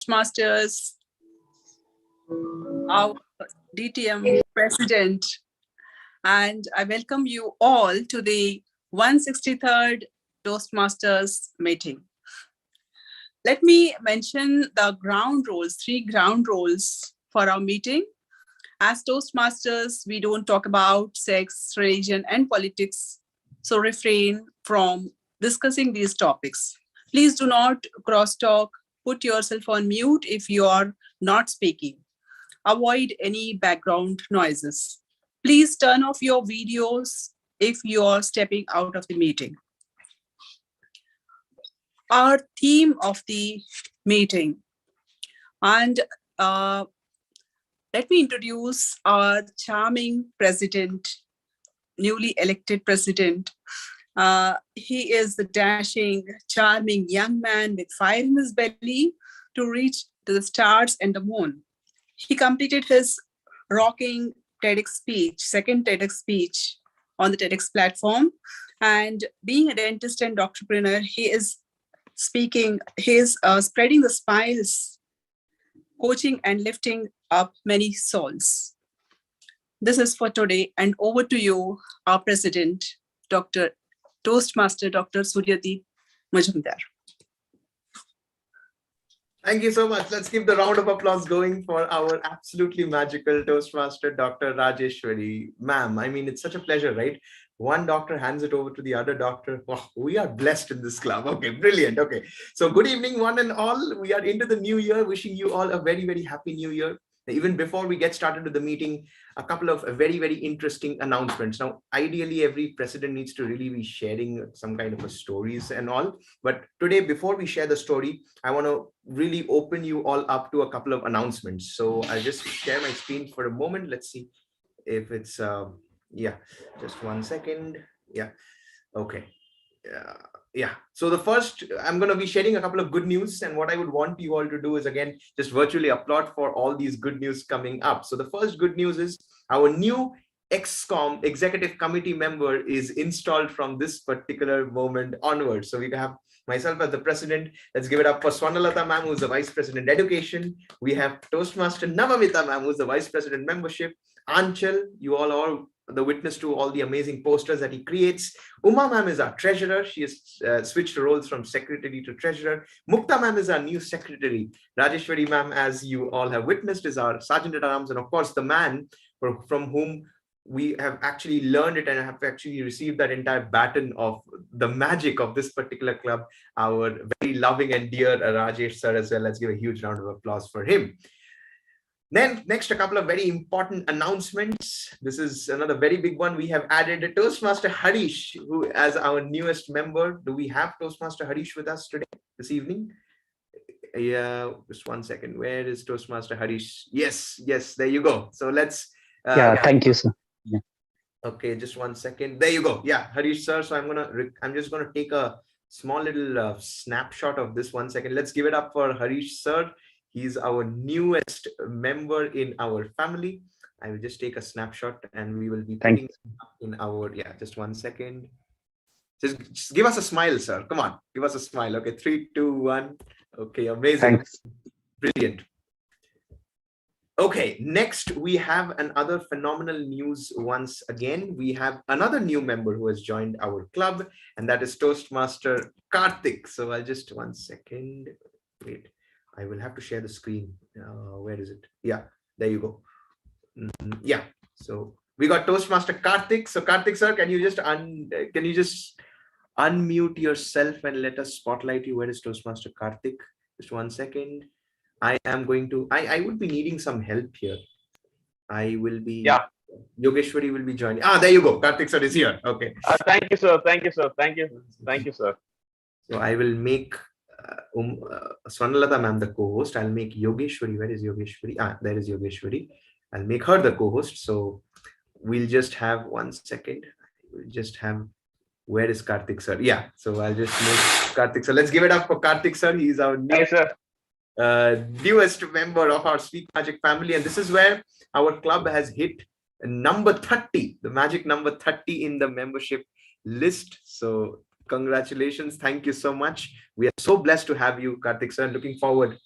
Toastmasters, our DTM president, and I welcome you all to the 163rd Toastmasters meeting. Let me mention the ground rules, 3 ground rules for our meeting. As Toastmasters, we don't talk about sex, religion, and politics, so refrain from discussing these topics. Please do not crosstalk, put yourself on mute if you are not speaking. Avoid any background noises. Please turn off your videos if you are stepping out of the meeting. Our theme of the meeting, and let me introduce our charming president, newly elected president. He is the dashing, charming young man with fire in his belly to reach to the stars and the moon. He completed his rocking TEDx speech, second TEDx speech on the TEDx platform. And being a dentist and doctorpreneur, he is spreading the smiles, coaching and lifting up many souls. This is for today, and over to you, our president, Toastmaster Dr. Suryadeep Majumdar. Thank you so much. Let's keep the round of applause going for our absolutely magical Toastmaster, Dr. Rajeshwari. Ma'am, I mean, it's such a pleasure, right? One doctor hands it over to the other doctor. Oh, we are blessed in this club. Okay, brilliant. Okay, so good evening, one and all. We are into the new year, wishing you all a very, very happy new year. Even before we get started with the meeting, a couple of very, very interesting announcements. Now, ideally, every president needs to really be sharing some kind of stories and all. But today, before we share the story, I want to really open you all up to a couple of announcements. So I'll just share my screen for a moment. Let's see if it's, yeah, just 1 second. Yeah, okay. Yeah, so the first, I'm going to be sharing a couple of good news, and what I would want you all to do is, again, just virtually applaud for all these good news coming up. So the first good news is our new XCOM executive committee member is installed from this particular moment onwards. So we have myself as the president. Let's give it up for Swarnalata ma'am, who's the vice president education. We have Toastmaster Navamita ma'am, who's the vice president membership. Anchal, you all are the witness to all the amazing posters that he creates. Uma ma'am is our treasurer. She has switched roles from secretary to treasurer. Mukta ma'am is our new secretary. Rajeshwari ma'am, as you all have witnessed, is our sergeant at arms. And of course, the man from whom we have actually learned it and have actually received that entire baton of the magic of this particular club, our very loving and dear Rajesh sir as well. Let's give a huge round of applause for him. Then next, a couple of very important announcements. This is another very big one. We have added Toastmaster Harish, who as our newest member. Do we have Toastmaster Harish with us today, this evening? Yeah, just 1 second. Where is Toastmaster Harish? Yes, there you go. So let's. Thank you, sir. Yeah. Okay, just 1 second. There you go. Yeah, Harish sir. So I'm just gonna take a small little snapshot of this. 1 second. Let's give it up for Harish sir. He's our newest member in our family. I will just take a snapshot and we will be putting in our, just 1 second. Just give us a smile, sir. Come on, give us a smile. Okay, 3, 2, 1. Okay, amazing. Thanks. Brilliant. Okay, next we have another phenomenal news once again. We have another new member who has joined our club, and that is Toastmaster Karthik. So I'll just 1 second. Wait. I will have to share the screen. Where is it? Yeah, there you go. Yeah, so we got Toastmaster Karthik. So Karthik sir, can you just unmute yourself and let us spotlight you? Where is Toastmaster Karthik? Just 1 second. I would be needing some help here. I will be. Yeah. Yogeshwari will be joining. There you go. Karthik sir is here. Okay. Thank you, sir. Thank you, sir. Thank you, sir. So I will make Swarnalata ma'am the co-host. I'll make Yogeshwari. Where is Yogeshwari? There is Yogeshwari. I'll make her the co-host. So we'll just have 1 second. We'll just have, where is Karthik sir? Yeah. So I'll just make Karthik sir. Let's give it up for Karthik sir. He's our newest member of our Speak Magic family. And this is where our club has hit number 30, the magic number 30 in the membership list. So congratulations. Thank you so much. We are so blessed to have you, Karthik sir. Looking forward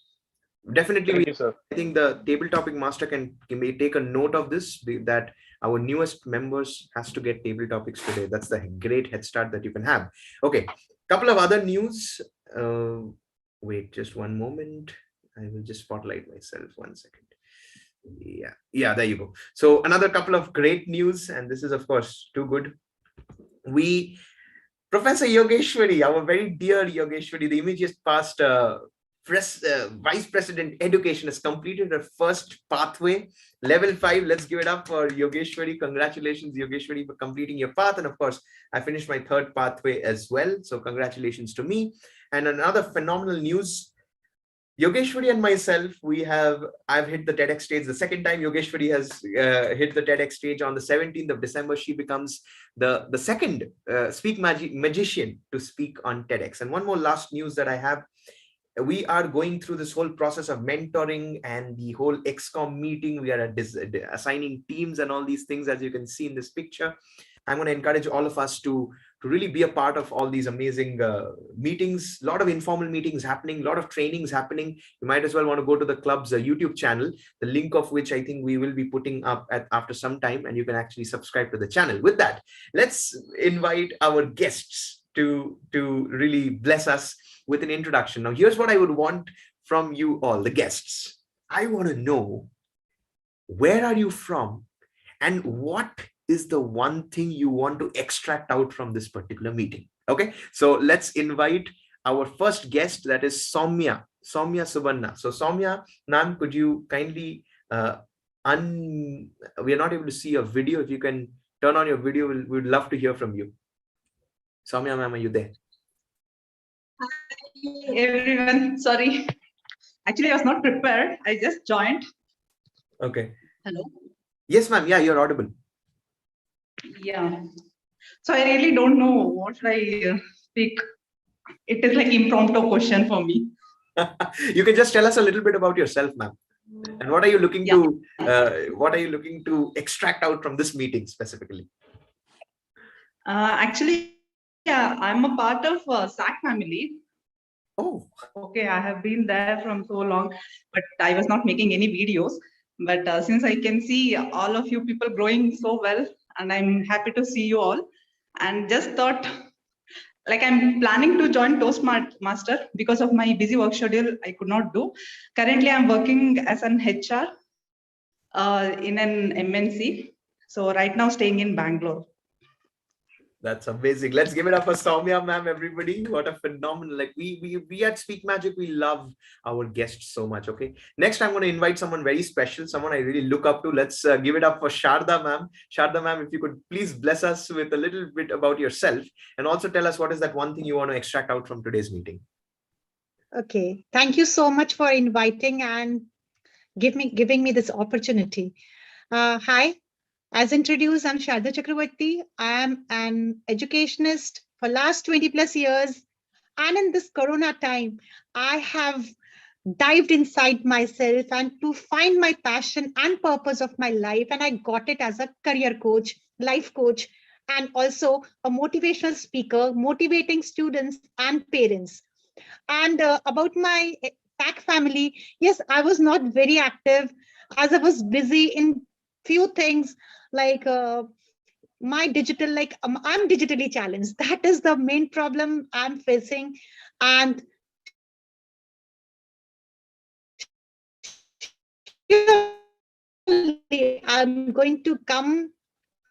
Definitely, Thank you, sir. I think the table topic master may take a note of this, that our newest members has to get table topics today. That's the great head start that you can have. Okay, couple of other news. Wait, just one moment. I will just spotlight myself 1 second. Yeah, there you go. So another couple of great news, and this is of course too good. Professor Yogeshwari, our very dear Yogeshwari, the immediate past Vice President Education, has completed her first pathway, level 5. Let's give it up for Yogeshwari. Congratulations, Yogeshwari, for completing your path. And of course, I finished my third pathway as well. So congratulations to me. And another phenomenal news, Yogeshwari and myself, I've hit the TEDx stage. The second time Yogeshwari has hit the TEDx stage on the 17th of December, she becomes the second magician to speak on TEDx. And one more last news that I have, we are going through this whole process of mentoring and the whole XCOM meeting. We are assigning teams and all these things, as you can see in this picture. I'm going to encourage all of us to really be a part of all these amazing meetings, a lot of informal meetings happening, a lot of trainings happening. You might as well want to go to the club's YouTube channel, the link of which I think we will be putting up after some time, and you can actually subscribe to the channel. With that, let's invite our guests to really bless us with an introduction. Now, here's what I would want from you all, the guests. I want to know, where are you from, and what is the one thing you want to extract out from this particular meeting? Okay, so let's invite our first guest, that is Soumya Subanna. So Soumya, ma'am, could you kindly we are not able to see your video. If you can turn on your video, we'd love to hear from you. Soumya, ma'am, are you there? Hi, everyone. Sorry. Actually, I was not prepared. I just joined. Okay. Hello. Yes, ma'am. Yeah, you're audible. Yeah. So I really don't know what should I speak. It is like impromptu question for me. You can just tell us a little bit about yourself, ma'am. And what are you looking to extract out from this meeting specifically? Actually, yeah, I'm a part of SAC family. Oh. Okay, I have been there from so long, but I was not making any videos. But since I can see all of you people growing so well, and I'm happy to see you all, and just thought, like, I'm planning to join Toastmaster because of my busy work schedule. I could not do. Currently, I'm working as an HR in an MNC. So right now, staying in Bangalore. That's amazing. Let's give it up for Soumya, ma'am, everybody. What a phenomenal, like we at Speak Magic, we love our guests so much. Okay. Next, I'm going to invite someone very special, someone I really look up to. Let's give it up for Sharda, ma'am. Sharda, ma'am, if you could please bless us with a little bit about yourself and also tell us what is that one thing you want to extract out from today's meeting. Okay. Thank you so much for inviting and giving me this opportunity. Hi. As introduced, I'm Sharda Chakravarti. I am an educationist for last 20 plus years. And in this Corona time, I have dived inside myself and to find my passion and purpose of my life. And I got it as a career coach, life coach, and also a motivational speaker, motivating students and parents. And about my SAC family, yes, I was not very active as I was busy in few things like my digital, I'm digitally challenged. That is the main problem I'm facing. And I'm going to come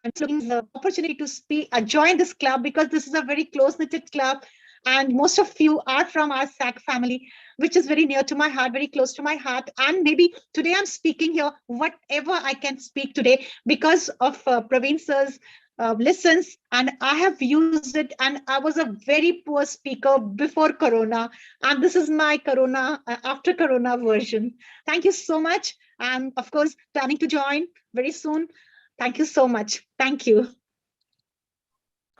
and looking the opportunity to speak, join this club because this is a very close-knitted club. And most of you are from our SAC family, which is very near to my heart, very close to my heart. And maybe today I'm speaking here, whatever I can speak today because of Praveen sir's lessons. And I have used it. And I was a very poor speaker before Corona. And this is my Corona, after Corona version. Thank you so much. And of course, planning to join very soon. Thank you so much. Thank you.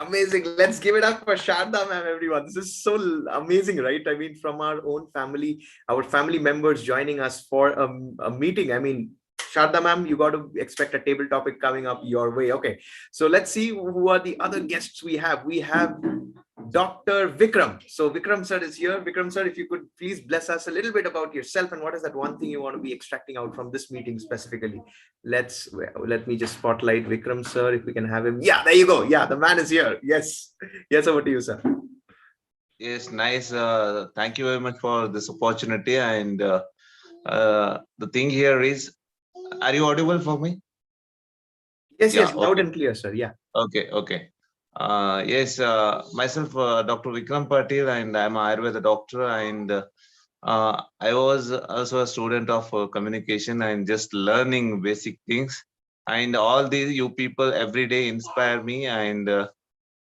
Amazing. Let's give it up for Sharda, ma'am, everyone. This is so amazing, right? I mean, from our own family, our family members joining us for a meeting. I mean, Sharda, ma'am, you got to expect a table topic coming up your way. Okay. So let's see who are the other guests we have. We have Dr. Vikram. So Vikram sir is here. Vikram sir, if you could please bless us a little bit about yourself and what is that one thing you want to be extracting out from this meeting specifically. Let me just spotlight Vikram sir, if we can have him. Yeah, there you go. Yeah, the man is here. Yes. Yes, over to you, sir. Yes, nice. Thank you very much for this opportunity. And the thing here is, are you audible for me? Yes, Yeah, yes, loud okay. and clear, sir. Yeah. Okay, okay. Yes, myself, Dr. Vikram Patil, and I'm an Ayurveda doctor. And I was also a student of communication and just learning basic things. And all these you people every day inspire me. And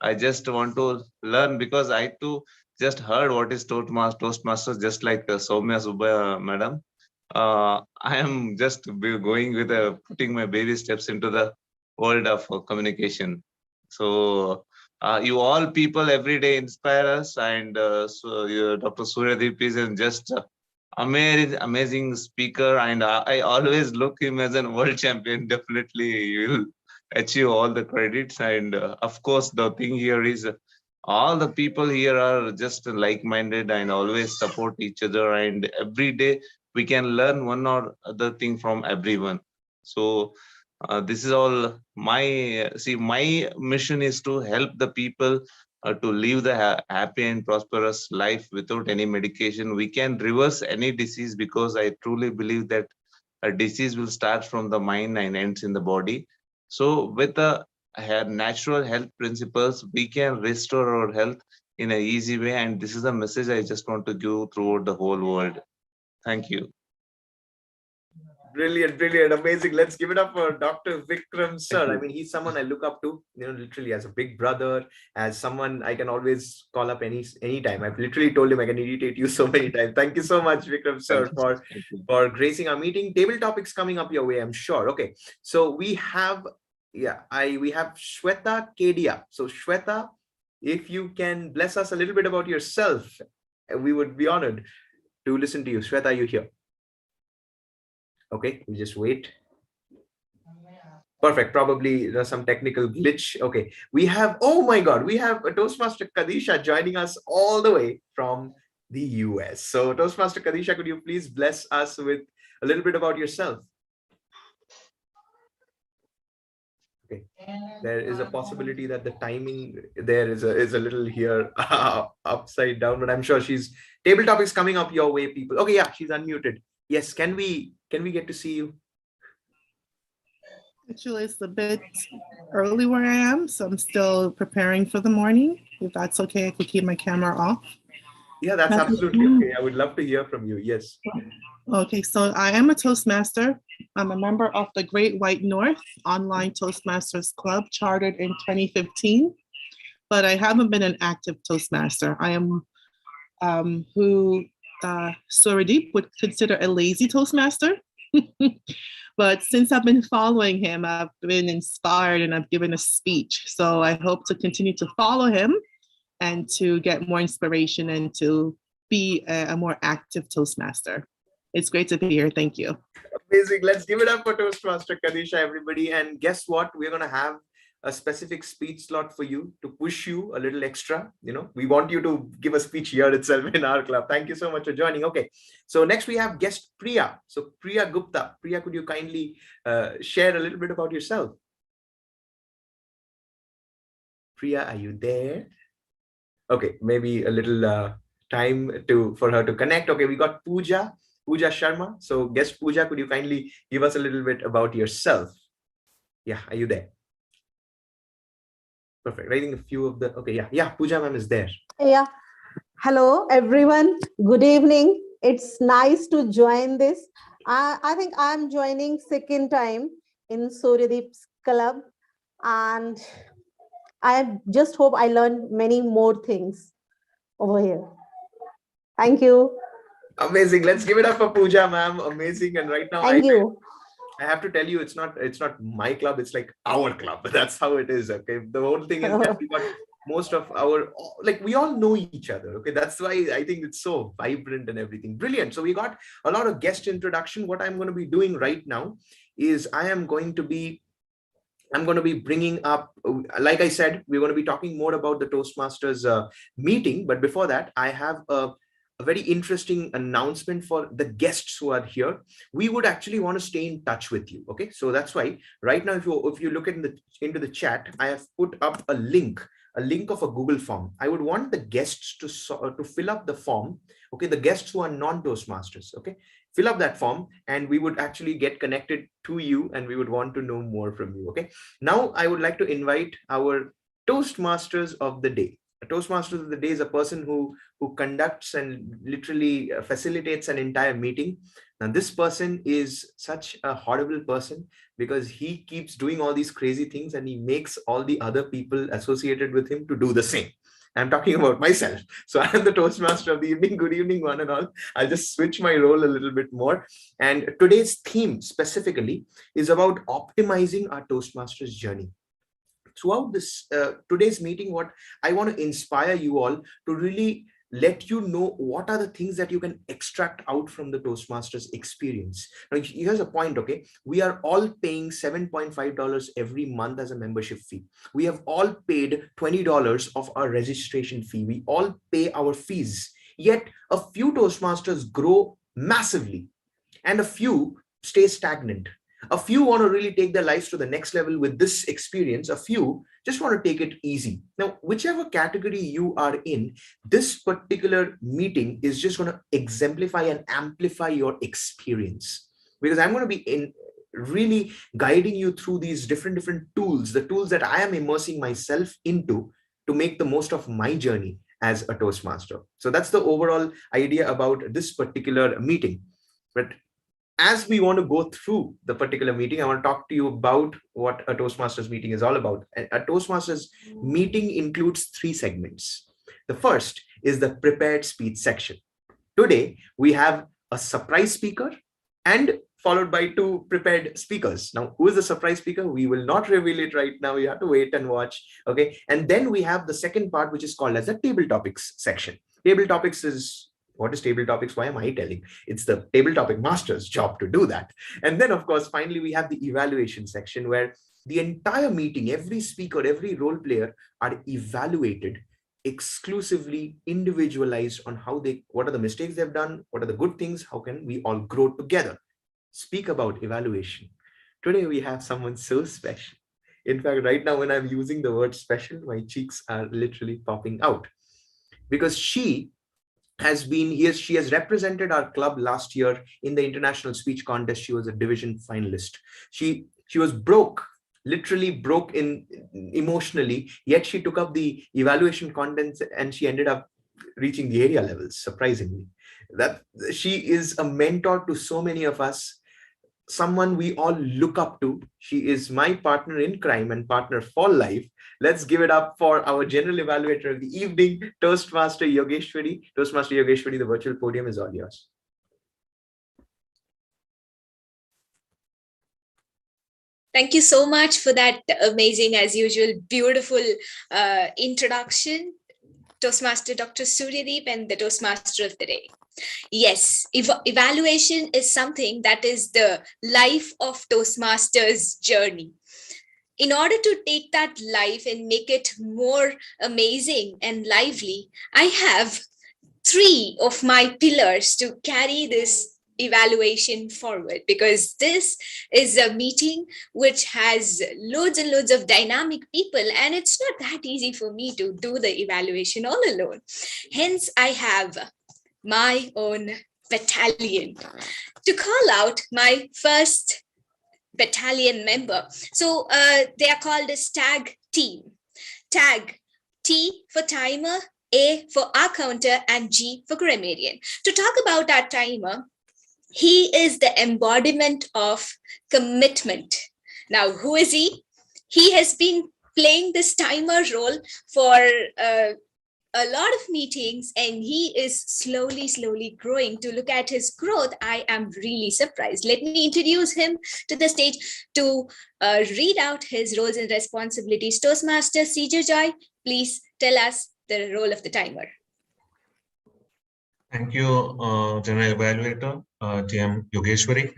I just want to learn because I too just heard what is Toastmaster, just like Soumya Subba madam. I am just going with putting my baby steps into the world of communication. So you all people every day inspire us, and Dr. Suryadeep is just amazing speaker, and I always look him as a world champion. Definitely, you will achieve all the credits, and of course, the thing here is. All the people here are just like-minded and always support each other, and every day we can learn one or other thing from everyone. So this is all my my mission is to help the people to live the happy and prosperous life without any medication. We can reverse any disease because I truly believe that a disease will start from the mind and ends in the body. So with the natural health principles, we can restore our health in an easy way. And this is a message I just want to give throughout the whole world. Thank you. Brilliant, brilliant, amazing. Let's give it up for Dr. Vikram sir. I mean, he's someone I look up to, literally as a big brother, as someone I can always call up anytime. I've literally told him I can irritate you so many times. Thank you so much, Vikram sir, for gracing our meeting. Table topics coming up your way, I'm sure. Okay, so we have, we have Shweta Kedia. So Shweta, if you can bless us a little bit about yourself, we would be honored to listen to you. Shweta, are you here? Okay, we just wait. Perfect. Probably there's some technical glitch. Okay, we have, oh my God, we have a Toastmaster Kadisha joining us all the way from the US. So Toastmaster Kadisha, could you please bless us with a little bit about yourself? Okay, there is a possibility that the timing there is a little here upside down, but I'm sure she's table topics coming up your way, people. Okay, yeah, she's unmuted. Yes, can we get to see you? Actually, it's a bit early where I am, so I'm still preparing for the morning. If that's okay, I could keep my camera off. Yeah, that's absolutely okay. I would love to hear from you. Yes. Okay, so I am a Toastmaster. I'm a member of the Great White North Online Toastmasters Club, chartered in 2015, but I haven't been an active Toastmaster. I am who Suryadeep would consider a lazy Toastmaster. But since I've been following him, I've been inspired and I've given a speech. So I hope to continue to follow him and to get more inspiration and to be a more active Toastmaster. It's great to be here. Thank you. Amazing. Let's give it up for Toastmaster Kadisha, everybody. And guess what? We're going to have a specific speech slot for you to push you a little extra. We want you to give a speech here itself in our club. Thank you so much for joining. Okay, so next we have guest Priya. So Priya Gupta. Priya, could you kindly share a little bit about yourself? Priya, are you there? Okay, maybe a little time for her to connect. Okay, we got Pooja Sharma. So guest Pooja, could you kindly give us a little bit about yourself? Yeah, are you there? Perfect. Writing a few of the, okay, yeah, Pooja ma'am is there. Yeah. Hello, everyone. Good evening. It's nice to join this. I think I'm joining second time in Suryadeep's club, and I just hope I learned many more things over here. Thank you. Amazing. Let's give it up for Pooja ma'am. Amazing. And right now, Thank you. I have to tell you, it's not my club, it's like our club. That's how it is. Okay, the whole thing is that we got most of our, like, we all know each other. Okay, that's why I think it's so vibrant and everything. Brilliant. So we got a lot of guest introduction. What I'm going to be doing right now is I am going to be I'm going to be bringing up, like I said, we're going to be talking more about the Toastmasters meeting. But before that, I have a very interesting announcement for the guests who are here. We would actually want to stay in touch with you. Okay, so that's why right now, if you look into the chat, I have put up a link of a Google form. I would want the guests to fill up the form. Okay, the guests who are non-Toastmasters. Okay, fill up that form and we would actually get connected to you and we would want to know more from you. Okay, now I would like to invite our Toastmasters of the day. A Toastmaster of the day is a person who conducts and literally facilitates an entire meeting. Now, this person is such a horrible person because he keeps doing all these crazy things and he makes all the other people associated with him to do the same. I'm talking about myself. So I'm the Toastmaster of the evening. Good evening, one and all. I'll just switch my role a little bit more. And today's theme specifically is about optimizing our Toastmasters journey. Throughout this today's meeting, what I want to inspire you all to really let you know what are the things that you can extract out from the Toastmasters experience. Now, here's a point, okay? We are all paying $7.5 every month as a membership fee. We have all paid $20 of our registration fee. We all pay our fees. Yet a few Toastmasters grow massively and a few stay stagnant. A few want to really take their lives to the next level with this experience. A few just want to take it easy. Now, whichever category you are in, this particular meeting is just going to exemplify and amplify your experience, because I'm going to be really guiding you through these different tools, the tools that I am immersing myself into to make the most of my journey as a Toastmaster. So that's the overall idea about this particular meeting. But as we want to go through the particular meeting, I want to talk to you about what a Toastmasters meeting is all about. A Toastmasters meeting includes 3 segments. The first is the prepared speech section. Today, we have a surprise speaker and followed by 2 prepared speakers. Now, who is the surprise speaker? We will not reveal it right now. You have to wait and watch. Okay. And then we have the second part, which is called as the table topics section. Table topics is, what is table topics? Why am I telling? It's the table topic master's job to do that. And then, of course, finally, we have the evaluation section where the entire meeting, every speaker, every role player are evaluated exclusively individualized on what are the mistakes they've done, what are the good things, how can we all grow together. Speak about evaluation. Today, we have someone so special. In fact, right now, when I'm using the word special, my cheeks are literally popping out because she has represented our club last year in the international speech contest. She was a division finalist. She was broke, literally broke emotionally, yet she took up the evaluation contents and she ended up reaching the area levels, surprisingly. That she is a mentor to so many of us, someone we all look up to. She is my partner in crime and partner for life. Let's give it up for our general evaluator of the evening, Toastmaster Yogeshwari. Toastmaster Yogeshwari, the virtual podium is all yours. Thank you so much for that amazing, as usual, beautiful introduction, Toastmaster Dr. Suryadeep and the Toastmaster of the day. Yes, evaluation is something that is the life of Toastmasters journey. In order to take that life and make it more amazing and lively, I have 3 of my pillars to carry this evaluation forward, because this is a meeting which has loads and loads of dynamic people, and it's not that easy for me to do the evaluation all alone. Hence, I have my own battalion to call out my first battalion member. So they are called as TAG team. TAG, T for timer, A for our counter, and G for grammarian. To talk about our timer, he is the embodiment of commitment. Now, who is he? He has been playing this timer role for a lot of meetings, and he is slowly growing. To look at his growth, I am really surprised. Let me introduce him to the stage to read out his roles and responsibilities. Toastmaster Seja Joy, please tell us the role of the timer. Thank you, General Evaluator, TM Yogeshwari.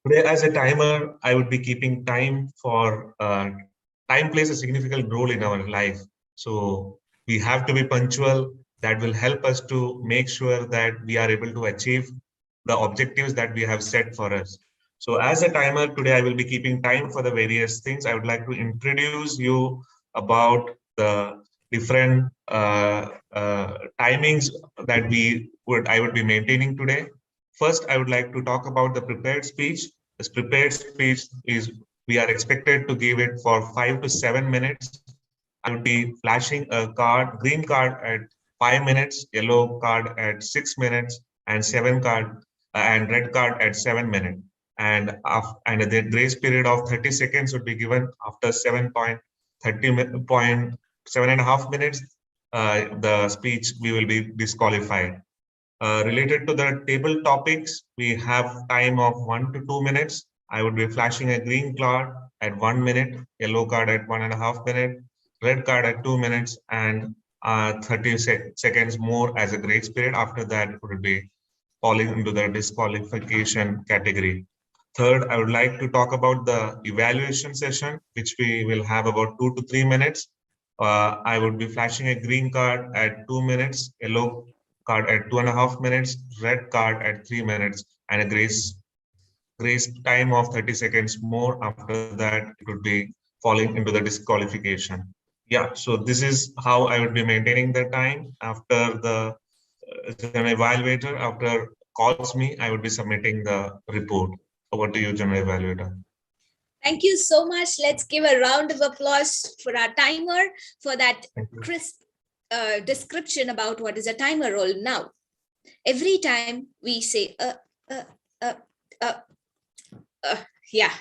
Today, as a timer, I would be keeping time for time plays a significant role in our life. So we have to be punctual. That will help us to make sure that we are able to achieve the objectives that we have set for us. So as a timer, today I will be keeping time for the various things. I would like to introduce you about the different timings that I would be maintaining today. First, I would like to talk about the prepared speech. This prepared speech is, we are expected to give it for 5 to 7 minutes. I would be flashing a card, green card at 5 minutes, yellow card at 6 minutes, and red card at 7 minutes. And the grace period of 30 seconds would be given after 7.7.5 minutes. The speech, we will be disqualified. Related to the table topics, we have time of 1 to 2 minutes. I would be flashing a green card at 1 minute, yellow card at 1.5 minutes, red card at 2 minutes, and 30 seconds more as a grace period. After that, it would be falling into the disqualification category. Third, I would like to talk about the evaluation session, which we will have about 2 to 3 minutes. I would be flashing a green card at 2 minutes, yellow card at 2.5 minutes, red card at 3 minutes, and a grace time of 30 seconds more. After that, it would be falling into the disqualification. Yeah, so this is how I would be maintaining the time. After the general evaluator, after calls me, I would be submitting the report. Over to you, general evaluator. Thank you so much. Let's give a round of applause for our timer for that crisp description about what is a timer role. Now, every time we say, yeah,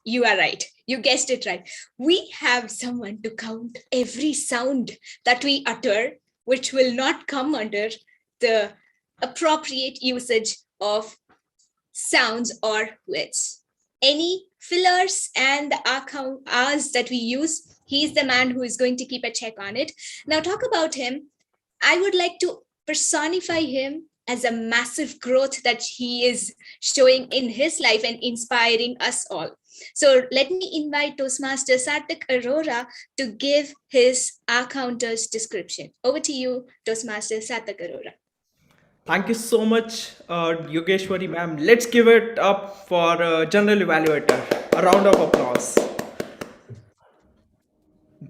you are right. You guessed it right. We have someone to count every sound that we utter, which will not come under the appropriate usage of sounds or words. Any fillers and the R's that we use, he's the man who is going to keep a check on it. Now, talk about him. I would like to personify him as a massive growth that he is showing in his life and inspiring us all. So let me invite Toastmaster Karthik Arora to give his R-Counter's description. Over to you, Toastmaster Karthik Arora. Thank you so much, Yogeshwari ma'am. Let's give it up for General Evaluator. A round of applause.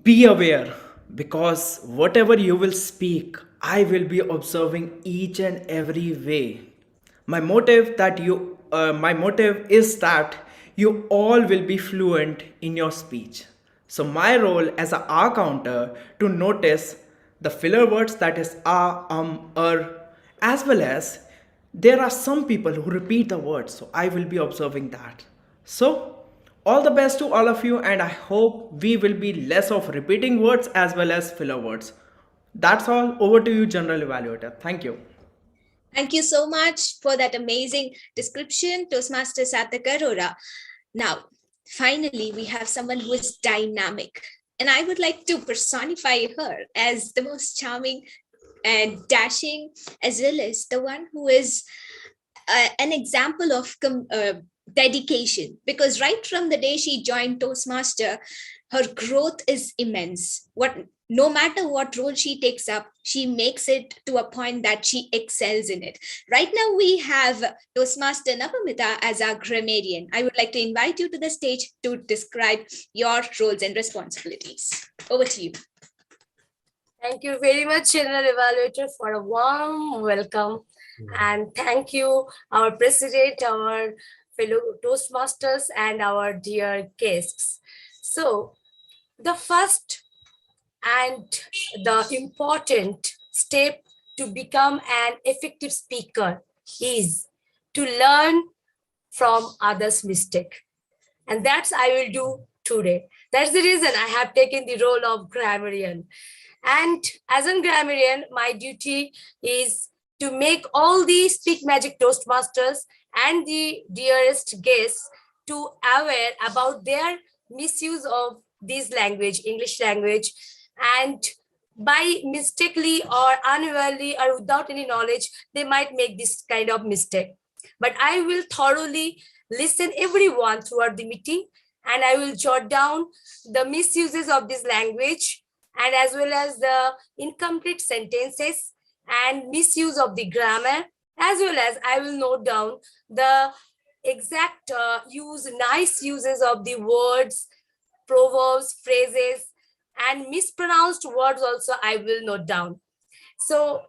Be aware, because whatever you will speak, I will be observing each and every way. My motive is that you all will be fluent in your speech. So my role as a R counter to notice the filler words, that is as well as there are some people who repeat the words. So I will be observing that. So all the best to all of you, and I hope we will be less of repeating words as well as filler words. That's all. Over to you, General Evaluator. Thank you. Thank you so much for that amazing description, Toastmaster Karthik Arora. Now, finally, we have someone who is dynamic, and I would like to personify her as the most charming and dashing, as well as the one who is an example of dedication, because right from the day she joined Toastmaster, her growth is immense. No matter what role she takes up, she makes it to a point that she excels in it. Right now, we have Toastmaster Napamita as our grammarian. I would like to invite you to the stage to describe your roles and responsibilities. Over to you. Thank you very much, General Evaluator, for a warm welcome. And thank you, our president, our fellow Toastmasters, and our dear guests. So, the first and the important step to become an effective speaker is to learn from others' mistake. And that's I will do today. That's the reason I have taken the role of grammarian. And as a grammarian, my duty is to make all the Speak Magic Toastmasters and the dearest guests to aware about their misuse of this language, English language, and by mistakenly or unawarely or without any knowledge, they might make this kind of mistake. But I will thoroughly listen everyone throughout the meeting, and I will jot down the misuses of this language and as well as the incomplete sentences and misuse of the grammar, as well as I will note down the exact nice uses of the words, proverbs, phrases, and mispronounced words also I will note down. So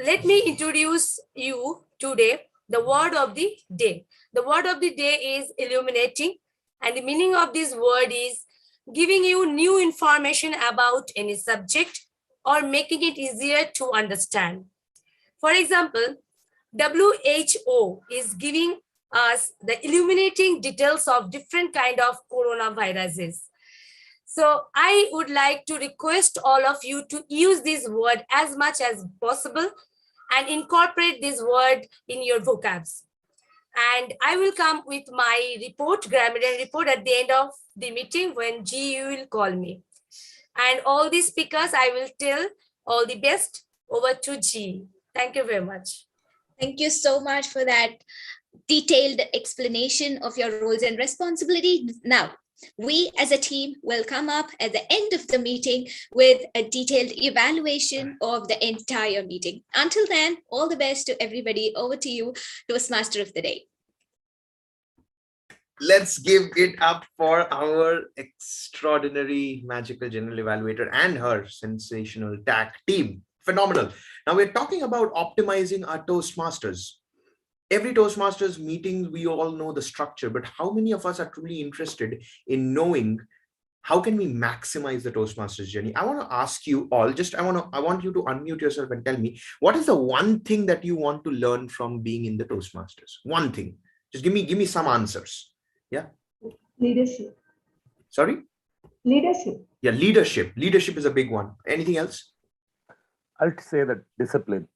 let me introduce you today the word of the day. The word of the day is illuminating, and the meaning of this word is giving you new information about any subject or making it easier to understand. For example, WHO is giving us the illuminating details of different kind of coronaviruses. So I would like to request all of you to use this word as much as possible and incorporate this word in your vocabs. And I will come with my report, grammatical report, at the end of the meeting when GU will call me. And all the speakers, I will tell all the best over to G. Thank you very much. Thank you so much for that detailed explanation of your roles and responsibilities. Now, we as a team will come up at the end of the meeting with a detailed evaluation of the entire meeting. Until then, all the best to everybody. Over to you, Toastmaster of the Day. Let's give it up for our extraordinary magical general evaluator and her sensational tag team. Phenomenal. Now we're talking about optimizing our Toastmasters. Every Toastmasters meeting, we all know the structure, but how many of us are truly interested in knowing how can we maximize the Toastmasters journey? I want to ask you all, I want you to unmute yourself and tell me, what is the one thing that you want to learn from being in the Toastmasters? One thing. Just give me some answers. Yeah. Leadership. Sorry? Leadership. Yeah, leadership. Leadership is a big one. Anything else? I'll say that discipline.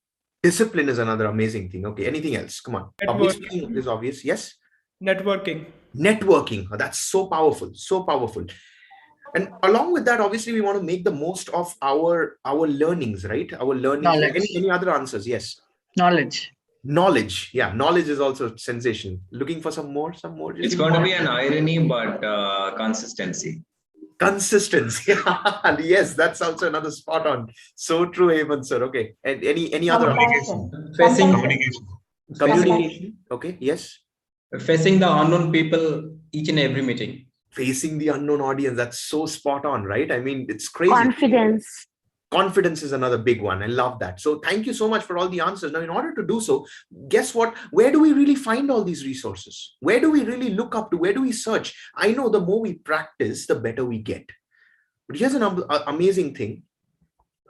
Discipline is another amazing thing. Okay, anything else? Come on. Obviously, is obvious. Yes? Networking. Networking. Oh, that's so powerful. So powerful. And along with that, obviously, we want to make the most of our learnings, right? Our learnings. Any other answers? Yes. Knowledge. Knowledge. Yeah, knowledge is also sensation. Looking for some more? It's going to be an irony, but consistency. Consistency. Yes, that's also another spot on. So true, Hemant sir. Okay. And any other communication. Okay. Yes. Facing the unknown people each and every meeting. Facing the unknown audience. That's so spot on, right? I mean, it's crazy. Confidence. Confidence is another big one. I love that. So thank you so much for all the answers. Now, in order to do so, guess what? Where do we really find all these resources? Where do we really look up to? Where do we search? I know the more we practice, the better we get. But here's an amazing thing.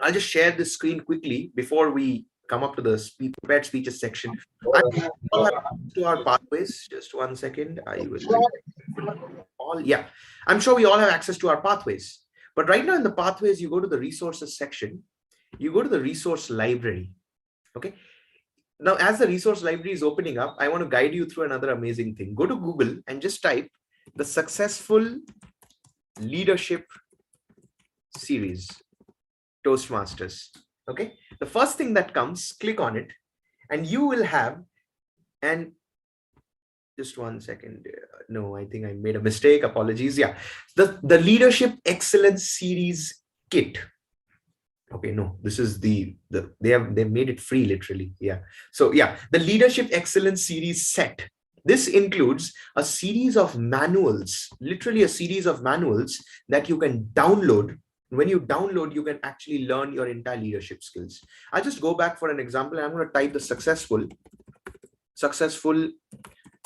I'll just share this screen quickly before we come up to the prepared speeches section. To our pathways. Just 1 second. I'm sure we all have access to our pathways. But right now in the pathways, you go to the resources section, you go to the resource library. Okay. Now, as the resource library is opening up, I want to guide you through another amazing thing. Go to Google and just type the successful leadership series, Toastmasters. Okay. The first thing that comes, click on it, and you will have just 1 second. No, I think I made a mistake. Apologies. Yeah. The Leadership Excellence Series Kit. Okay, no, this is they've made it free literally. Yeah. So yeah, the Leadership Excellence Series set. This includes a series of manuals, literally a series of manuals that you can download. When you download, you can actually learn your entire leadership skills. I'll just go back for an example. I'm going to type the successful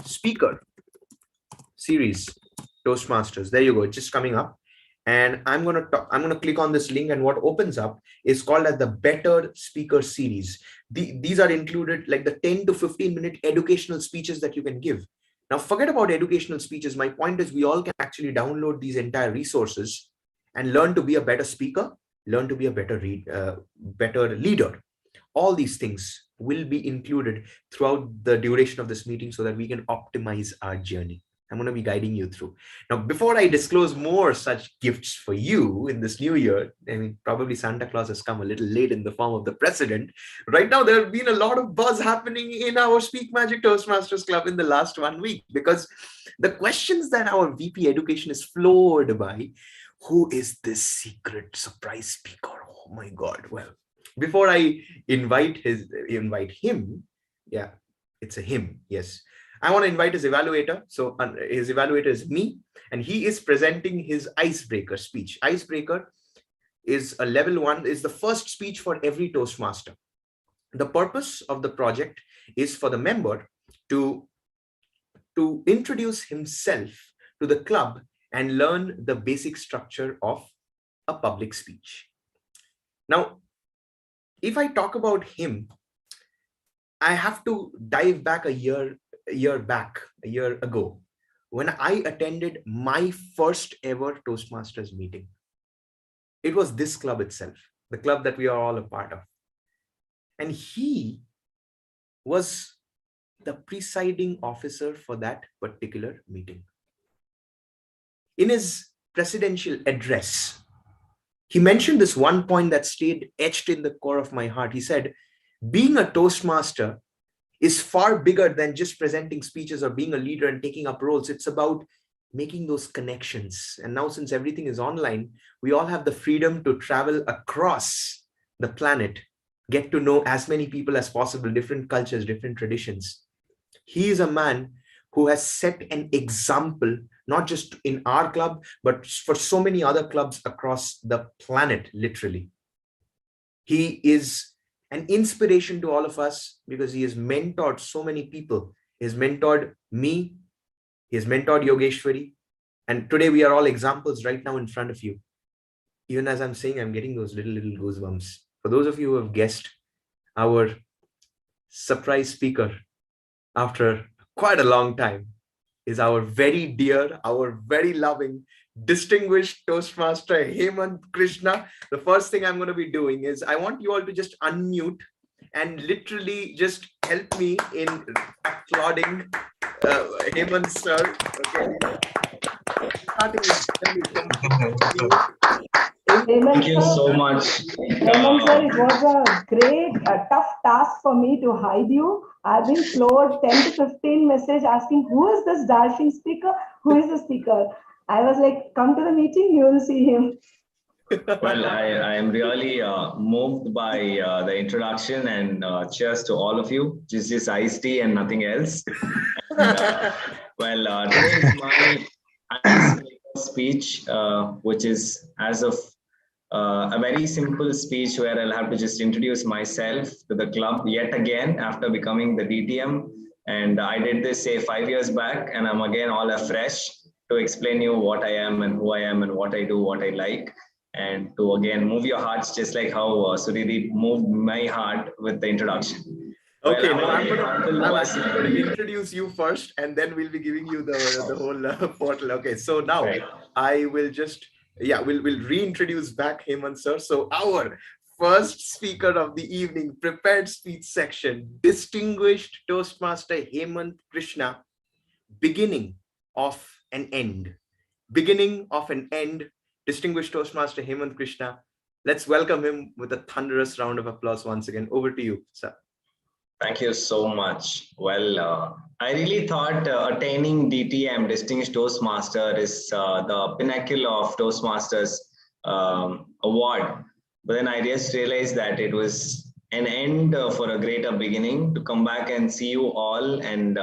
speaker series Toastmasters. There you go. It's just coming up, and I'm going to click on this link, and what opens up is called as the Better Speaker Series. These are included like the 10 to 15 minute educational speeches that you can give. Now forget about educational speeches. My point is we all can actually download these entire resources and learn to be a better speaker, learn to be a better leader. All these things will be included throughout the duration of this meeting so that we can optimize our journey. I'm going to be guiding you through. Now, before I disclose more such gifts for you in this new year, I mean, probably Santa Claus has come a little late in the form of the president. Right now, there have been a lot of buzz happening in our Speak Magic Toastmasters Club in the last 1 week, because the questions that our VP Education is floored by, who is this secret surprise speaker? Oh my God. Well, before I invite him, yeah, it's a him, yes. I want to invite his evaluator. So his evaluator is me, and he is presenting his icebreaker speech. Icebreaker is a level 1, is the first speech for every Toastmaster. The purpose of the project is for the member to introduce himself to the club and learn the basic structure of a public speech. Now, if I talk about him, I have to dive back a year ago, when I attended my first ever Toastmasters meeting. It was this club itself, the club that we are all a part of. And he was the presiding officer for that particular meeting. In his presidential address, he mentioned this one point that stayed etched in the core of my heart. He said, being a Toastmaster is far bigger than just presenting speeches or being a leader and taking up roles. It's about making those connections. And now, since everything is online, we all have the freedom to travel across the planet, get to know as many people as possible, different cultures, different traditions. He is a man who has set an example, not just in our club, but for so many other clubs across the planet, literally. He is an inspiration to all of us because he has mentored so many people. He has mentored me, he has mentored Yogeshwari, and today we are all examples right now in front of you. Even as I'm saying, I'm getting those little goosebumps. For those of you who have guessed, our surprise speaker after quite a long time is our very dear, our very loving, distinguished Toastmaster Hemant Krishna. The first thing I'm going to be doing is I want you all to just unmute and literally just help me in applauding Hemant sir. Thank you so much. Hemant sir, it was a great, tough task for me to hide you. I've been floored 10 to 15 messages asking, who is this dashing speaker? Who is the speaker? I was like, come to the meeting, you will see him. Well, I am really moved by the introduction, and cheers to all of you. This is iced tea and nothing else. And, today is my icebreaker speech, which is as of a very simple speech where I'll have to just introduce myself to the club yet again after becoming the DTM. And I did this, say, 5 years back, and I'm again all afresh to explain you what I am and who I am and what I do, what I like, and to again move your hearts just like how Surideep moved my heart with the introduction. Okay, now I'm going to introduce you first, and then we'll be giving you the whole portal. Okay, so now I will just, we'll reintroduce back Hemant sir. So our first speaker of the evening, prepared speech section, distinguished Toastmaster Hemant Krishna, beginning of an end. Beginning of an end, distinguished Toastmaster Hemant Krishna. Let's welcome him with a thunderous round of applause once again. Over to you, sir. Thank you so much. Well, I really thought attaining DTM, Distinguished Toastmaster, is the pinnacle of Toastmasters award. But then I just realized that it was an end for a greater beginning, to come back and see you all and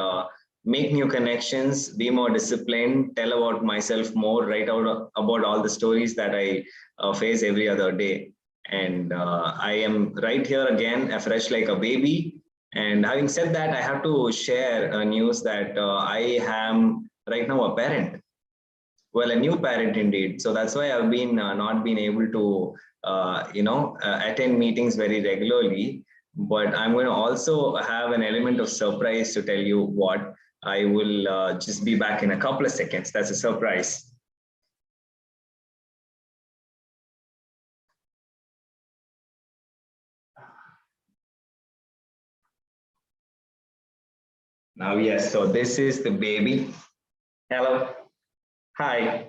make new connections, be more disciplined, tell about myself more, write out about all the stories that I face every other day. And I am right here again, afresh like a baby. And having said that, I have to share news that I am right now a parent. Well, a new parent indeed. So that's why I've been not been able to, attend meetings very regularly. But I'm going to also have an element of surprise to tell you what. I will just be back in a couple of seconds. That's a surprise. Now, yes, so this is the baby. Hello. Hi.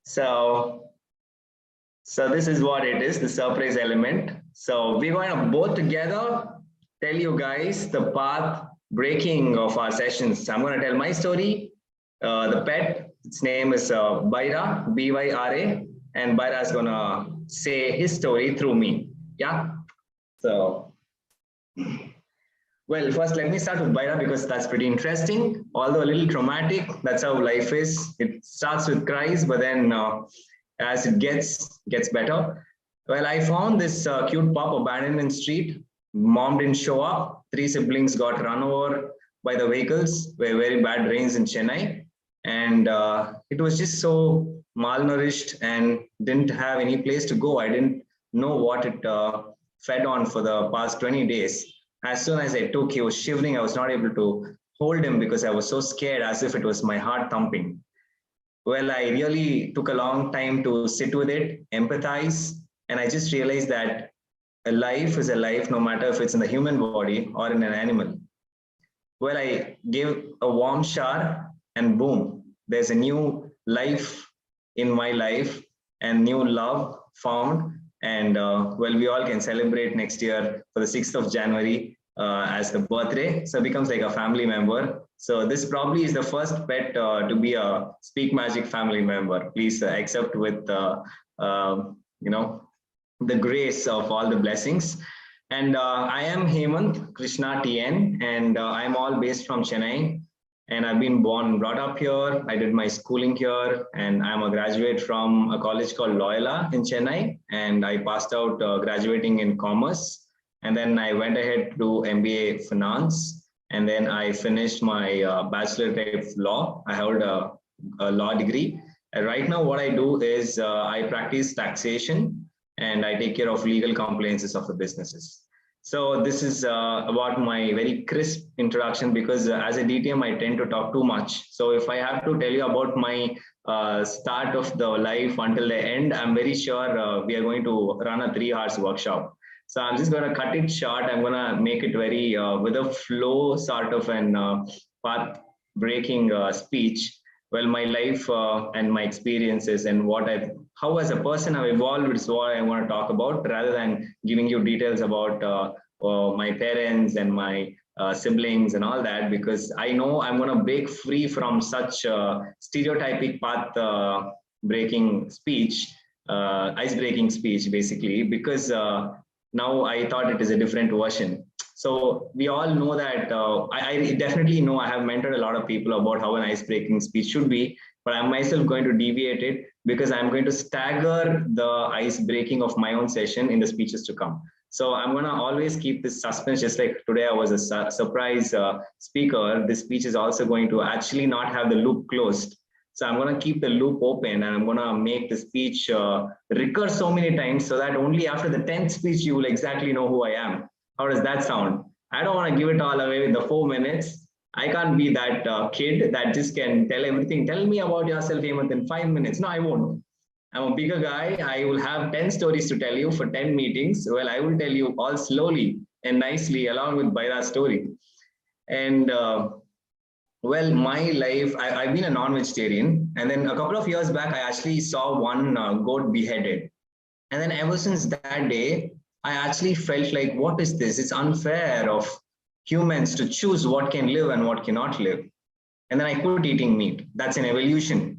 So this is what it is, the surprise element. So we're going to both together tell you guys the path breaking of our sessions. I'm going to tell my story. The pet, its name is Byra, B-Y-R-A, and Byra is going to say his story through me. Yeah. So, well, first let me start with Byra because that's pretty interesting. Although a little traumatic, that's how life is. It starts with cries, but then as it gets better. Well, I found this cute pup abandoned in street. Mom didn't show up. 3 siblings got run over by the vehicles. Were very bad rains in Chennai, and it was just so malnourished and didn't have any place to go. I didn't know what it fed on for the past 20 days. As soon as I took, he was shivering. I was not able to hold him because I was so scared, as if it was my heart thumping. Well, I really took a long time to sit with it, empathize, and I just realized that a life is a life, no matter if it's in the human body or in an animal. Well, I gave a warm shower and boom, there's a new life in my life and new love found. And well, we all can celebrate next year for the 6th of January as the birthday. So it becomes like a family member. So this probably is the first pet to be a Speak Magic family member. Please accept with, you know, the grace of all the blessings. And I am Hemant Krishna TN, and I'm all based from Chennai. And I've been born and brought up here. I did my schooling here, and I'm a graduate from a college called Loyola in Chennai. And I passed out graduating in commerce. And then I went ahead to do MBA finance. And then I finished my bachelor of law. I held a law degree. And right now, what I do is I practice taxation and I take care of legal compliances of the businesses. So this is about my very crisp introduction, because as a DTM, I tend to talk too much. So if I have to tell you about my start of the life until the end, I'm very sure we are going to run a 3 hours workshop. So I'm just going to cut it short. I'm going to make it very with a flow sort of an path breaking speech. Well, my life and my experiences and how as a person I've evolved is what I want to talk about, rather than giving you details about my parents and my siblings and all that, because I know I'm going to break free from such stereotypic path breaking speech, ice-breaking speech, basically, because now I thought it is a different version. So we all know that I definitely know I have mentored a lot of people about how an ice-breaking speech should be, but I'm myself going to deviate it because I'm going to stagger the ice-breaking of my own session in the speeches to come. So I'm going to always keep this suspense, just like today I was a surprise speaker. This speech is also going to actually not have the loop closed. So I'm going to keep the loop open, and I'm going to make the speech recur so many times so that only after the 10th speech, you will exactly know who I am. How does that sound? I don't want to give it all away with the 4 minutes. I can't be that kid that just can tell everything. Tell me about yourself, Hemant, in 5 minutes. No, I won't. I'm a bigger guy. I will have 10 stories to tell you for 10 meetings. Well, I will tell you all slowly and nicely along with Byra's story. And well, my life, I've been a non-vegetarian. And then a couple of years back, I actually saw one goat beheaded. And then ever since that day, I actually felt like, what is this? It's unfair of humans to choose what can live and what cannot live. And then I quit eating meat. That's an evolution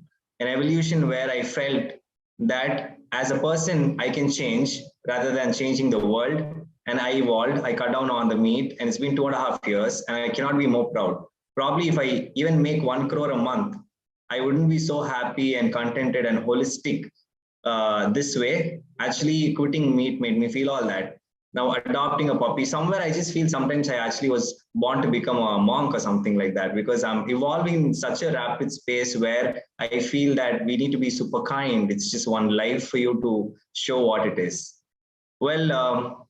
where I felt that as a person, I can change rather than changing the world. And I evolved, I cut down on the meat, and it's been 2.5 years, and I cannot be more proud. Probably if I even make 1 crore a month, I wouldn't be so happy and contented and holistic this way. Actually, quitting meat made me feel all that. Now adopting a puppy, somewhere I just feel sometimes I actually was born to become a monk or something like that, because I'm evolving in such a rapid space where I feel that we need to be super kind. It's just one life for you to show what it is. Well,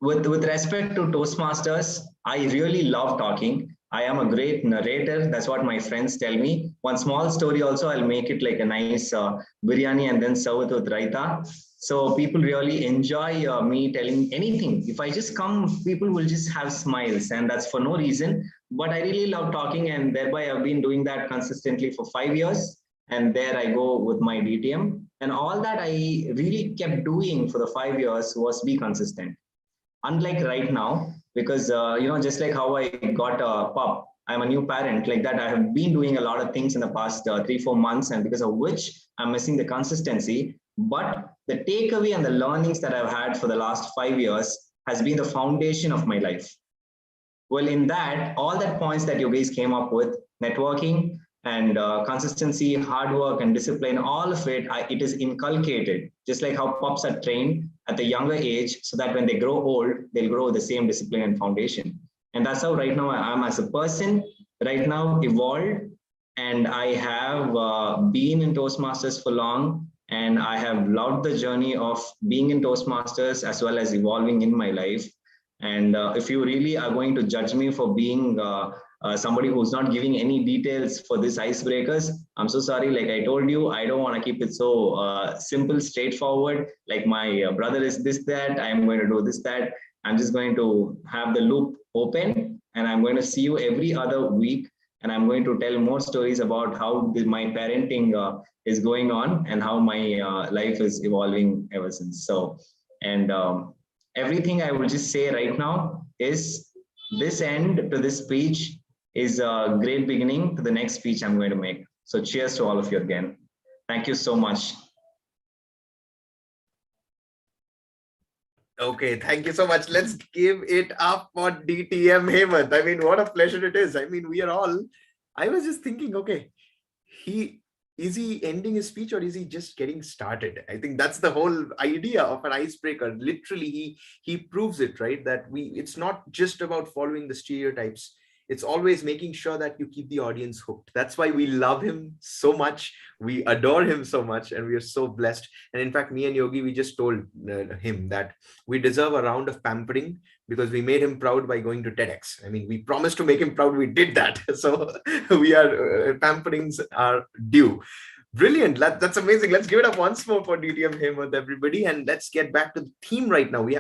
with respect to Toastmasters, I really love talking. I am a great narrator. That's what my friends tell me. One small story also, I'll make it like a nice biryani and then serve it with raita. So people really enjoy me telling anything. If I just come, people will just have smiles, and that's for no reason, but I really love talking, and thereby I've been doing that consistently for 5 years. And there I go with my DTM. And all that I really kept doing for the 5 years was be consistent. Unlike right now, because just like how I got a pup, I'm a new parent. Like that, I have been doing a lot of things in the past 3-4 months, and because of which I'm missing the consistency. But the takeaway and the learnings that I've had for the last 5 years has been the foundation of my life. Well, in that, all that points that you guys came up with, networking and consistency, hard work and discipline, all of it, it is inculcated, just like how pups are trained at the younger age, so that when they grow old, they'll grow with the same discipline and foundation. And that's how right now I am as a person, right now evolved. And I have been in Toastmasters for long, and I have loved the journey of being in Toastmasters as well as evolving in my life. And if you really are going to judge me for being somebody who's not giving any details for this icebreakers, I'm so sorry. Like I told you, I don't want to keep it so simple, straightforward. Like my brother is this, that, I'm going to do this, that. I'm just going to have the loop open, and I'm going to see you every other week. And I'm going to tell more stories about how my parenting is going on and how my life is evolving ever since. So, and everything I will just say right now is this end to this speech is a great beginning to the next speech I'm going to make. So cheers to all of you again. Thank you so much. Okay, thank you so much. Let's give it up for DTM Hemant. I mean, what a pleasure it is. I mean, I was just thinking, okay, is he ending his speech or is he just getting started? I think that's the whole idea of an icebreaker. Literally, he proves it, right? That it's not just about following the stereotypes. It's always making sure that you keep the audience hooked. That's why we love him so much. We adore him so much, and we are so blessed. And in fact, me and Yogi, we just told him that we deserve a round of pampering because we made him proud by going to TEDx. I mean, we promised to make him proud. We did that. So we are pamperings are due. Brilliant. That's amazing. Let's give it up once more for DTM Hemant, everybody. And let's get back to the theme right now. We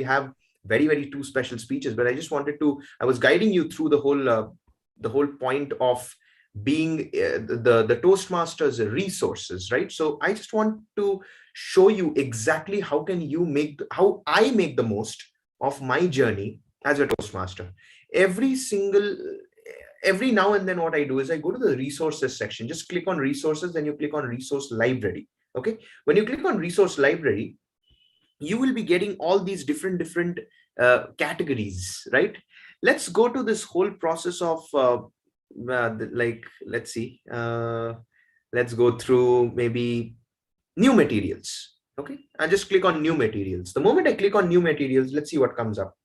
have very, very two special speeches, but I just wanted to, I was guiding you through the whole point of being the Toastmasters resources, right? So I just want to show you exactly how I make the most of my journey as a Toastmaster. Every now and then what I do is I go to the resources section, just click on resources, then you click on resource library. Okay. When you click on resource library, you will be getting all these different categories, right? Let's go to this whole process of let's see. Let's go through maybe new materials. Okay, I just click on new materials. The moment I click on new materials, let's see what comes up.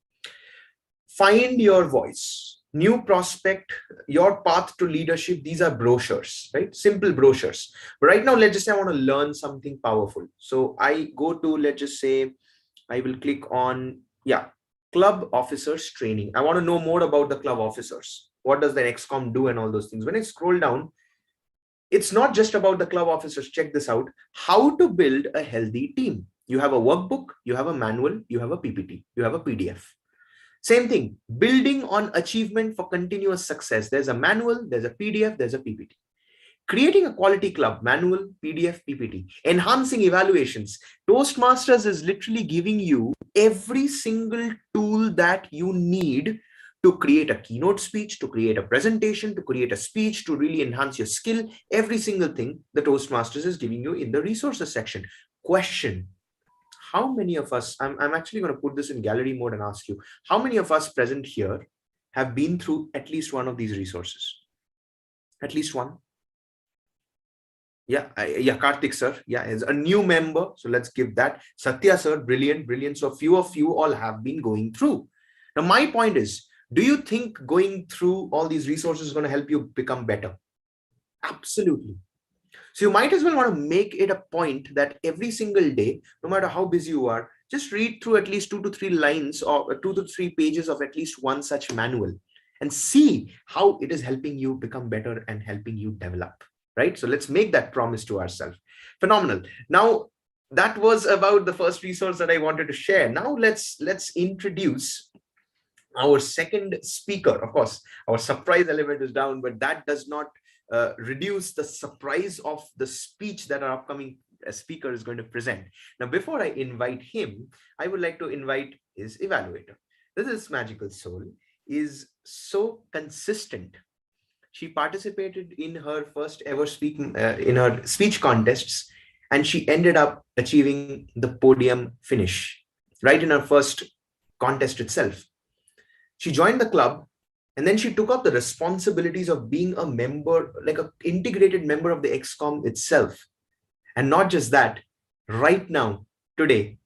Find your voice, new prospect, your path to leadership. These are brochures, right? Simple brochures. But right now, let's just say I want to learn something powerful. So I go to, let's just say, I will click on, club officers training. I want to know more about the club officers. What does the XCOM do and all those things? When I scroll down, it's not just about the club officers. Check this out. How to build a healthy team. You have a workbook, you have a manual, you have a PPT, you have a PDF. Same thing, building on achievement for continuous success. There's a manual, there's a PDF, there's a PPT. Creating a quality club, manual, PDF, PPT. Enhancing evaluations. Toastmasters is literally giving you every single tool that you need to create a keynote speech, to create a presentation, to create a speech, to really enhance your skill. Every single thing the Toastmasters is giving you in the resources section. Question. How many of us, I'm actually going to put this in gallery mode and ask you, how many of us present here have been through at least one of these resources? At least one? Yeah, Karthik sir, is a new member. So let's give that. Satya sir, brilliant. So few of you all have been going through. Now my point is, do you think going through all these resources is going to help you become better? Absolutely. So you might as well want to make it a point that every single day, no matter how busy you are, just read through at least 2 to 3 lines or 2 to 3 pages of at least one such manual and see how it is helping you become better and helping you develop, right? So let's make that promise to ourselves. Phenomenal. Now, that was about the first resource that I wanted to share. Now let's introduce Our second speaker, of course, our surprise element is down, but that does not reduce the surprise of the speech that our upcoming speaker is going to present. Now, before I invite him, I would like to invite his evaluator. This magical soul is so consistent. She participated in her first ever speaking in her speech contests, and she ended up achieving the podium finish right in her first contest itself. She joined the club, and then she took up the responsibilities of being a member, like an integrated member of the XCOM itself. And not just that, right now, today,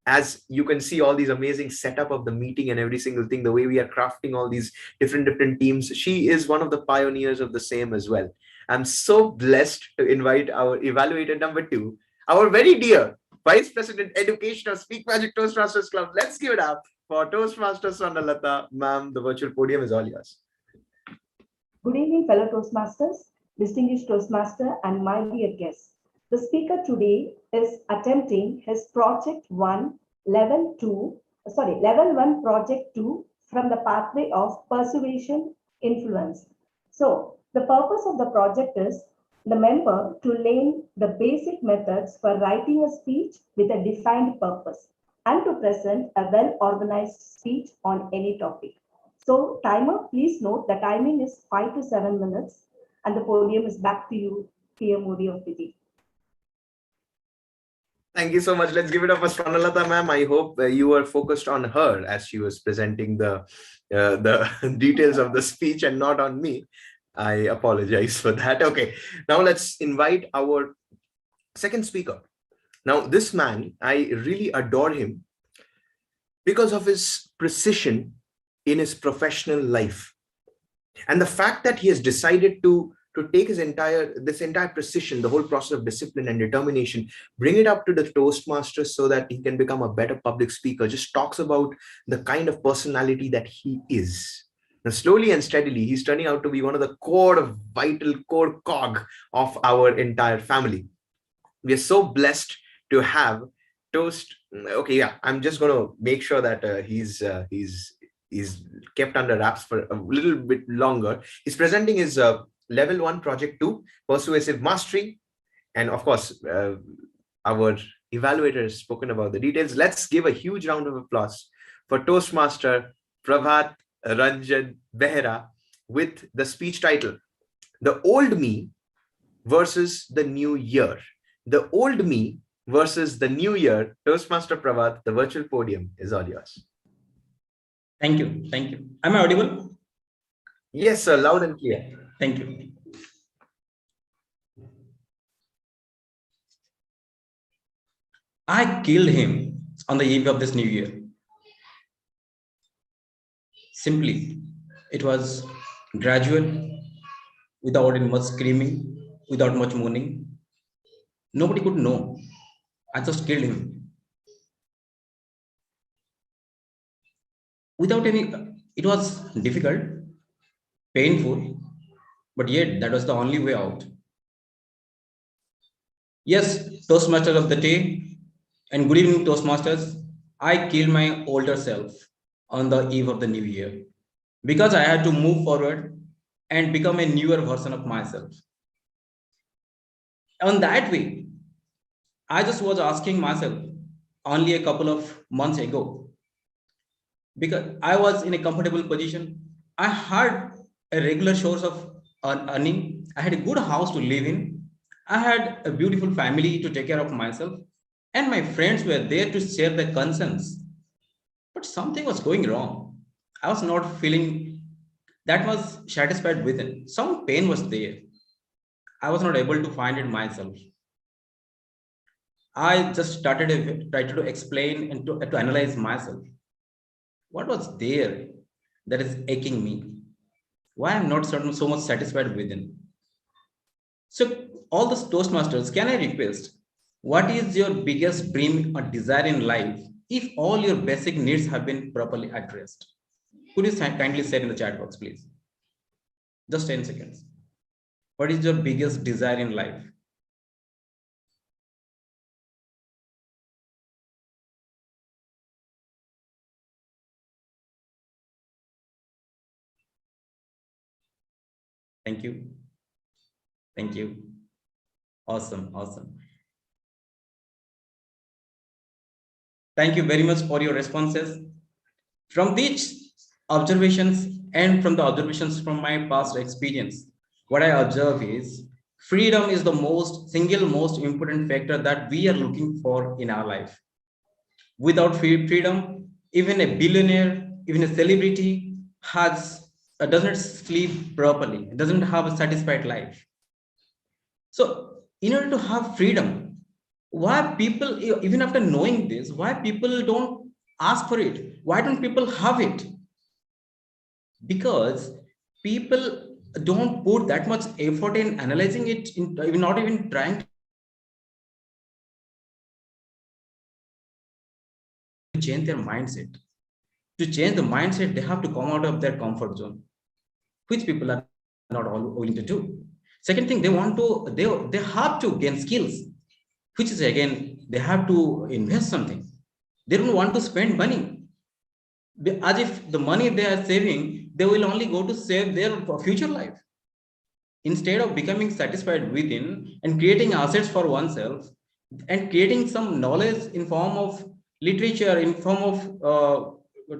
as you can see all these amazing setup of the meeting and every single thing, the way we are crafting all these different teams, she is one of the pioneers of the same as well. I'm so blessed to invite our evaluator number 2, our very dear Vice President Education of Speak Magic Toastmasters Club. Let's give it up for Toastmaster Swarnalata. Ma'am, the virtual podium is all yours. Good evening, fellow Toastmasters, distinguished Toastmaster, and my dear guests. The speaker today is attempting his Level 1 Project 2 from the pathway of persuasion influence. So, the purpose of the project is the member to learn the basic methods for writing a speech with a defined purpose and to present a well-organized speech on any topic. So, timer, please note the timing is 5 to 7 minutes, and the podium is back to you, P.M. Modi of Piti. Thank you so much. Let's give it up for Swarnalata, ma'am. I hope you were focused on her as she was presenting the details of the speech and not on me. I apologize for that. Okay, now let's invite our second speaker. Now, this man, I really adore him because of his precision in his professional life. And the fact that he has decided to take this entire precision, the whole process of discipline and determination, bring it up to the Toastmasters so that he can become a better public speaker, just talks about the kind of personality that he is. Now, slowly and steadily, he's turning out to be one of the vital core cog of our entire family. We are so blessed to have Toast. Okay, yeah, I'm just going to make sure that he's kept under wraps for a little bit longer. He's presenting his Level 1 Project 2, Persuasive Mastery. And of course, our evaluator has spoken about the details. Let's give a huge round of applause for Toastmaster Prabhat Ranjan Behera with the speech title, The Old Me versus the New Year. The Old Me versus the New Year. Toastmaster Prabhat, the virtual podium is all yours. Thank you. Thank you. Am I audible? Yes, sir. Loud and clear. Thank you. I killed him on the eve of this new year. Simply, it was gradual, without much screaming, without much moaning. Nobody could know. I just killed him. Without any, it was difficult, painful, but yet that was the only way out. Yes, Toastmaster of the day, and good evening, Toastmasters. I killed my older self on the eve of the new year because I had to move forward and become a newer version of myself. On that way, I just was asking myself only a couple of months ago, because I was in a comfortable position. I had a regular source of earning. I had a good house to live in. I had a beautiful family to take care of myself, and my friends were there to share their concerns. But something was going wrong. I was not feeling that was satisfied within. Some pain was there. I was not able to find it myself. I just started trying to explain and to analyze myself. What was there that is aching me? Why I'm not so much satisfied within? So all the Toastmasters, can I request, what is your biggest dream or desire in life if all your basic needs have been properly addressed? Could you kindly say in the chat box, please? Just 10 seconds. What is your biggest desire in life? Thank you. Thank you. Awesome. Awesome. Thank you very much for your responses. From these observations and from the observations from my past experience, what I observe is freedom is the single most important factor that we are looking for in our life. Without freedom, even a billionaire, even a celebrity doesn't sleep properly, doesn't have a satisfied life. So in order to have freedom, why people, even after knowing this, why people don't ask for it? Why don't people have it? Because people don't put that much effort in analyzing it, not even trying to change their mindset. To change the mindset, they have to come out of their comfort zone, which people are not all willing to do. Second thing, they have to gain skills, which is again, they have to invest something. They don't want to spend money. As if the money they are saving, they will only go to save their future life. Instead of becoming satisfied within and creating assets for oneself and creating some knowledge in form of literature, in form of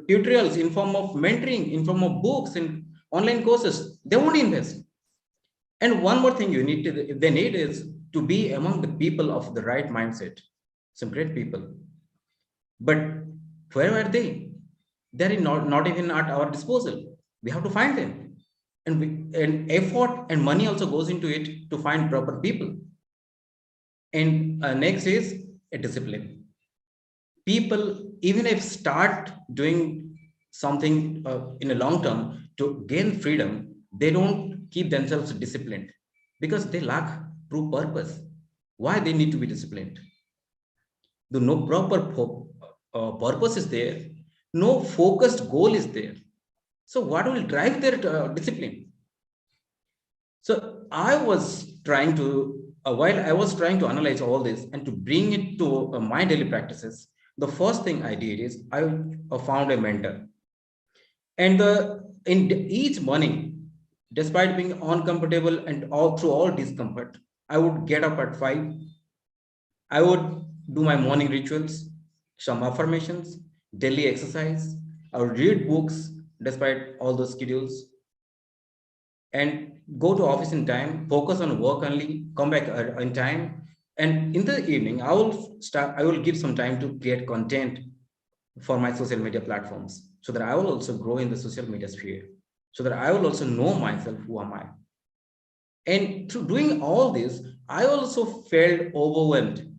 tutorials, in form of mentoring, in form of books and online courses, they won't invest. And one more thing they need is to be among the people of the right mindset, some great people. But where are they? They're not even at our disposal. We have to find them. And effort and money also goes into it to find proper people. And next is a discipline. People, even if start doing something in a long term to gain freedom, they don't keep themselves disciplined because they lack true purpose. Why they need to be disciplined? The no proper purpose is there, no focused goal is there. So what will drive their discipline? So I was trying to, while I was trying to analyze all this and to bring it to my daily practices, the first thing I did is I found a mentor. And in each morning, despite being uncomfortable and through all discomfort, I would get up at 5. I would do my morning rituals, some affirmations, daily exercise. I would read books despite all those schedules, and go to office in time, focus on work only, come back in time. And in the evening, I will give some time to create content for my social media platforms so that I will also grow in the social media sphere, so that I will also know myself, who am I? And through doing all this, I also felt overwhelmed.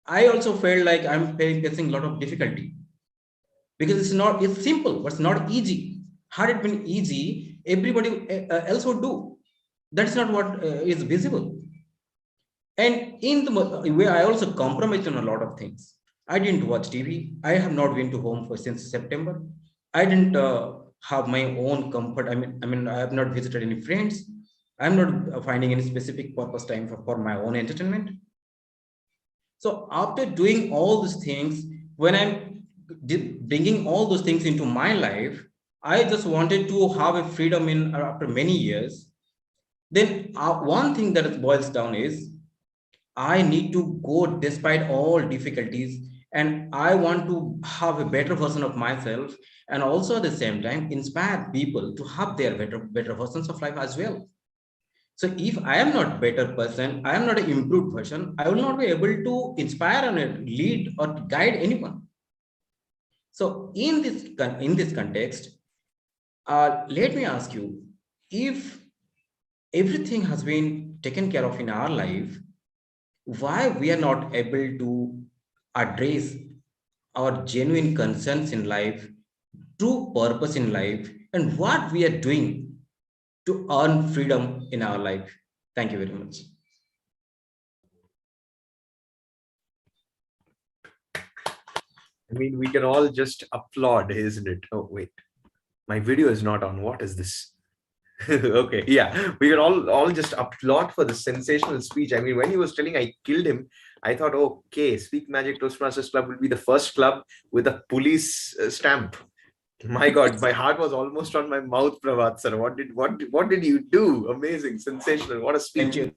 I also felt like I'm facing a lot of difficulty because it's simple, but it's not easy. Had it been easy, everybody else would do. That's not what is visible. And in the way, I also compromised on a lot of things. I didn't watch TV. I have not been to home since September. I didn't have my own comfort. I mean, I have not visited any friends. I'm not finding any specific purpose time for my own entertainment. So after doing all these things, when I'm bringing all those things into my life, I just wanted to have a freedom in after many years. Then one thing that it boils down is I need to go despite all difficulties, and I want to have a better version of myself, and also at the same time inspire people to have their better versions of life as well. So if I am not better person, I am not an improved version, I will not be able to inspire and lead or guide anyone. So in this context, let me ask you, if everything has been taken care of in our life, why we are not able to address our genuine concerns in life, true purpose in life, and what we are doing to earn freedom in our life? Thank you very much. I mean, we can all just applaud, isn't it? Oh, wait, my video is not on. What is this? Okay, yeah, we can all just applaud for the sensational speech. I mean, when he was telling I killed him, I thought, okay, Speak Magic Toastmasters Club will be the first club with a police stamp. My God, my heart was almost on my mouth, Pravat sir. What did you do? Amazing, sensational. What a speech. Thank you.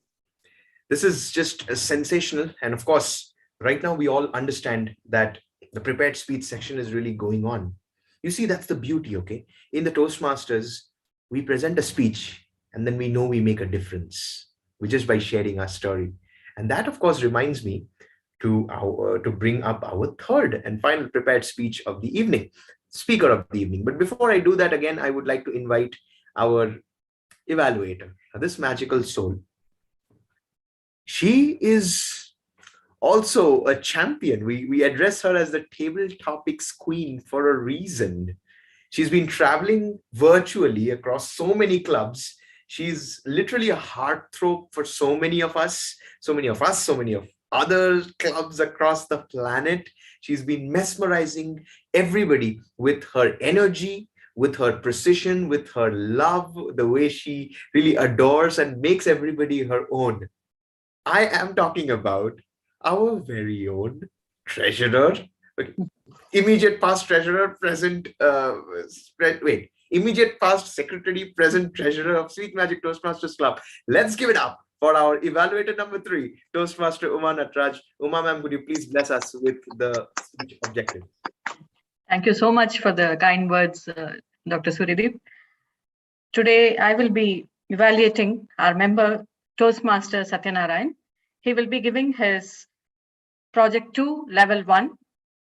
This is just sensational. And of course, right now we all understand that the prepared speech section is really going on. You see, that's the beauty, okay? In the Toastmasters, we present a speech and then we know we make a difference, just by sharing our story. And that, of course, reminds me to bring up our third and final prepared speech of the evening, speaker of the evening. But before I do that, again, I would like to invite our evaluator, this magical soul. She is also a champion. We address her as the table topics queen for a reason. She's been traveling virtually across so many clubs. She's literally a heartthrob for so many of us, so many of other clubs across the planet. She's been mesmerizing everybody with her energy, with her precision, with her love, the way she really adores and makes everybody her own. I am talking about our very own treasurer. Okay. Immediate past treasurer, present, immediate past secretary, present treasurer of Sweet Magic Toastmasters Club. Let's give it up for our evaluator number 3, Toastmaster Uma Natraj. Uma ma'am, would you please bless us with the speech objective? Thank you so much for the kind words, Dr. Suryadeep. Today, I will be evaluating our member, Toastmaster Satyanarayan. He will be giving his Project 2, Level 1,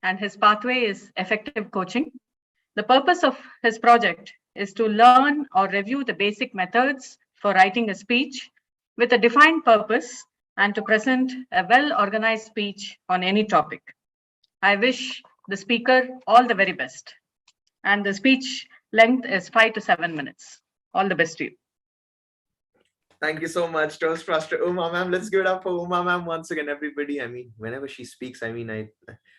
and his pathway is effective coaching. The purpose of his project is to learn or review the basic methods for writing a speech with a defined purpose and to present a well-organized speech on any topic. I wish the speaker all the very best. And the speech length is 5 to 7 minutes. All the best to you. Thank you so much, Toastmaster Uma ma'am. Let's give it up for Uma ma'am once again, everybody. I mean, whenever she speaks, I mean,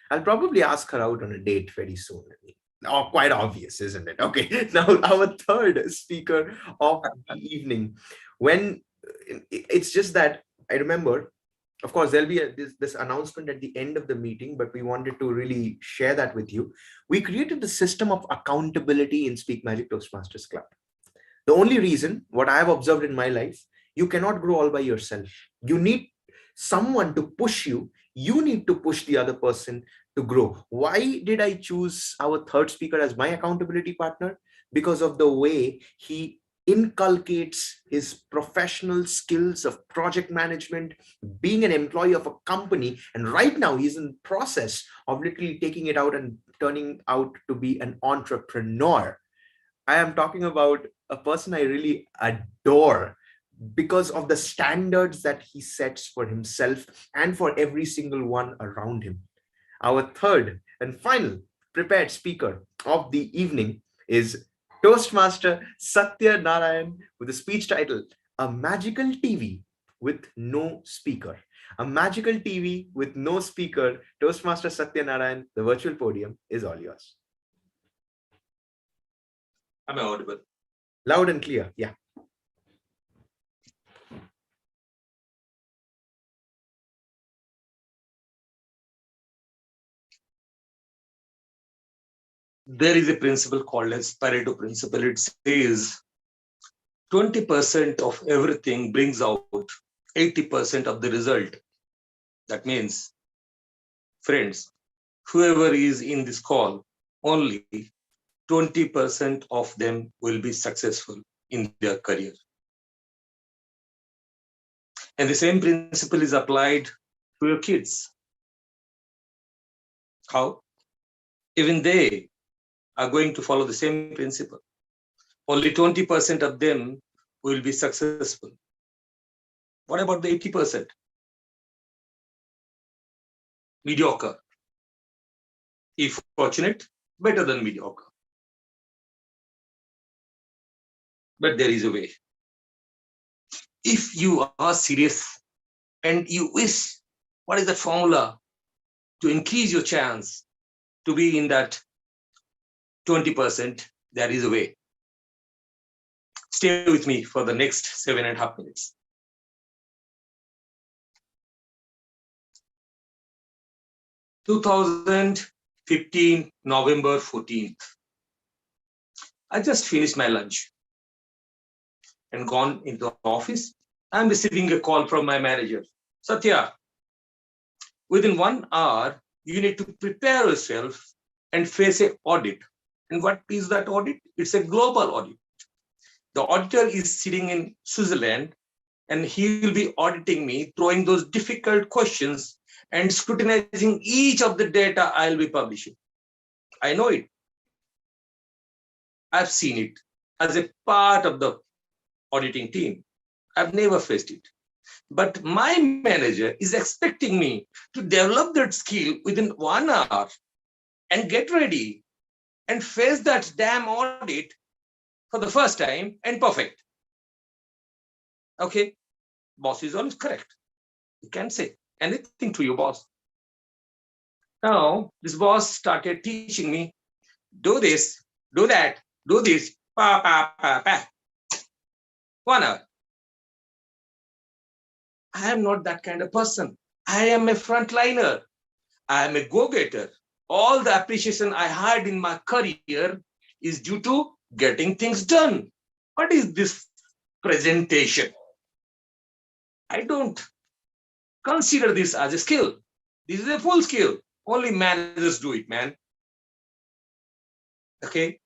I'll probably ask her out on a date very soon. I mean, oh, quite obvious, isn't it? Okay, now our third speaker of the evening. When it's just that I remember, of course, there'll be this announcement at the end of the meeting, but we wanted to really share that with you. We created the system of accountability in Speak Magic Toastmasters Club. The only reason, what I have observed in my life, you cannot grow all by yourself. You need someone to push you. You need to push the other person to grow. Why did I choose our third speaker as my accountability partner? Because of the way he inculcates his professional skills of project management, being an employee of a company, and right now he's in the process of literally taking it out and turning out to be an entrepreneur. I am talking about a person I really adore because of the standards that he sets for himself and for every single one around him. Our third and final prepared speaker of the evening is Toastmaster Satyanarayan with a speech title, A Magical TV with No Speaker. A magical TV with no speaker. Toastmaster Satyanarayan, the virtual podium is all yours. Am I audible? Loud and clear, yeah. There is a principle called as Pareto Principle. It says 20% of everything brings out 80% of the result. That means, friends, whoever is in this call, only 20% of them will be successful in their career. And the same principle is applied to your kids. How? Even they are going to follow the same principle. Only 20% of them will be successful. What about the 80%? Mediocre. If fortunate, better than mediocre. But there is a way. If you are serious and you wish, what is the formula to increase your chance to be in that 20%? There is a way. Stay with me for the next 7.5 minutes. (2015) November 14th. I just finished my lunch and gone into the office. I'm receiving a call from my manager. Satya, within 1 hour, you need to prepare yourself and face an audit. And what is that audit? It's a global audit. The auditor is sitting in Switzerland and he will be auditing me, throwing those difficult questions and scrutinizing each of the data I'll be publishing. I know it. I've seen it as a part of the auditing team. I've never faced it. But my manager is expecting me to develop that skill within 1 hour and get ready and face that damn audit for the first time and perfect. Okay, boss is always correct. You can't say anything to your boss. Now, this boss started teaching me, do this, do that, do this, pa, pa, pa, pa. 1 hour. I am not that kind of person. I am a frontliner. I am a go-getter. All the appreciation I had in my career is due to getting things done. What is this presentation? I don't consider this as a skill. This is a full skill. Only managers do it, man. Okay.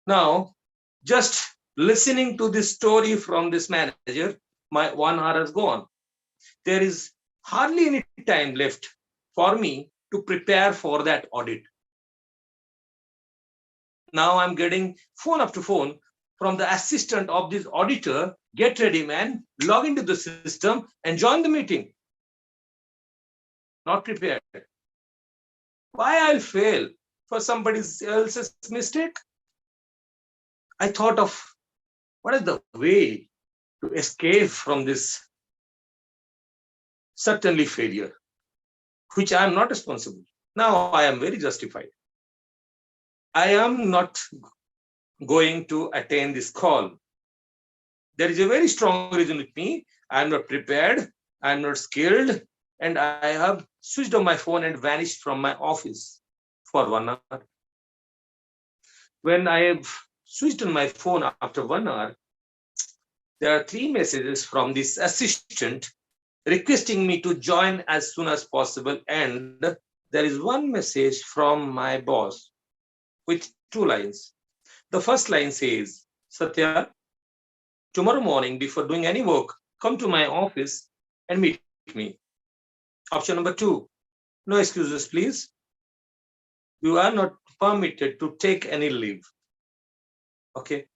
Now, just listening to this story from this manager, my 1 hour has gone. There is hardly any time left for me to prepare for that audit. Now I'm getting phone after phone from the assistant of this auditor. Get ready, man. Log into the system and join the meeting. Not prepared. Why I'll fail for somebody else's mistake? I thought of what is the way to escape from this certainly failure, which I am not responsible. Now I am very justified. I am not going to attend this call. There is a very strong reason with me. I am not prepared. I am not skilled. And I have switched on my phone and vanished from my office for 1 hour. When I have switched on my phone after 1 hour, there are 3 messages from this assistant requesting me to join as soon as possible. And there is 1 message from my boss with 2 lines. The first line says, Satya, tomorrow morning before doing any work, come to my office and meet me. Option number 2, no excuses, please. You are not permitted to take any leave. Okay.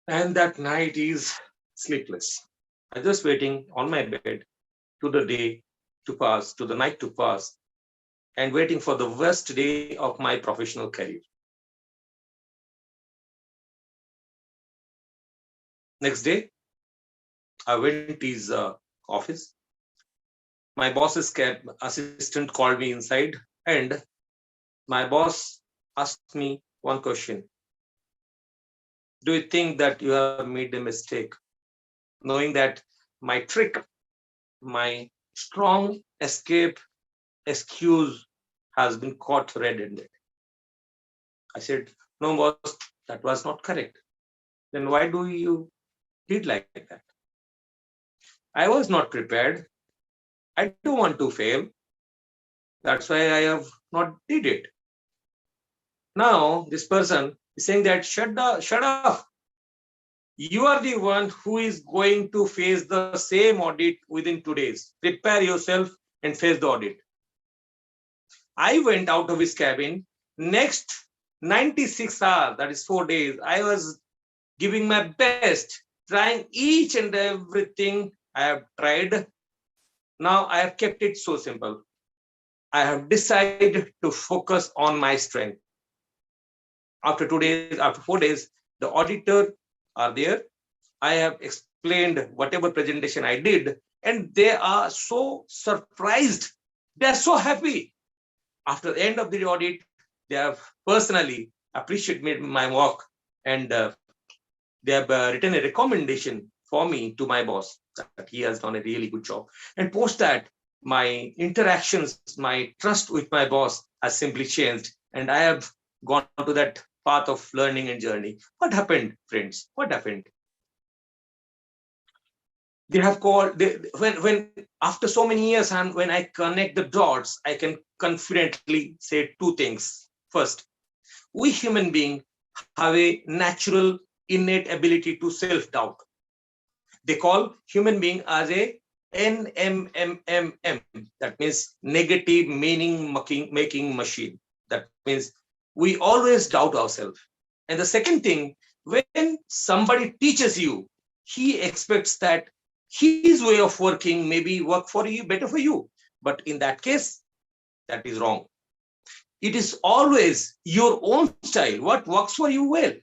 And that night is sleepless. I'm just waiting on my bed to the day to pass, to the night to pass, and waiting for the worst day of my professional career. Next day, I went to his office. My boss's assistant called me inside, and my boss asked me 1 question. Do you think that you have made a mistake? Knowing that my trick, my strong escape excuse has been caught red-handed. I said, no, boss, that was not correct. Then why do you did like that? I was not prepared. I don't want to fail. That's why I have not did it. Now this person is saying that shut up. You are the one who is going to face the same audit within 2 days. Prepare yourself and face the audit. I went out of his cabin. Next 96 hours, that is 4 days, I was giving my best, trying each and everything I have tried. Now I have kept it so simple. I have decided to focus on my strength. After 2 days, after 4 days, the auditor are there. I have explained whatever presentation I did, and they are so surprised. They are so happy. After the end of the audit, they have personally appreciated my work, and they have written a recommendation for me to my boss that he has done a really good job. And post that, my interactions, my trust with my boss has simply changed, and I have gone to that path of learning and journey. What happened, friends? What happened? They have called, when after so many years, and when I connect the dots, I can confidently say two things. First, we human beings have a natural innate ability to self-doubt. They call human being as a NMMMM. That means negative meaning making machine. That means we always doubt ourselves. And the second thing, when somebody teaches you, he expects that his way of working maybe work for you, better for you. But in that case, that is wrong. It is always your own style, what works for you well.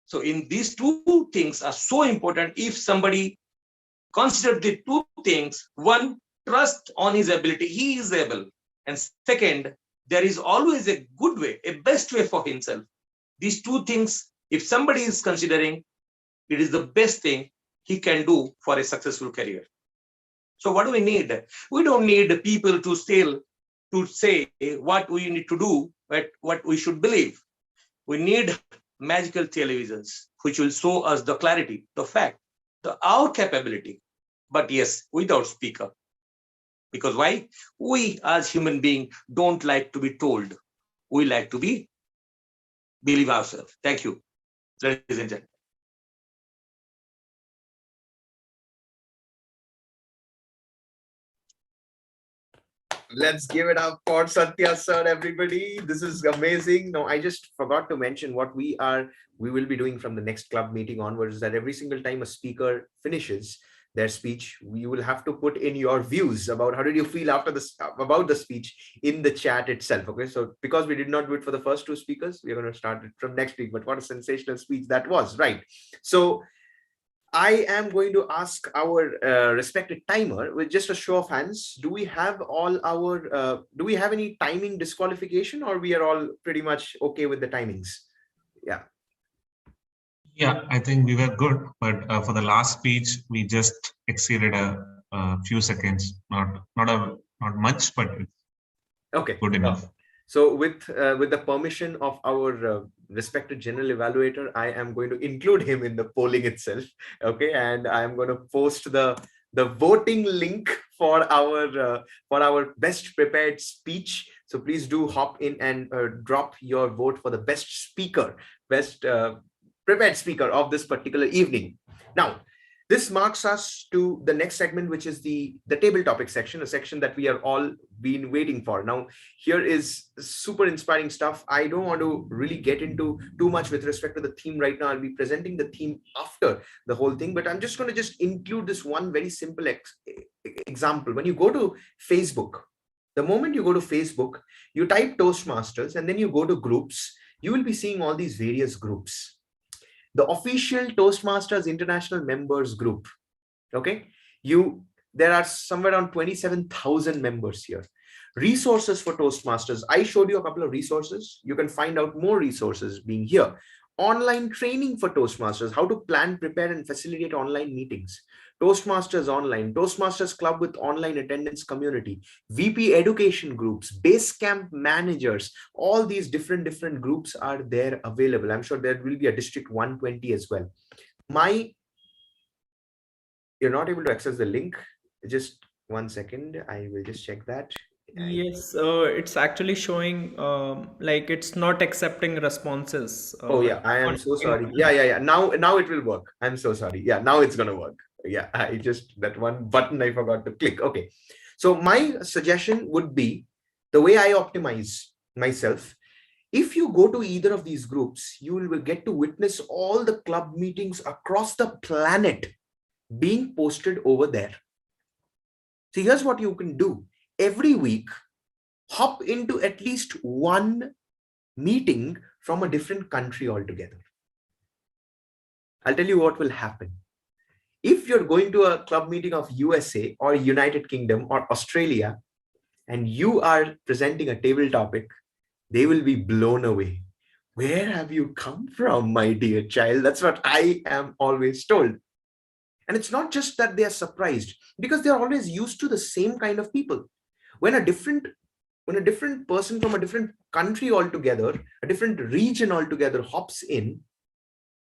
So in these two things are so important. If somebody consider the two things, one, trust on his ability, he is able. And second, there is always a good way, a best way for himself. These two things, if somebody is considering, it is the best thing he can do for a successful career. So what do we need? We don't need people to say what we need to do, but what we should believe. We need magical televisions, which will show us the clarity, the fact, our capability. But yes, without speaker. Because why? We as human beings don't like to be told. We like to believe ourselves. Thank you, ladies and gentlemen. Let's give it up for Satya sir, everybody. This is amazing. No, I just forgot to mention what we will be doing from the next club meeting onwards, is that every single time a speaker finishes their speech, you will have to put in your views about how did you feel after about the speech in the chat itself. Okay, so because we did not do it for the first two speakers, we're going to start it from next week. But what a sensational speech that was, right? So I am going to ask our respected timer with just a show of hands. Do we have all our, do we have any timing disqualification, or we are all pretty much okay with the timings? Yeah. Yeah, I think we were good, but for the last speech, we just exceeded a few seconds. Not much, but okay, good enough. So with the permission of our respected general evaluator, I am going to include him in the polling itself. Okay, and I am going to post the voting link for our best prepared speech. So please do hop in and drop your vote for the best speaker, best prepared speaker of this particular evening. Now, this marks us to the next segment, which is the table topic section, a section that we have all been waiting for. Now, here is super inspiring stuff. I don't want to really get into too much with respect to the theme right now. I'll be presenting the theme after the whole thing, but I'm just going to include this one very simple example. When you go to Facebook, the moment you go to Facebook, you type Toastmasters and then you go to groups, you will be seeing all these various groups. The official Toastmasters International Members Group. Okay, there are somewhere around 27,000 members here. Resources for Toastmasters. I showed you a couple of resources. You can find out more resources being here. Online training for Toastmasters, how to plan, prepare, and facilitate online meetings. Toastmasters Online, Toastmasters Club with online attendance community, VP education groups, base camp managers, all these different groups are there available. I'm sure there will be a district 120 as well. You're not able to access the link. Just 1 second. I will just check that. Yes, it's actually showing like it's not accepting responses. Oh yeah, I am so sorry. Yeah. Now it will work. I'm so sorry. Yeah, now it's gonna work. Yeah, that one button I forgot to click. Okay, so my suggestion would be the way I optimize myself. If you go to either of these groups, you will get to witness all the club meetings across the planet being posted over there. So here's what you can do. Every week, hop into at least one meeting from a different country altogether. I'll tell you what will happen. If you're going to a club meeting of USA or United Kingdom or Australia, and you are presenting a table topic, they will be blown away. Where have you come from, my dear child? That's what I am always told. And it's not just that they are surprised, because they're always used to the same kind of people. When a different when a different person from a different country altogether, a different region altogether hops in,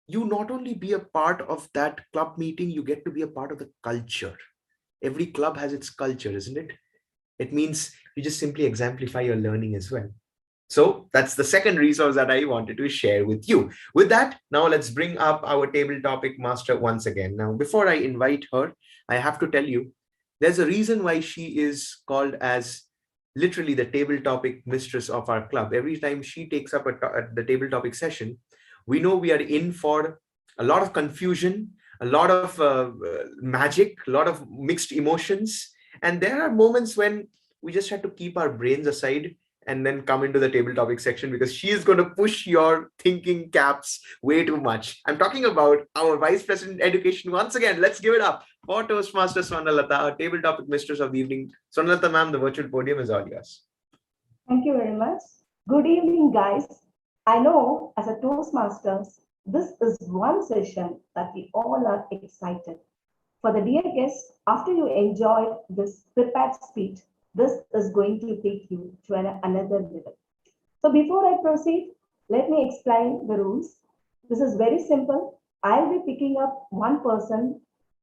you not only be a part of that club meeting, you get to be a part of the culture. Every club has its culture, isn't it? It means you just simply exemplify your learning as well. So that's the second resource that I wanted to share with you. With that, now let's bring up our table topic master once again. Now, before I invite her, I have to tell you, there's a reason why she is called as literally the table topic mistress of our club. Every time she takes up the table topic session, we know we are in for a lot of confusion, a lot of magic, a lot of mixed emotions. And there are moments when we just have to keep our brains aside and then come into the table topic section, because she is going to push your thinking caps way too much. I'm talking about our Vice President Education. Once again, let's give it up for Toastmaster Swarnalata, our table topic mistress of the evening. Swarnalata ma'am, the virtual podium is all yours. Thank you very much. Good evening, guys. I know as a Toastmasters, this is one session that we all are excited. For the dear guests, after you enjoy this prepared speech, this is going to take you to another level. So before I proceed, let me explain the rules. This is very simple. I'll be picking up one person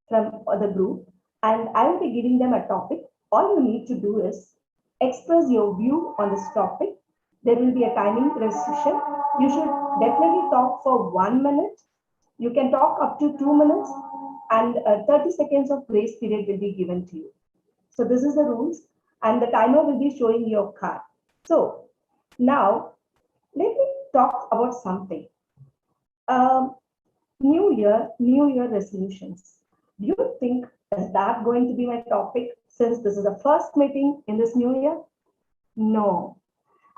from the group and I will be giving them a topic. All you need to do is express your view on this topic. There will be a timing restriction. You should definitely talk for 1 minute. You can talk up to 2 minutes and 30 seconds of grace period will be given to you. So this is the rules and the timer will be showing your card. So now let me talk about something. New Year resolutions. Do you think is that going to be my topic since this is the first meeting in this new year? No.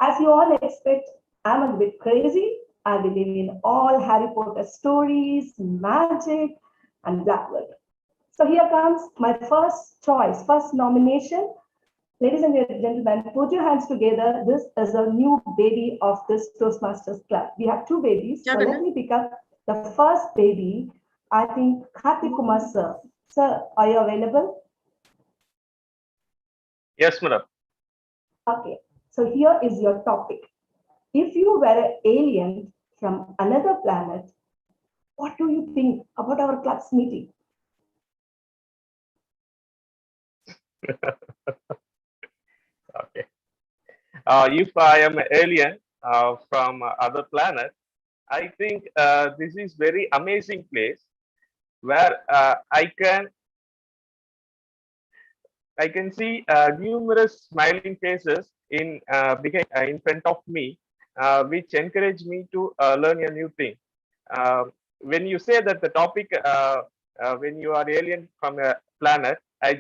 As you all expect, I'm a bit crazy. I believe in all Harry Potter stories, magic, and Blackwood. So here comes my first choice, first nomination. Ladies and gentlemen, put your hands together. This is a new baby of this Toastmasters Club. We have two babies. So let me pick up the first baby. I think Karthik Kumar sir. Sir, are you available? Yes, madam. Okay. So here is your topic. If you were an alien from another planet, what do you think about our club's meeting? Okay. If I am an alien from other planet, I think this is very amazing place where I can see numerous smiling faces in front of me, which encourage me to learn a new thing. When you say that the topic, when you are alien from a planet, I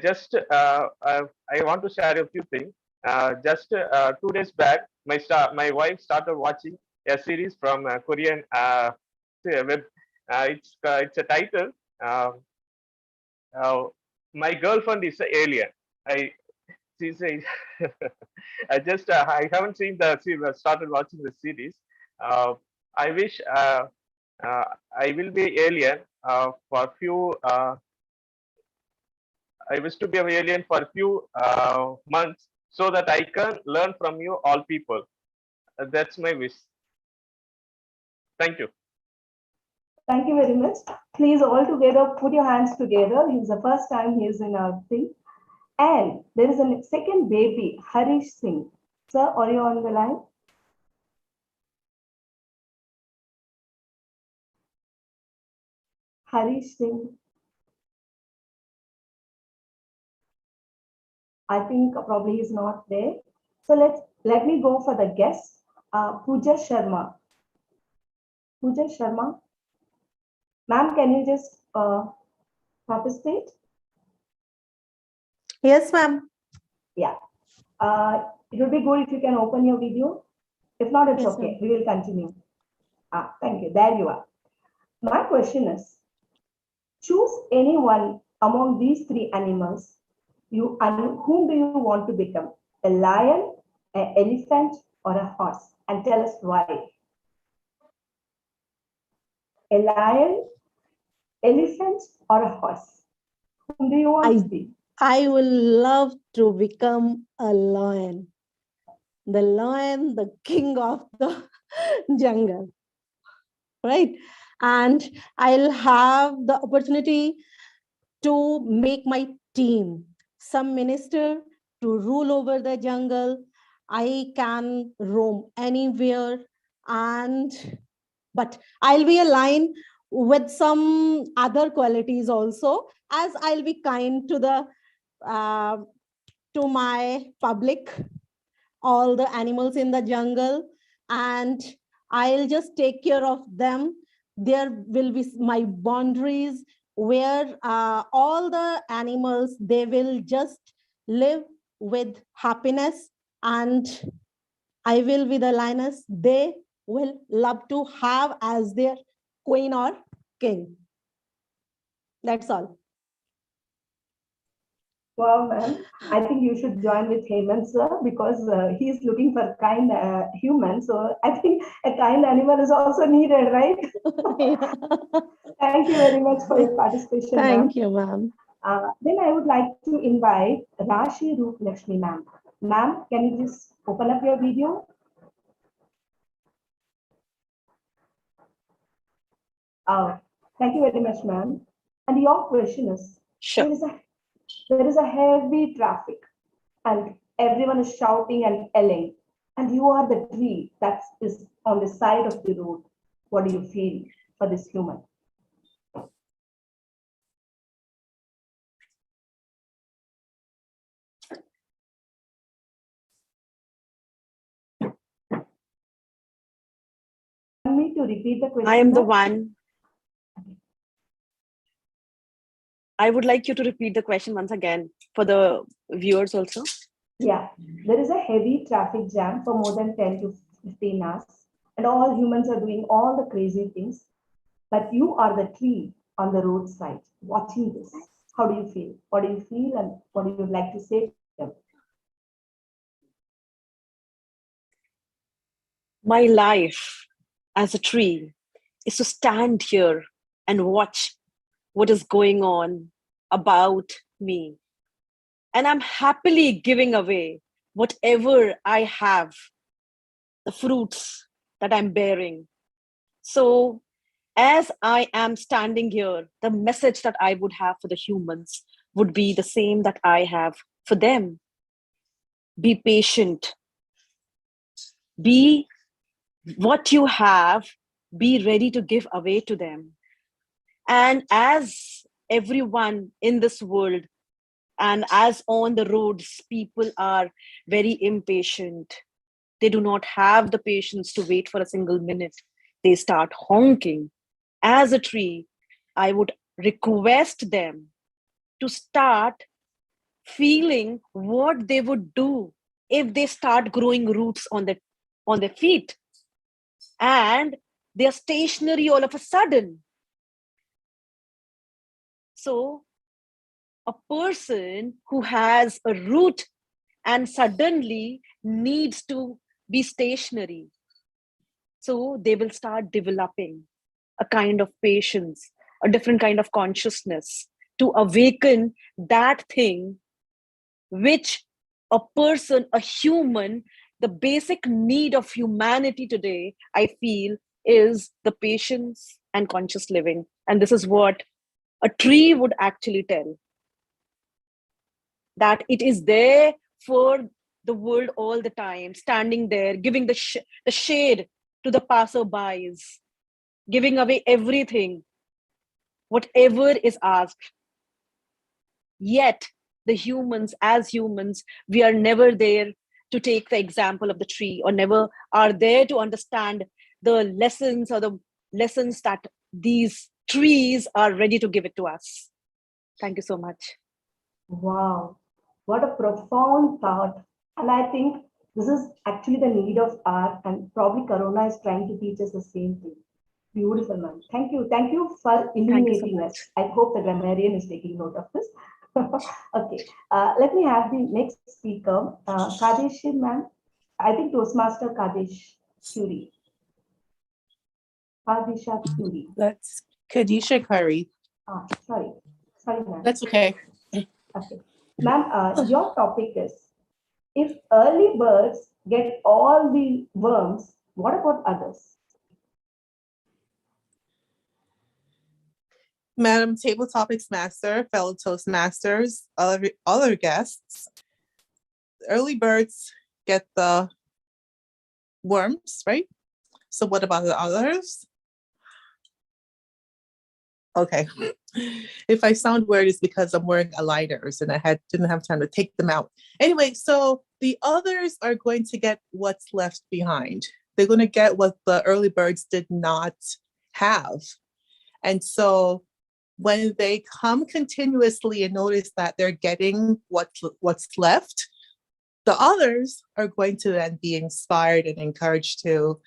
want to share a few things. Just 2 days back, my wife started watching a series from Korean web. It's a title. My girlfriend is an alien. She's a I haven't seen the series. Started watching the series. I wish I will be alien for a few. I wish to be an alien for a few months so that I can learn from you all people. That's my wish. Thank you. Thank you very much. Please all together put your hands together. It's the first time he is in our thing. And there is a second baby, Harish Singh. Sir, are you on the line? Harish Singh. I think probably he's not there. So let me go for the guest, Pooja Sharma. Pooja Sharma. Ma'am, can you just participate? Yes, ma'am. Yeah. It would be good if you can open your video. If not, it's Yes, okay. We will continue. Thank you. There you are. My question is, choose anyone among these three animals. Whom do you want to become? A lion, an elephant, or a horse? And tell us why. A lion, elephant, or a horse? Whom do you want to be? I will love to become a lion. the lion, the king of the jungle, right? And I'll have the opportunity to make my team some minister to rule over the jungle. I can roam anywhere, but I'll be a lion with some other qualities also, as I'll be kind to the to my public, all the animals in the jungle, and I'll just take care of them. There will be my boundaries where all the animals, they will just live with happiness, and I will be the lioness they will love to have as their queen or king. That's all. Wow, ma'am. I think you should join with Hemant, sir, because he's looking for kind human. So I think a kind animal is also needed, right? Thank you very much for your participation, ma'am. Thank you, ma'am. Then I would like to invite Rashi Roop Lakshmi, ma'am. Ma'am, can you just open up your video? Thank you very much, ma'am. And your question is, sure. There is a heavy traffic and everyone is shouting and yelling, and you are the tree that is on the side of the road. What do you feel for this human? Want me to repeat the question? I am the one. I would like you to repeat the question once again for the viewers also. Yeah, there is a heavy traffic jam for more than 10 to 15 hours, and all humans are doing all the crazy things, but you are the tree on the roadside watching this. How do you feel? What do you feel, and what do you like to say to them? My life as a tree is to stand here and watch what is going on about me. And I'm happily giving away whatever I have, the fruits that I'm bearing. So as I am standing here, the message that I would have for the humans would be the same that I have for them. Be patient. Be what you have, be ready to give away to them. And as everyone in this world and as on the roads, people are very impatient. They do not have the patience to wait for a single minute. They start honking. As a tree, I would request them to start feeling what they would do if they start growing roots on their feet and they're stationary all of a sudden. So a person who has a root and suddenly needs to be stationary, so they will start developing a kind of patience, a different kind of consciousness to awaken that thing which a person, a human, the basic need of humanity today, I feel, is the patience and conscious living. And this is what a tree would actually tell. That it is there for the world all the time, standing there, giving the shade to the passerbys, giving away everything, whatever is asked. Yet, the humans, as humans, we are never there to take the example of the tree, or never are there to understand the lessons or the lessons that these trees are ready to give it to us. Thank you so much. Wow, what a profound thought. And I think this is actually the need of art, and probably Corona is trying to teach us the same thing. Beautiful, man. Thank you. Thank you for illuminating us. I hope the grammarian is taking note of this. Okay, let me have the next speaker, Kadesh, ma'am. I think Toastmaster Kadesh Curie. Kadisha Curie. That's Kadisha Curry. Sorry, ma'am. That's okay. Okay, ma'am, your topic is, if early birds get all the worms, what about others? Madam Table Topics Master, fellow Toastmasters, other guests, early birds get the worms, right? So what about the others? Okay. If I sound weird, it's because I'm wearing aligners and I didn't have time to take them out. Anyway, so the others are going to get what's left behind. They're going to get what the early birds did not have. And so when they come continuously and notice that they're getting what's left, the others are going to then be inspired and encouraged to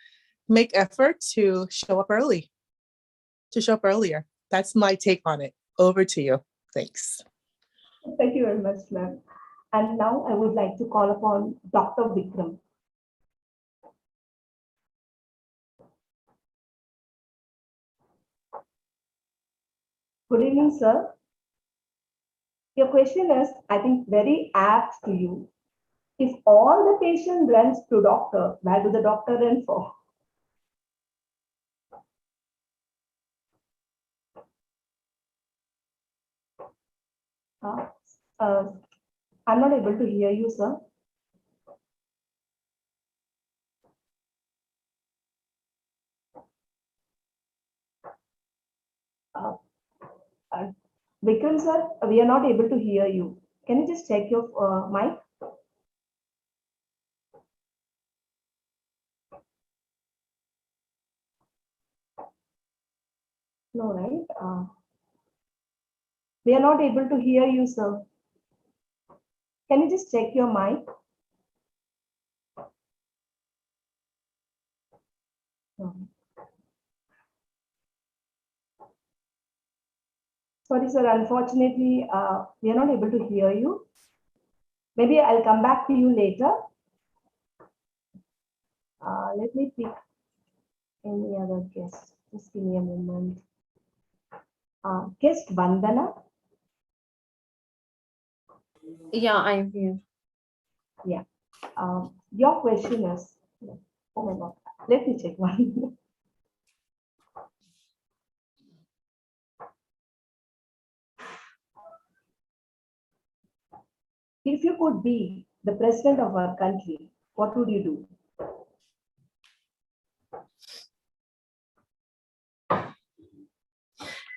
make effort to show up early, to show up earlier. That's my take on it. Over to you. Thanks. Thank you very much, ma'am. And now I would like to call upon Dr. Vikram. Good evening, sir. Your question is, I think, very apt to you. If all the patient runs to doctor, where do the doctor run for? I'm not able to hear you, sir. Vikram, sir, we are not able to hear you. Can you just check your mic? No, right? We are not able to hear you, sir. Can you just check your mic? Sorry, sir. Unfortunately, we are not able to hear you. Maybe I'll come back to you later. Let me pick any other guest. Just give me a moment. Guest Vandana. Yeah, I'm here. Yeah. Your question is, oh my God, let me check one. If you could be the president of our country, what would you do?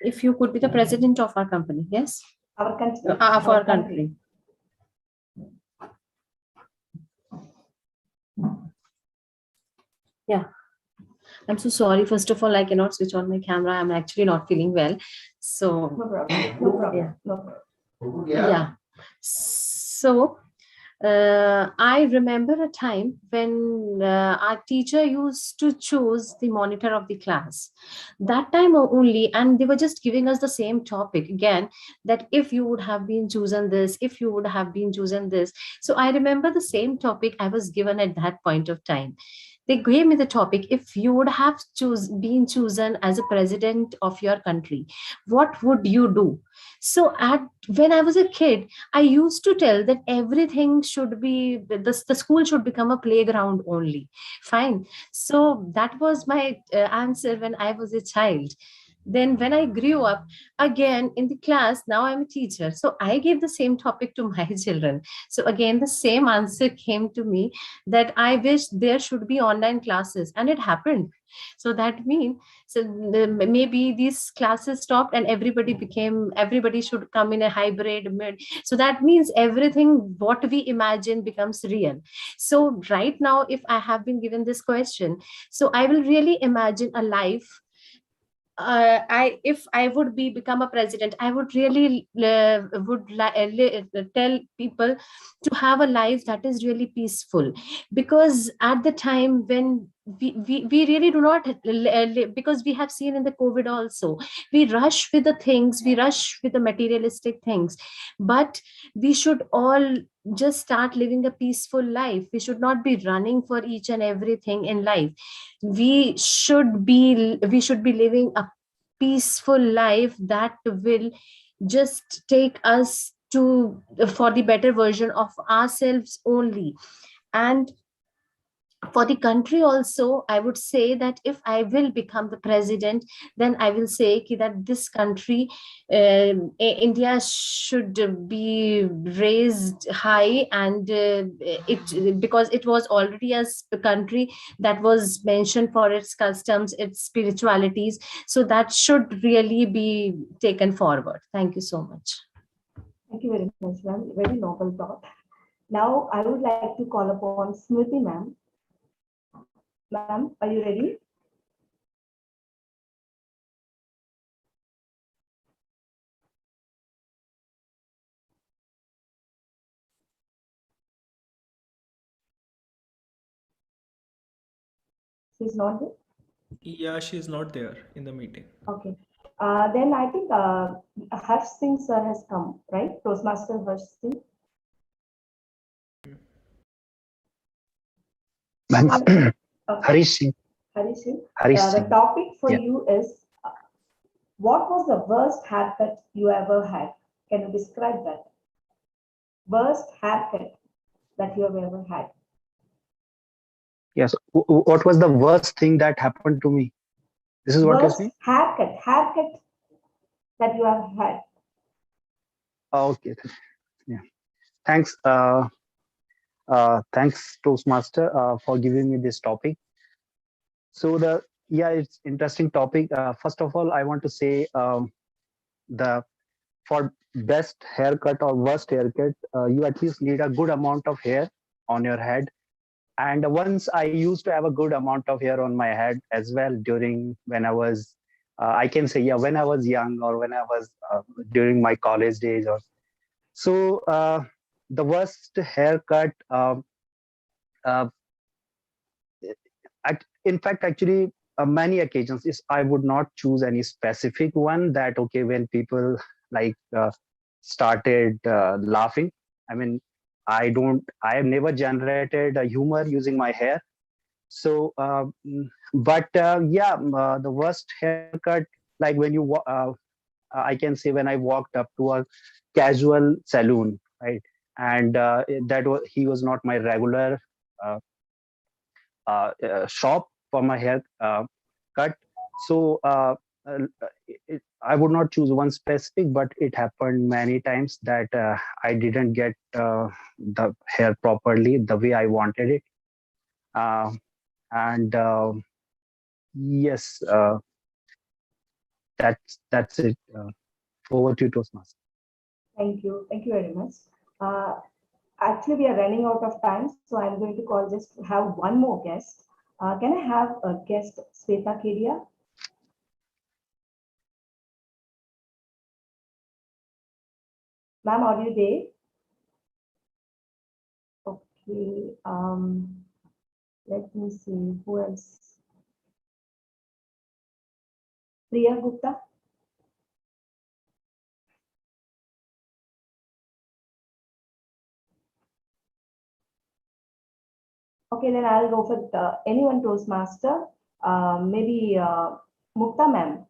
If you could be the president of our company, yes? Our country. Of our country. Yeah. I'm so sorry. First of all, I cannot switch on my camera. I'm actually not feeling well. So, no problem. No problem. Yeah. No problem. Yeah. So, I remember a time when our teacher used to choose the monitor of the class. That time only, and they were just giving us the same topic again, that if you would have been chosen this, if you would have been chosen this. So I remember the same topic I was given at that point of time. They gave me the topic, if you would have been chosen as a president of your country, what would you do? So when I was a kid, I used to tell that everything should be, the school should become a playground only. Fine. So that was my answer when I was a child. Then when I grew up, again in the class, now I'm a teacher. So I gave the same topic to my children. So again, the same answer came to me, that I wish there should be online classes, and it happened. So that means, so maybe these classes stopped and everybody should come in a hybrid mode. So that means everything what we imagine becomes real. So right now, if I have been given this question, so I will really imagine a life. If I would become a president, I would really tell people to have a life that is really peaceful, because at the time when we really do not, because we have seen in the COVID also, we rush with the things, we rush with the materialistic things, but we should all just start living a peaceful life. We should not be running for each and everything in life. We should be living a peaceful life that will just take us to for the better version of ourselves only. And for the country also, I would say that if I will become the president, then I will say that this country, India should be raised high, and it because it was already a country that was mentioned for its customs, its spiritualities. So that should really be taken forward. Thank you so much. Thank you very much, ma'am. Very noble thought. Now, I would like to call upon Smriti, ma'am. Ma'am, are you ready? She's not there? Yeah, she's not there in the meeting. Okay. Then I think Harsh Singh sir has come, right? Toastmaster Harsh Singh. Harish Singh. Harish Singh. Harish The Singh. topic for Yeah. you is, what was the worst haircut you ever had? Can you describe that? Worst haircut that you have ever had? Yes. What was the worst thing that happened to me? This is what you're Worst saying? haircut that you have had. Okay. Yeah. Thanks. Thanks, Toastmaster, for giving me this topic. So it's interesting topic. First of all, I want to say for best haircut or worst haircut, you at least need a good amount of hair on your head. And once I used to have a good amount of hair on my head as well during when I was, I can say, when I was young, or when I was during my college days. The worst haircut, in fact, actually, many occasions is I would not choose any specific one that, okay, when people like started laughing. I mean, I have never generated a humor using my hair. So, the worst haircut, like when I can say when I walked up to a casual saloon, right? And he was not my regular uh, shop for my hair cut. So I would not choose one specific, but it happened many times that I didn't get the hair properly the way I wanted it. And yes, that's it. Over to you, Toastmaster. Thank you. Thank you very much. Actually, we are running out of time, so I'm going to just have one more guest. Can I have a guest, Sweta Kedia? Ma'am, are you there? Okay. Let me see who else. Priya Gupta. Okay, then I'll go for anyone Toastmaster. Maybe Mukta ma'am.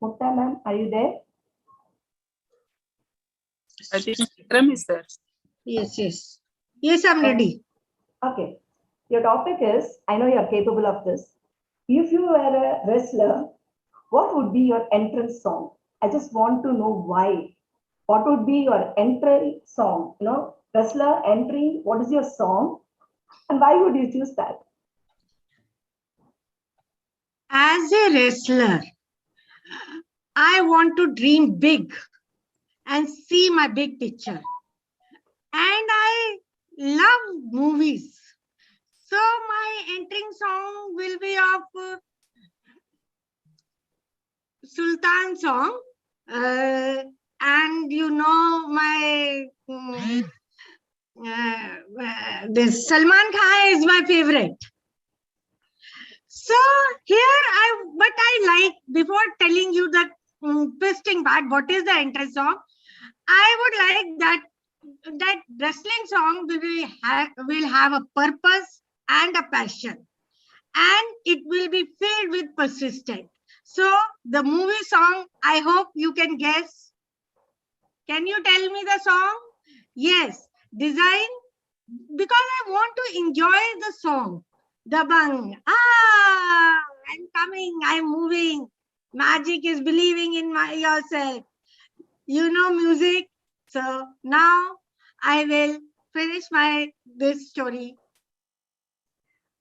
Mukta ma'am, are you there? I think Vikram is there. Yes. Yes, I'm ready. Okay. Your topic is, I know you're capable of this. If you were a wrestler, what would be your entrance song? I just want to know why. What would be your entry song? Wrestler entry, what is your song? And why would you choose that? As a wrestler, I want to dream big and see my big picture. And I love movies. So my entering song will be of Sultan song. And my this Salman Khan is my favorite. So here I like, before telling you that twisting back, what is the entrance song? I would like that wrestling song will have a purpose and a passion, and it will be filled with persistence. So the movie song, I hope you can guess. Can you tell me the song? Yes, design because I want to enjoy the song. Dabang. I'm coming, I'm moving. Magic is believing in yourself. You know music. So now I will finish this story.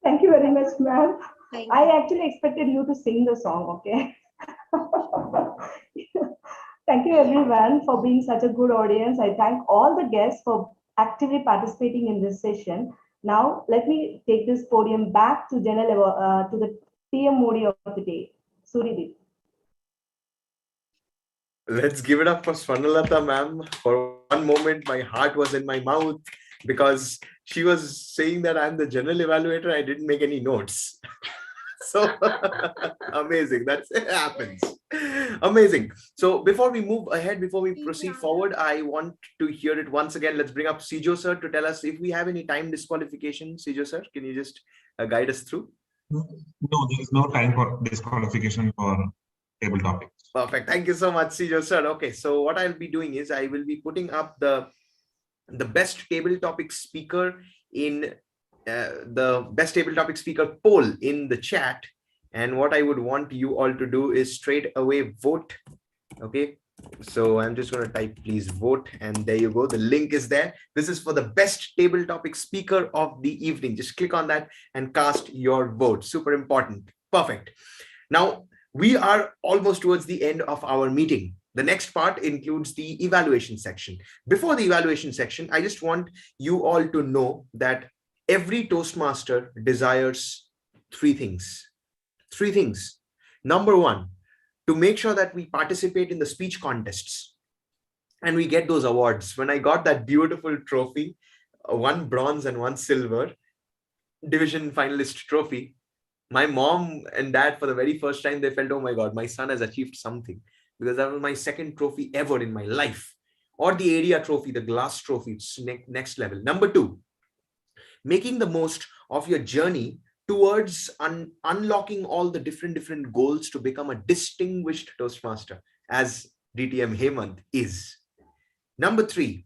Thank you very much, ma'am. Thank I you. actually expected you to sing the song, okay? Thank you everyone for being such a good audience. I thank all the guests for actively participating in this session. Now, let me take this podium back to to the TM Modi of the day, Suryadeep. Let's give it up for Swarnalata, ma'am. For one moment, my heart was in my mouth because she was saying that I'm the general evaluator. I didn't make any notes. So amazing. That's it happens. Amazing. So before we move ahead, before we proceed forward, I want to hear it once again. Let's bring up Sijo sir to tell us if we have any time disqualification. Sijo sir, can you just guide us through? No, there is no time for disqualification for table topics. Perfect. Thank you so much, Sijo sir. Okay, so what I'll be doing is I will be putting up the best table topic speaker in the best table topic speaker poll in the chat. And what I would want you all to do is straight away vote. Okay, so I'm just going to type please vote, and there you go. The link is there. This is for the best table topic speaker of the evening. Just click on that and cast your vote. Super important. Perfect. Now we are almost towards the end of our meeting. The next part includes the evaluation section. Before the evaluation section, I just want you all to know that every Toastmaster desires three things. Three things. Number one, to make sure that we participate in the speech contests and we get those awards. When I got that beautiful trophy, one bronze and one silver division finalist trophy, my mom and dad, for the very first time, they felt, oh my God, my son has achieved something, because that was my second trophy ever in my life. Or the area trophy, the glass trophy, it's next level. Number two, making the most of your journey towards unlocking all the different goals to become a distinguished Toastmaster, as DTM Hemant is. Number three,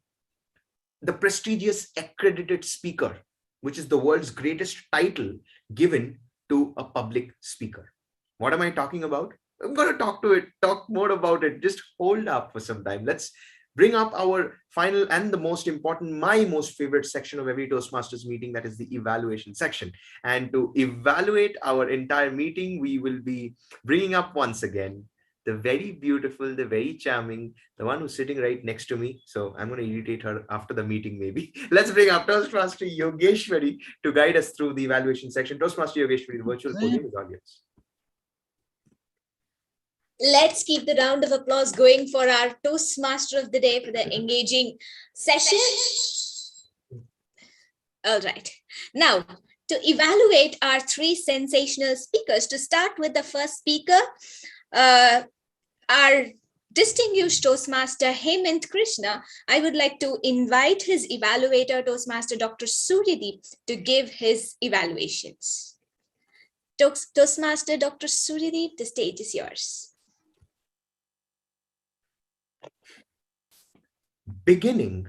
the prestigious accredited speaker, which is the world's greatest title given to a public speaker. What am I talking about? I'm going to talk more about it. Just hold up for some time. Let's bring up our final and the most important, my most favorite section of every Toastmasters meeting, that is the evaluation section. And to evaluate our entire meeting, we will be bringing up once again the very beautiful, the very charming, the one who's sitting right next to me. So I'm going to irritate her after the meeting, maybe. Let's bring up Toastmaster Yogeshwari to guide us through the evaluation section. Toastmaster Yogeshwari, the virtual podium is all yours. Let's keep the round of applause going for our Toastmaster of the day for the engaging session. All right. Now, to evaluate our three sensational speakers, to start with the first speaker, our distinguished Toastmaster Hemant Krishna, I would like to invite his evaluator, Toastmaster Dr. Suryadeep, to give his evaluations. Toastmaster Dr. Suryadeep, the stage is yours. Beginning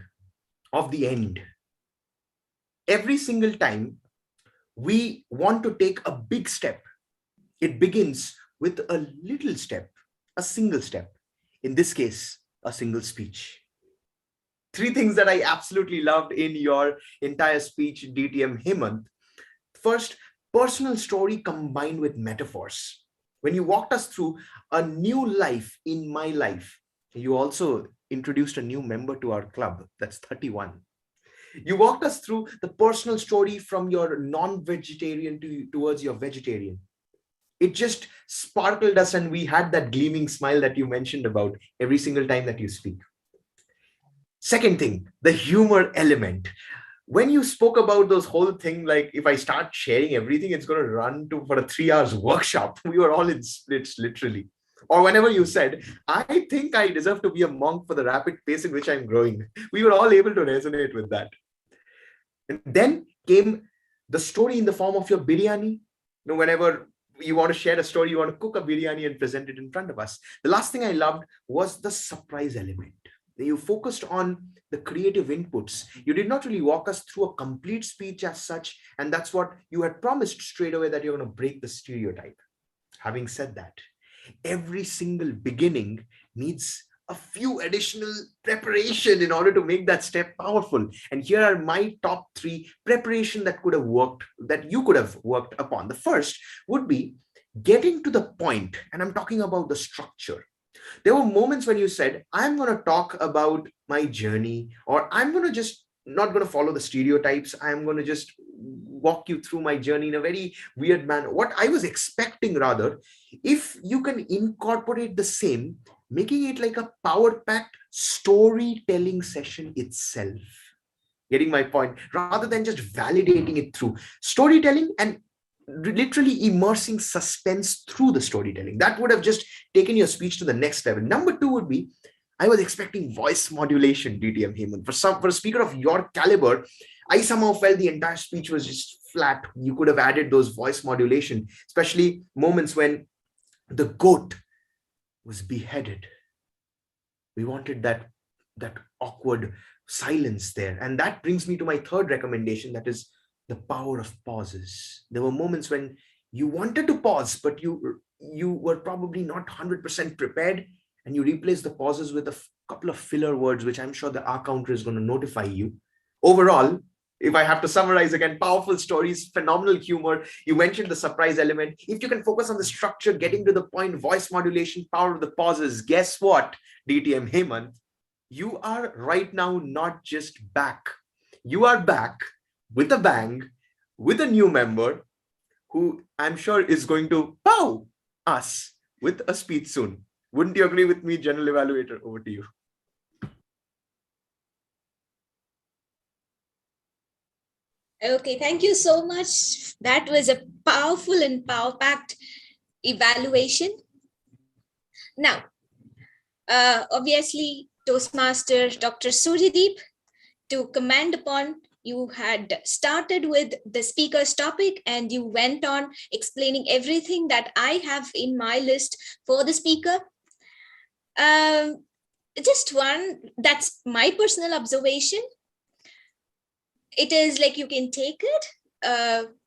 of the end. Every single time we want to take a big step, it begins with a little step, a single step. In this case, a single speech. Three things that I absolutely loved in your entire speech, DTM Hemant. First, personal story combined with metaphors. When you walked us through a new life in my life, you also introduced a new member to our club. That's 31. You walked us through the personal story from your non-vegetarian towards your vegetarian. It just sparkled us, and we had that gleaming smile that you mentioned about every single time that you speak. Second thing, the humor element. When you spoke about those whole thing, like if I start sharing everything, it's going to run for a 3 hours workshop. We were all in splits, literally. Or whenever you said, I think I deserve to be a monk for the rapid pace in which I'm growing. We were all able to resonate with that. And then came the story in the form of your biryani. Whenever you want to share a story, you want to cook a biryani and present it in front of us. The last thing I loved was the surprise element. You focused on the creative inputs. You did not really walk us through a complete speech as such, and that's what you had promised straight away, that you're going to break the stereotype. Having said that, every single beginning needs a few additional preparation in order to make that step powerful. And here are my top 3 preparation that could have worked, that you could have worked upon. The first would be getting to the point, and I'm talking about the structure. There were moments when you said, I'm going to talk about my journey, or I'm going to just not going to follow the stereotypes. I'm going to just walk you through my journey in a very weird manner. What I was expecting, rather, if you can incorporate the same, making it like a power-packed storytelling session itself. Getting my point? Rather than just validating it through storytelling and literally immersing suspense through the storytelling. That would have just taken your speech to the next level. Number 2 would be, I was expecting voice modulation, DTM Hemant. For a speaker of your caliber, I somehow felt the entire speech was just flat. You could have added those voice modulation, especially moments when the goat was beheaded. We wanted that awkward silence there. And that brings me to my third recommendation, that is the power of pauses. There were moments when you wanted to pause, but you were probably not 100% prepared, and you replace the pauses with a couple of filler words, which I'm sure the R counter is going to notify you. Overall, if I have to summarize again, powerful stories, phenomenal humor. You mentioned the surprise element. If you can focus on the structure, getting to the point, voice modulation, power of the pauses, guess what, DTM Hemant? You are right now not just back. You are back with a bang, with a new member who I'm sure is going to wow us with a speech soon. Wouldn't you agree with me, General Evaluator? Over to you. Okay, thank you so much. That was a powerful and power-packed evaluation. Now, obviously, Toastmaster Dr. Suryadeep, to commend upon, you had started with the speaker's topic and you went on explaining everything that I have in my list for the speaker. Just one, that's my personal observation. It is like you can take it.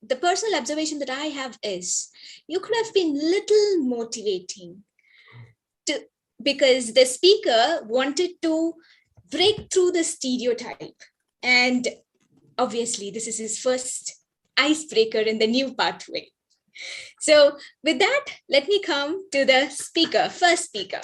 The personal observation that I have is you could have been little motivating because the speaker wanted to break through the stereotype. And obviously, this is his first icebreaker in the new pathway. So with that, let me come to the speaker, first speaker.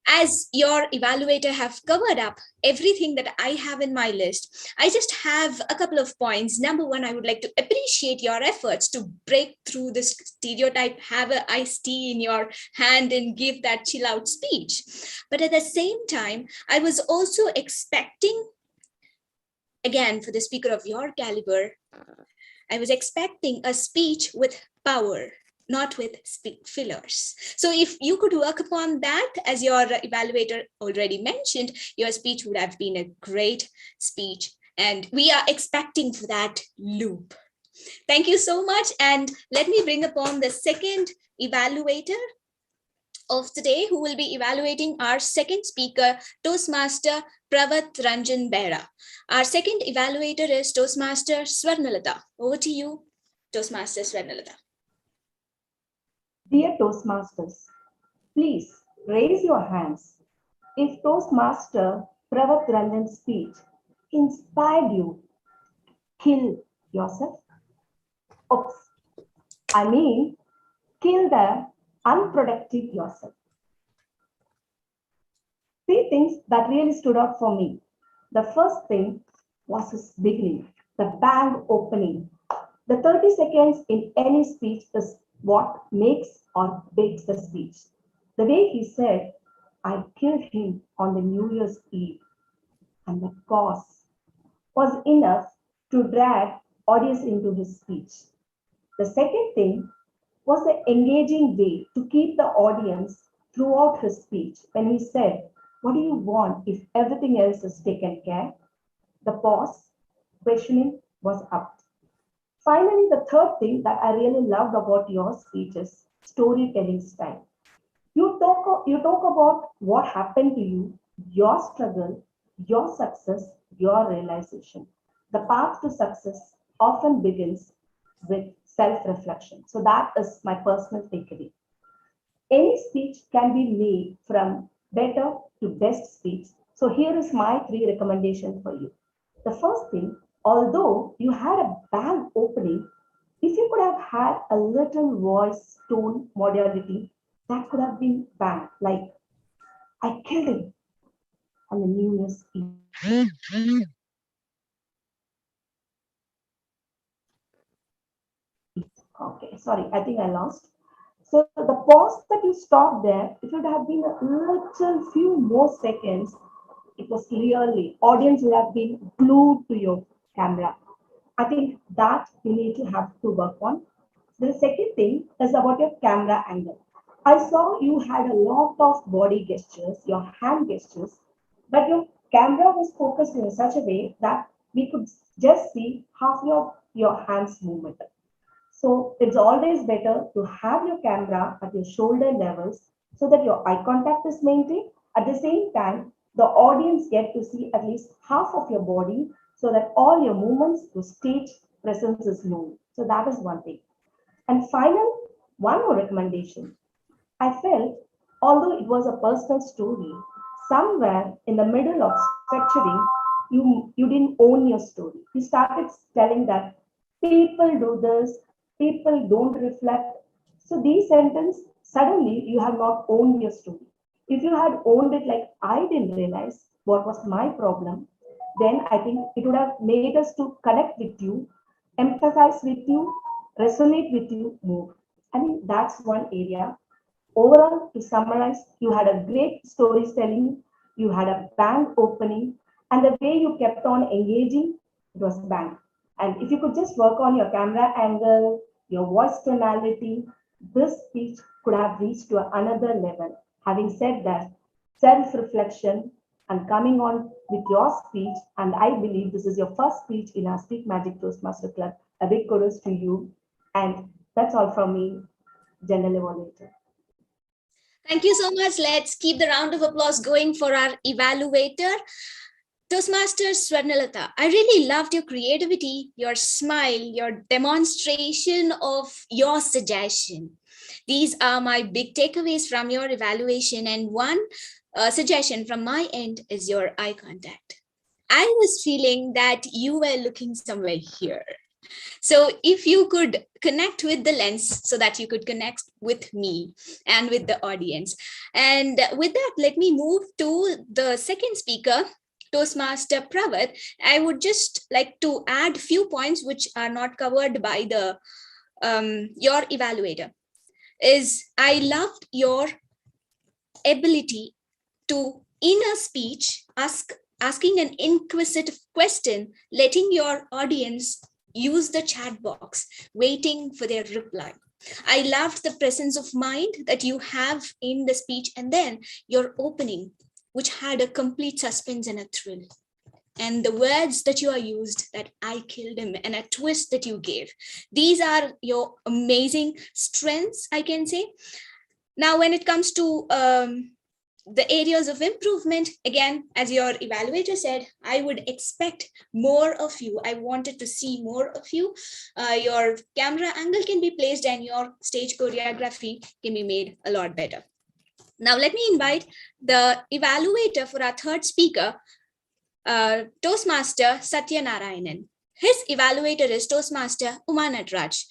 As your evaluator have covered up everything that I have in my list, I just have a couple of points. Number 1, I would like to appreciate your efforts to break through the stereotype, have an iced tea in your hand and give that chill out speech. But at the same time, I was also expecting, again, for the speaker of your caliber, I was expecting a speech with power, not with fillers. So if you could work upon that, as your evaluator already mentioned, your speech would have been a great speech. And we are expecting for that loop. Thank you so much. And let me bring upon the second evaluator of today, who will be evaluating our second speaker, Toastmaster Pravat Ranjan Behra. Our second evaluator is Toastmaster Swarnalata. Over to you, Toastmaster Swarnalata. Dear Toastmasters, please raise your hands if Toastmaster Pravat Ranjan's speech inspired you. Kill yourself. Oops. I mean, kill the unproductive yourself. 3 things that really stood out for me. The first thing was his beginning, the bang opening. The 30 seconds in any speech is what makes or breaks the speech. The way he said, I killed him on the New Year's Eve, and the pause was enough to drag audience into his speech. The second thing was the engaging way to keep the audience throughout his speech when he said, what do you want if everything else is taken care? The pause, questioning was up. Finally, the third thing that I really loved about your speech is storytelling style. You talk about what happened to you your struggle, your success, your realization. The path to success often begins with self-reflection. So that is my personal takeaway. Any speech can be made from better to best speech. So here is my 3 recommendations for you. The first thing, although you had a bang opening, if you could have had a little voice tone modality, that could have been bang, like I killed him on the New Year's Eve. Okay, sorry, I think I lost. So the pause that you stopped there, it would have been a little few more seconds. It was clearly, audience would have been glued to your camera. I think that you need to have to work on. The second thing is about your camera angle. I saw you had a lot of body gestures, your hand gestures, but your camera was focused in such a way that we could just see half of your hands movement. So it's always better to have your camera at your shoulder levels so that your eye contact is maintained. At the same time, the audience get to see at least half of your body so that all your movements, your stage presence is known. So that is one thing. And final, one more recommendation. I felt, although it was a personal story, somewhere in the middle of structuring, you didn't own your story. You started telling that people do this, people don't reflect. So these sentences, suddenly you have not owned your story. If you had owned it like I didn't realize what was my problem, then I think it would have made us to connect with you, empathize with you, resonate with you more. I think that's one area. Overall, to summarize, you had a great storytelling, you had a bang opening, and the way you kept on engaging, it was bang. And if you could just work on your camera angle, your voice tonality, this speech could have reached to another level. Having said that, self-reflection and coming on with your speech, and I believe this is your first speech in our Speak Magic Toastmaster Club. A big kudos to you. And that's all from me, General Evaluator. Thank you so much. Let's keep the round of applause going for our evaluator. Toastmaster Swarnalata, I really loved your creativity, your smile, your demonstration of your suggestion. These are my big takeaways from your evaluation, and one suggestion from my end is your eye contact. I was feeling that you were looking somewhere here. So if you could connect with the lens so that you could connect with me and with the audience. And with that, let me move to the second speaker, Toastmaster Pravat. I would just like to add few points which are not covered by the your evaluator. I loved your ability to, in a speech, asking an inquisitive question, letting your audience use the chat box, waiting for their reply. I loved the presence of mind that you have in the speech, and then your opening, which had a complete suspense and a thrill. And the words that you are used, that I killed him, and a twist that you gave. These are your amazing strengths, I can say. Now, when it comes to the areas of improvement, again, as your evaluator said, I would expect more of you. I wanted to see more of you. Your camera angle can be placed and your stage choreography can be made a lot better. Now, let me invite the evaluator for our third speaker, Toastmaster Satyanarayanan. His evaluator is Toastmaster Uma Natraj.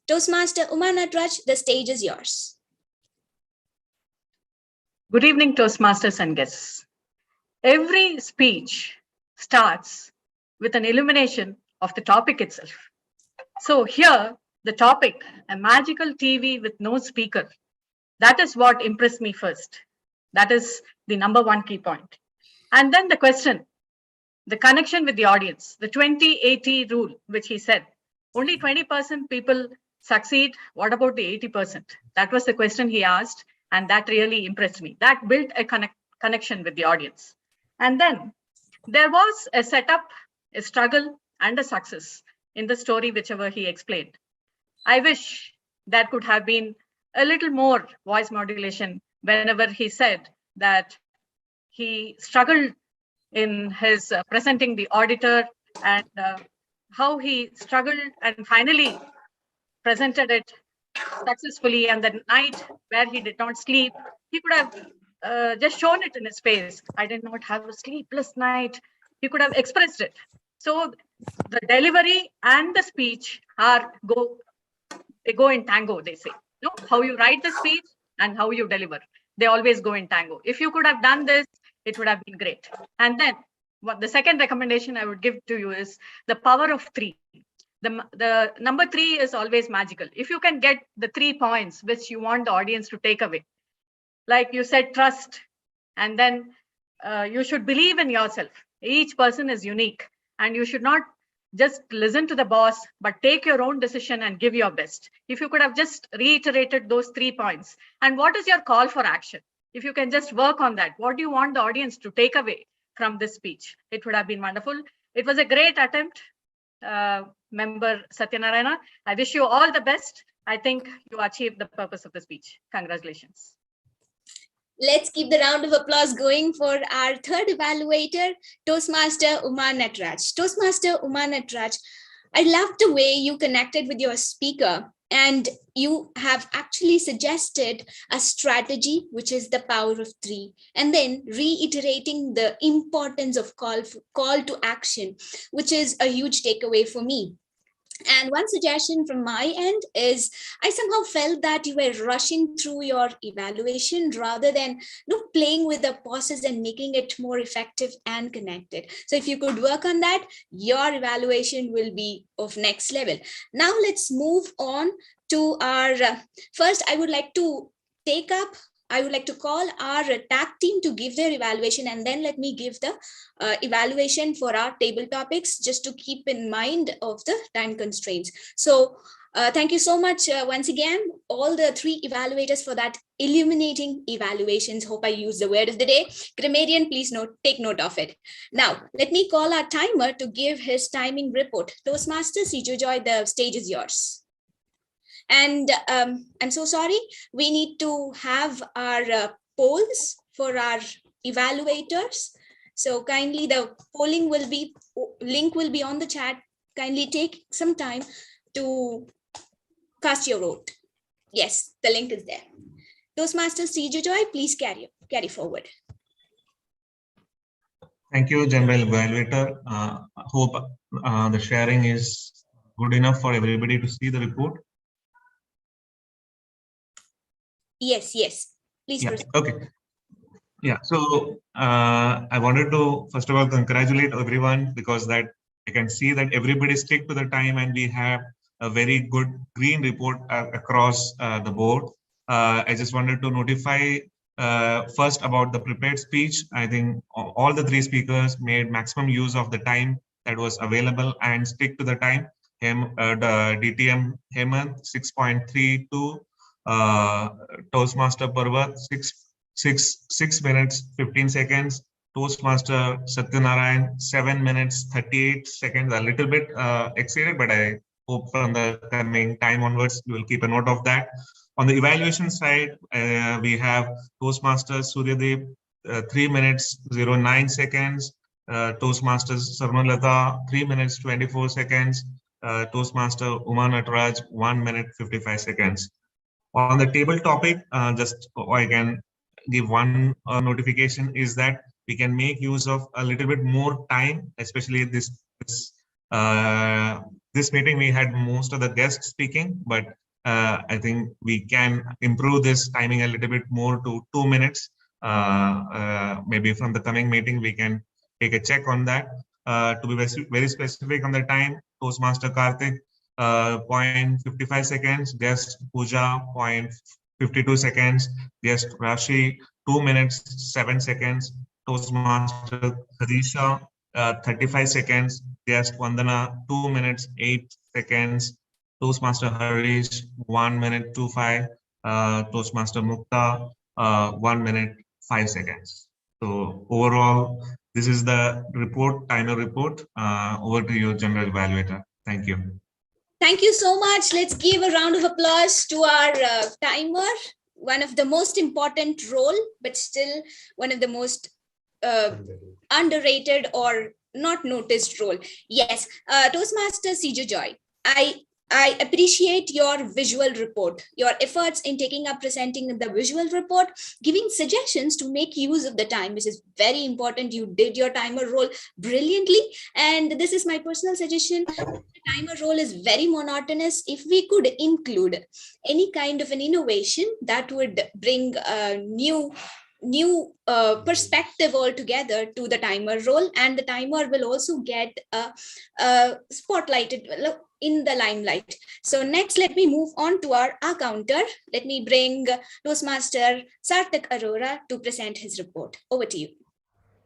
Toastmaster Uma Natraj, the stage is yours. Good evening, Toastmasters and guests. Every speech starts with an illumination of the topic itself. So here, the topic, a magical TV with no speaker. That is what impressed me first. That is the number one key point. And then the question, the connection with the audience, the 20-80 rule, which he said. Only 20% people succeed. What about the 80%? That was the question he asked. And that really impressed me. That built a connection with the audience. And then there was a setup, a struggle, and a success in the story, whichever he explained. I wish that could have been a little more voice modulation whenever he said that he struggled in his presenting the auditor, and how he struggled and finally presented it successfully. And the night where he did not sleep, he could have just shown it in his face. I did not have a sleepless night. He could have expressed it. So the delivery and the speech they go in tango, they say. No, how you write the speech and how you deliver, they always go in tango. If you could have done this, it would have been great. And then the second recommendation I would give to you is the power of 3. The number 3 is always magical. If you can get the 3 points which you want the audience to take away, like you said, trust, and then you should believe in yourself. Each person is unique, and you should not just listen to the boss, but take your own decision and give your best. If you could have just reiterated those 3 points, and what is your call for action? If you can just work on that, what do you want the audience to take away from this speech? It would have been wonderful. It was a great attempt, Member Satyanarayana. I wish you all the best. I think you achieved the purpose of the speech. Congratulations. Let's keep the round of applause going for our third evaluator, Toastmaster Uma Natraj. Toastmaster Uma Natraj, I love the way you connected with your speaker, and you have actually suggested a strategy, which is the power of 3, and then reiterating the importance of call to action, which is a huge takeaway for me. And one suggestion from my end is, I somehow felt that you were rushing through your evaluation rather than playing with the pauses and making it more effective and connected. So if you could work on that, your evaluation will be of next level. Now let's move on to our first. I would like to call our tag team to give their evaluation, and then let me give the evaluation for our table topics, just to keep in mind of the time constraints. So thank you so much once again, all the 3 evaluators, for that illuminating evaluations. Hope I use the word of the day. Grammarian, please take note of it. Now, let me call our timer to give his timing report. Toastmaster Sijojoy, the stage is yours. And I'm so sorry, we need to have our polls for our evaluators. So kindly, the polling link will be on the chat. Kindly take some time to cast your vote. Yes, the link is there. Toastmaster Sijojoy, please carry forward. Thank you, General Evaluator. Hope the sharing is good enough for everybody to see the report. Yes. Please proceed. Okay. Yeah. So I wanted to first of all congratulate everyone, because that I can see that everybody stick to the time, and we have a very good green report across the board. I just wanted to notify first about the prepared speech. I think all the 3 speakers made maximum use of the time that was available and stick to the time. The DTM Hemant 6.32. Toastmaster Parvat 6 minutes 15 seconds. Toastmaster Satyanarayan 7 minutes 38 seconds. A little bit exceeded, but I hope from the coming time onwards you will keep a note of that. On the evaluation side, we have Toastmaster Suryadev 3 minutes 09 seconds. Toastmaster Sarmalata 3 minutes 24 seconds. Toastmaster Uma Natraj 1 minute 55 seconds. On the table topic, just I can give one notification, is that we can make use of a little bit more time, especially this meeting. We had most of the guests speaking, but I think we can improve this timing a little bit more to 2 minutes. Maybe from the coming meeting, we can take a check on that. To be very specific on the time, Toastmaster Karthik 0.55 seconds, guest Pooja 0.52 seconds, guest Rashi 2 minutes 7 seconds, Toastmaster Harish 35 seconds, guest Vandana 2 minutes 8 seconds, Toastmaster Harish 1 minute 25, Toastmaster Mukta 1 minute 5 seconds. So overall, this is the report, timer report. Over to you, General Evaluator. Thank you. Thank you so much. Let's give a round of applause to our timer. One of the most important role, but still one of the most underrated or not noticed role. Yes, Toastmaster CJ Joy, I appreciate your visual report, your efforts in taking up presenting the visual report, giving suggestions to make use of the time, which is very important. You did your timer role brilliantly. And this is my personal suggestion. The timer role is very monotonous. If we could include any kind of an innovation that would bring a new perspective altogether to the timer role, and the timer will also get spotlighted in the limelight. So next, let me move on to our counter. Let me bring Toastmaster Sarthak Arora to present his report. Over to you.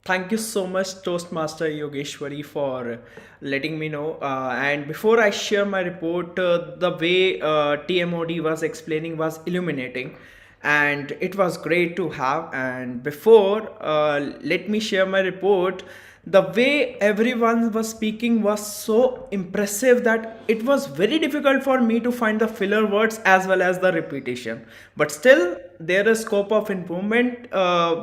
Thank you so much, Toastmaster Yogeshwari, for letting me know. And before I share my report, the way TMOD was explaining was illuminating, and it was great to have. And before, let me share my report. The way everyone was speaking was so impressive that it was very difficult for me to find the filler words as well as the repetition. But still, there is scope of improvement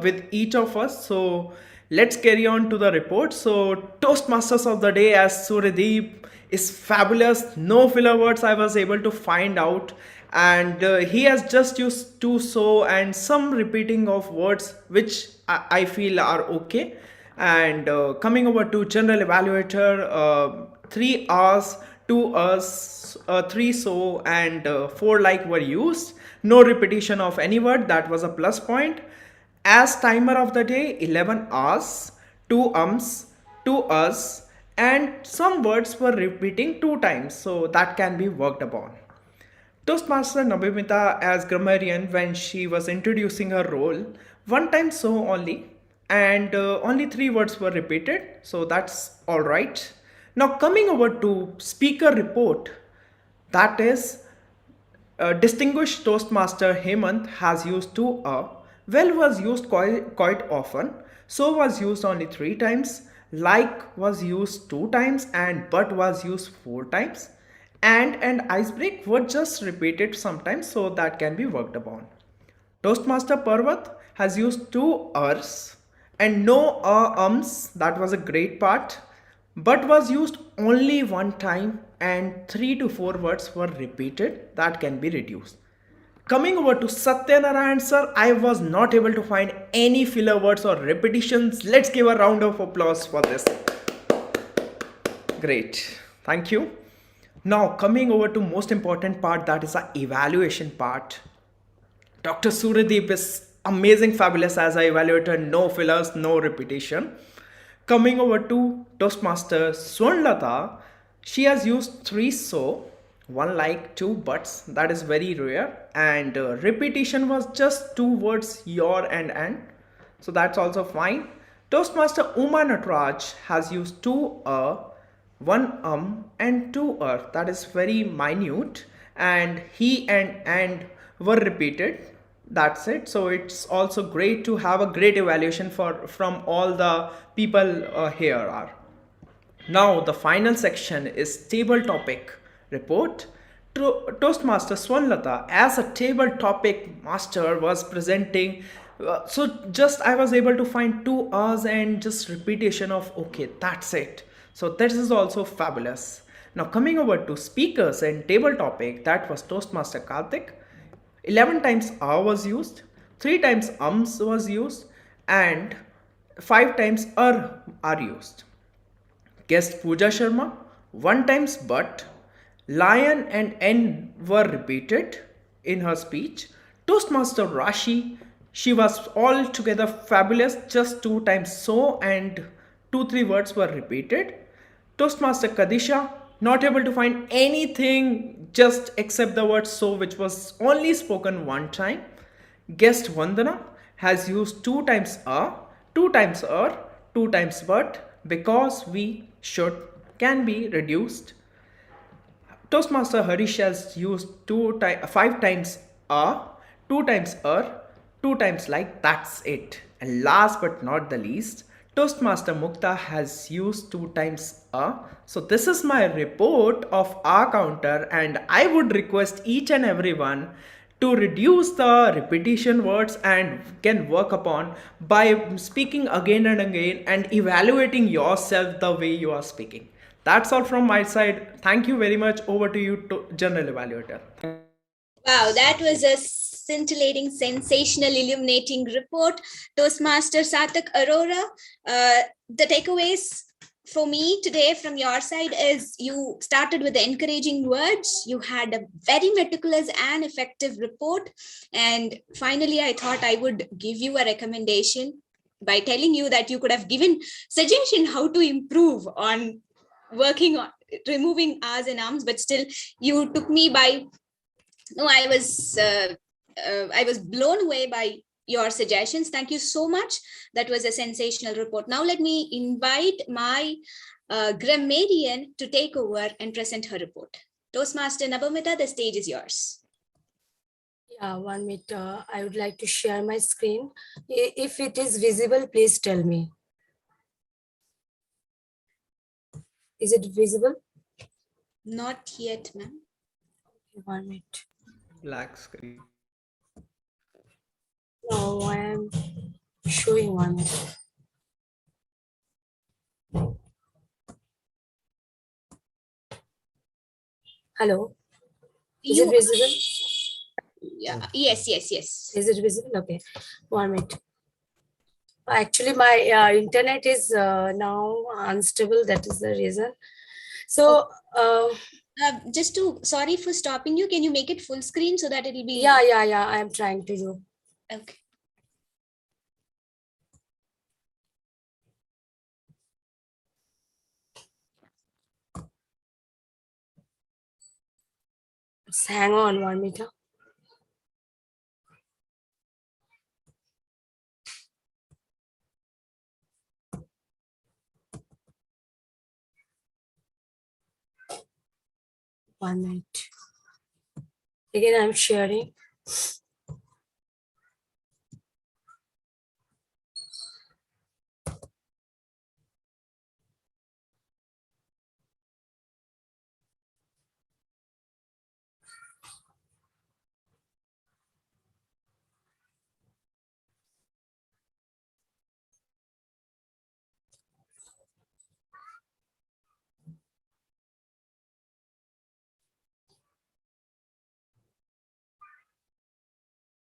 with each of us. So let's carry on to the report. So Toastmasters of the day as Suryadeep is fabulous. No filler words I was able to find out. And he has just used to so and some repeating of words which I feel are okay. And coming over to general evaluator, 3 hours, 2 hours, 3 so and 4 like were used. No repetition of any word, that was a plus point. As timer of the day, 11 hours, 2 2 us, and some words were repeating 2 times, so that can be worked upon. Toastmaster Nabimita as grammarian, when she was introducing her role, 1 time so only, and only 3 words were repeated, so that's all right. Now coming over to speaker report, that is distinguished Toastmaster Hemant has used to well was used quite often, so was used only 3 times, like was used 2 times, and but was used 4 times, and icebreak were just repeated sometimes, so that can be worked upon. Toastmaster Parvat has used 2 ers and no that was a great part, but was used only 1 time, and 3 to 4 words were repeated, that can be reduced. Coming over to Satyanarayan sir, I was not able to find any filler words or repetitions. Let's give a round of applause for this. Great, thank you. Now coming over to most important part, that is the evaluation part. Dr. Suryadeep is amazing, fabulous as an evaluator, no fillers, no repetition. Coming over to Toastmaster Swarnlata, she has used 3 so, 1 like, 2 buts, that is very rare, and repetition was just 2 words, your and, so that's also fine. Toastmaster Uma Natraj has used 2 1 and 2 that is very minute, and he and were repeated, that's it. So it's also great to have a great evaluation from all the people here are. Now the final section is table topic report. Toastmaster Swarnlata as a table topic master was presenting, so just I was able to find 2 hours and just repetition of okay, that's it. So this is also fabulous. Now coming over to speakers and table topic, that was Toastmaster Karthik. 11 times was used, 3 times was used, and 5 times are used. Guest Pooja Sharma, 1 times but, lion and n were repeated in her speech. Toastmaster Rashi, she was altogether fabulous, just 2 times so and 2-3 words were repeated. Toastmaster Kadisha, not able to find anything just except the word so, which was only spoken 1 time. Guest Vandana has used 2 times 2 times 2 times but, because we should can be reduced. Toastmaster Harish has used 5 times 2 times 2 times like, that's it. And last but not the least, Toastmaster Mukta has used 2 times So this is my report of counter, and I would request each and everyone to reduce the repetition words and can work upon by speaking again and again and evaluating yourself the way you are speaking. That's all from my side. Thank you very much. Over to you, to General Evaluator. Wow, that was a scintillating, sensational, illuminating report. Toastmaster Sarthak Arora, the takeaways for me today from your side is you started with the encouraging words, you had a very meticulous and effective report, and finally I thought I would give you a recommendation by telling you that you could have given suggestion how to improve on working on removing R's and Ms, but still you took me by I was blown away by your suggestions. Thank you so much. That was a sensational report. Now let me invite my grammarian to take over and present her report. Toastmaster Nabamita, the stage is yours. Yeah, 1 minute. I would like to share my screen. If it is visible, please tell me. Is it visible? Not yet, ma'am. 1 minute. Black screen. No, I am showing 1 minute. Hello. Is it visible? Yeah. Yes. Is it visible? Okay. 1 minute. Actually, my internet is now unstable. That is the reason. So, sorry for stopping you. Can you make it full screen so that it will be? Yeah. I am trying to do. Okay. Just hang on 1 minute. One minute. Again, I'm sharing.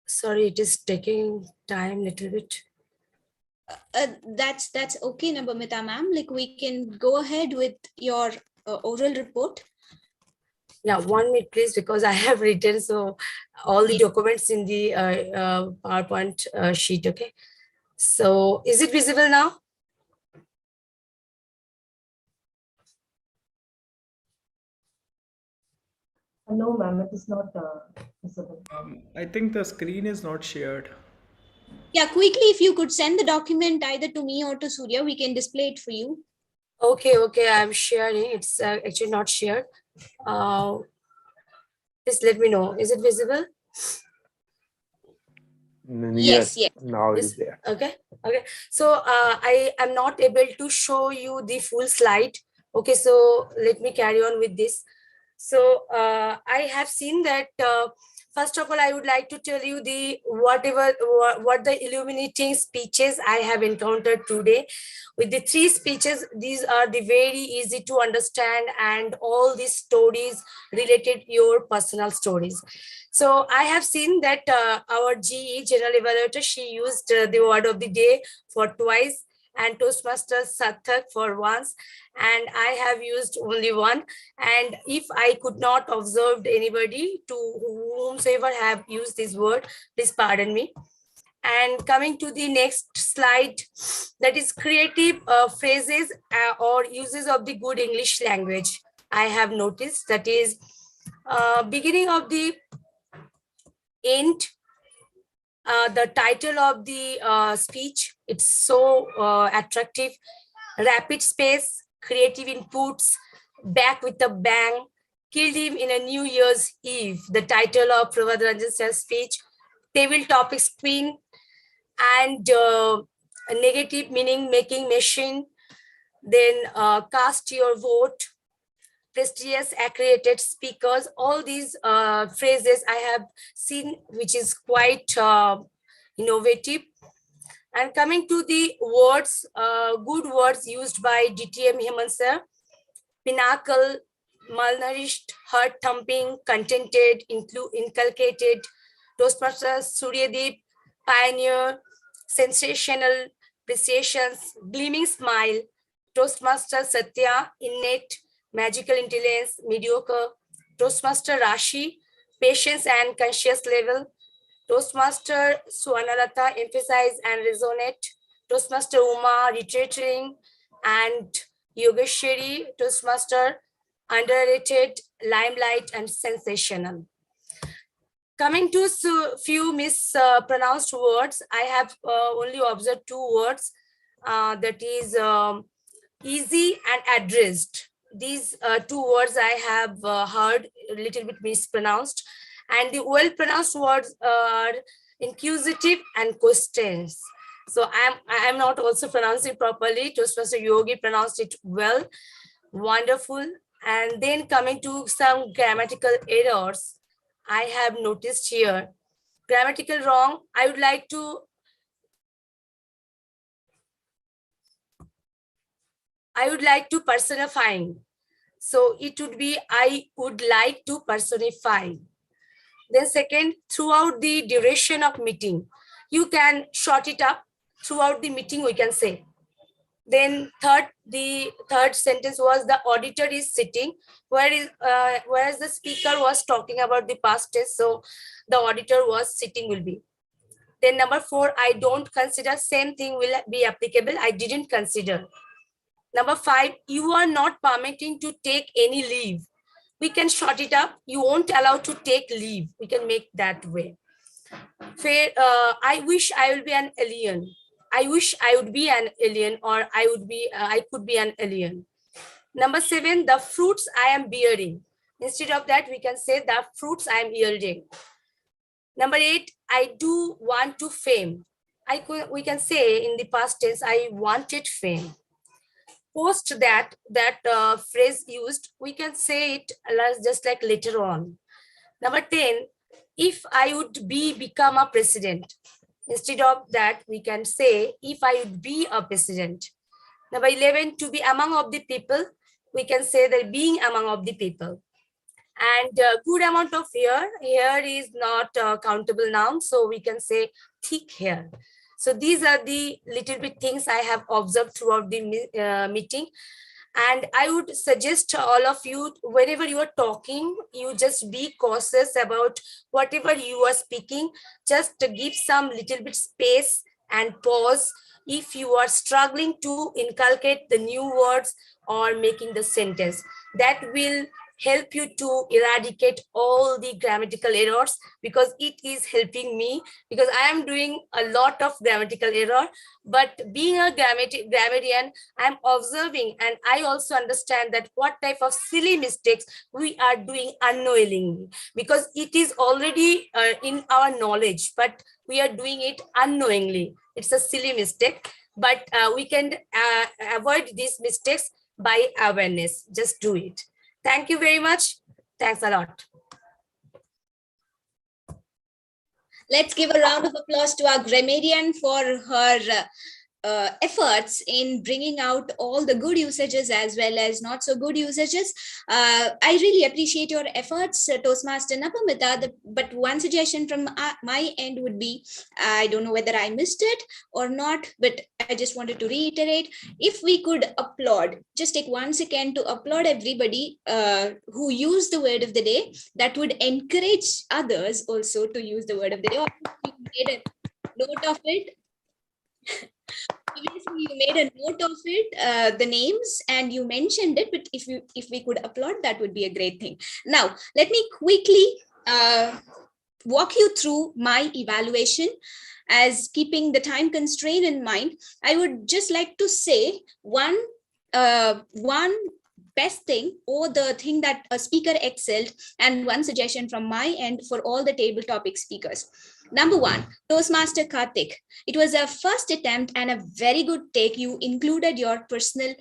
Sorry, it is taking time little bit. That's okay, Nabamita ma'am. Like we can go ahead with your oral report. Yeah, 1 minute, please, because I have written so all the documents in the PowerPoint sheet. Okay. So, is it visible now? No, ma'am, it is not visible. I think the screen is not shared. Yeah, quickly, if you could send the document either to me or to Surya, we can display it for you. Okay, I'm sharing. It's actually not shared. Please let me know. Is it visible? Yes. Now it is there. Okay. So I am not able to show you the full slide. Okay, so let me carry on with this. So I have seen that first of all, I would like to tell you what the illuminating speeches I have encountered today. With the 3 speeches, these are the very easy to understand, and all these stories related your personal stories. So I have seen that our GE General Evaluator, she used the word of the day for twice, and Toastmaster Sarthak for once, and I have used only one. And if I could not observed anybody to whomsoever have used this word, please pardon me. And coming to the next slide, that is creative phrases or uses of the good English language. I have noticed that is beginning of the end, the title of the speech, it's so attractive. Rapid space, creative inputs, back with a bang, killed him in a New Year's Eve, the title of Prabhat Ranjan Sir's speech. Table topics queen, and a negative meaning making machine. Then cast your vote, prestigious accredited speakers. All these phrases I have seen, which is quite innovative. And coming to the words, good words used by DTM Hemant sir: pinnacle, malnourished, heart thumping, contented, inculcated. Toastmaster Suryadeep, pioneer, sensational, precisions, gleaming smile. Toastmaster Satya, innate, magical intelligence, mediocre. Toastmaster Rashi, patience and conscious level. Toastmaster Swanalata, emphasize and resonate. Toastmaster Uma, reiterating and Yogeshwari. Toastmaster, underrated, limelight and sensational. Coming to few mispronounced words, I have only observed 2 words, that is easy and addressed. These 2 words I have heard a little bit mispronounced, and the well pronounced words are inquisitive and questions. So I am not also pronouncing properly. Toastmaster Yogi pronounced it well, wonderful. And then coming to some grammatical errors I have noticed here. Grammatical wrong, I would like to personifying. So it would be, I would like to personify. Then second, throughout the duration of meeting, you can short it up. Throughout the meeting, we can say. Then the third sentence was, the auditor is sitting, whereas the speaker was talking about the past tense. So the auditor was sitting will be. Then number 4, I don't consider, same thing will be applicable. I didn't consider. Number 5, you are not permitting to take any leave. We can short it up. You won't allow to take leave. We can make that way. Fair, I wish I will be an alien. I wish I would be an alien, or I could be an alien. Number 7, the fruits I am bearing. Instead of that, we can say the fruits I am yielding. Number 8, I do want to fame. We can say in the past tense, I wanted fame. Post that phrase used, we can say it just like later on. Number 10, if I would become a president. Instead of that, we can say, if I would be a president. Number 11, to be among of the people, we can say that being among of the people. And good amount of hair. Hair is not a countable noun, so we can say thick hair. So these are the little bit things I have observed throughout the meeting. And I would suggest all of you, whenever you are talking, you just be cautious about whatever you are speaking. Just give some little bit space and pause if you are struggling to inculcate the new words or making the sentence. That will help you to eradicate all the grammatical errors, because it is helping me, because I am doing a lot of grammatical error. But being a grammarian, I'm observing, and I also understand that what type of silly mistakes we are doing unknowingly, because it is already in our knowledge, but we are doing it unknowingly. It's a silly mistake, but we can avoid these mistakes by awareness. Just do it. Thank you very much. Thanks a lot. Let's give a round of applause to our grammarian for her efforts in bringing out all the good usages as well as not so good usages. I really appreciate your efforts, Toastmaster Napamita. But one suggestion from my end would be, I don't know whether I missed it or not, but I just wanted to reiterate, if we could applaud, just take 1 second to applaud everybody who used the word of the day. That would encourage others also to use the word of the day. Or if you made a note of it, obviously you made a note of it, the names, and you mentioned it, but if we could applaud, that would be a great thing. Now, let me quickly walk you through my evaluation. As keeping the time constraint in mind, I would just like to say one best thing, or the thing that a speaker excelled, and one suggestion from my end for all the table topic speakers. Number 1, Toastmaster Karthik. It was a first attempt and a very good take. You included your personal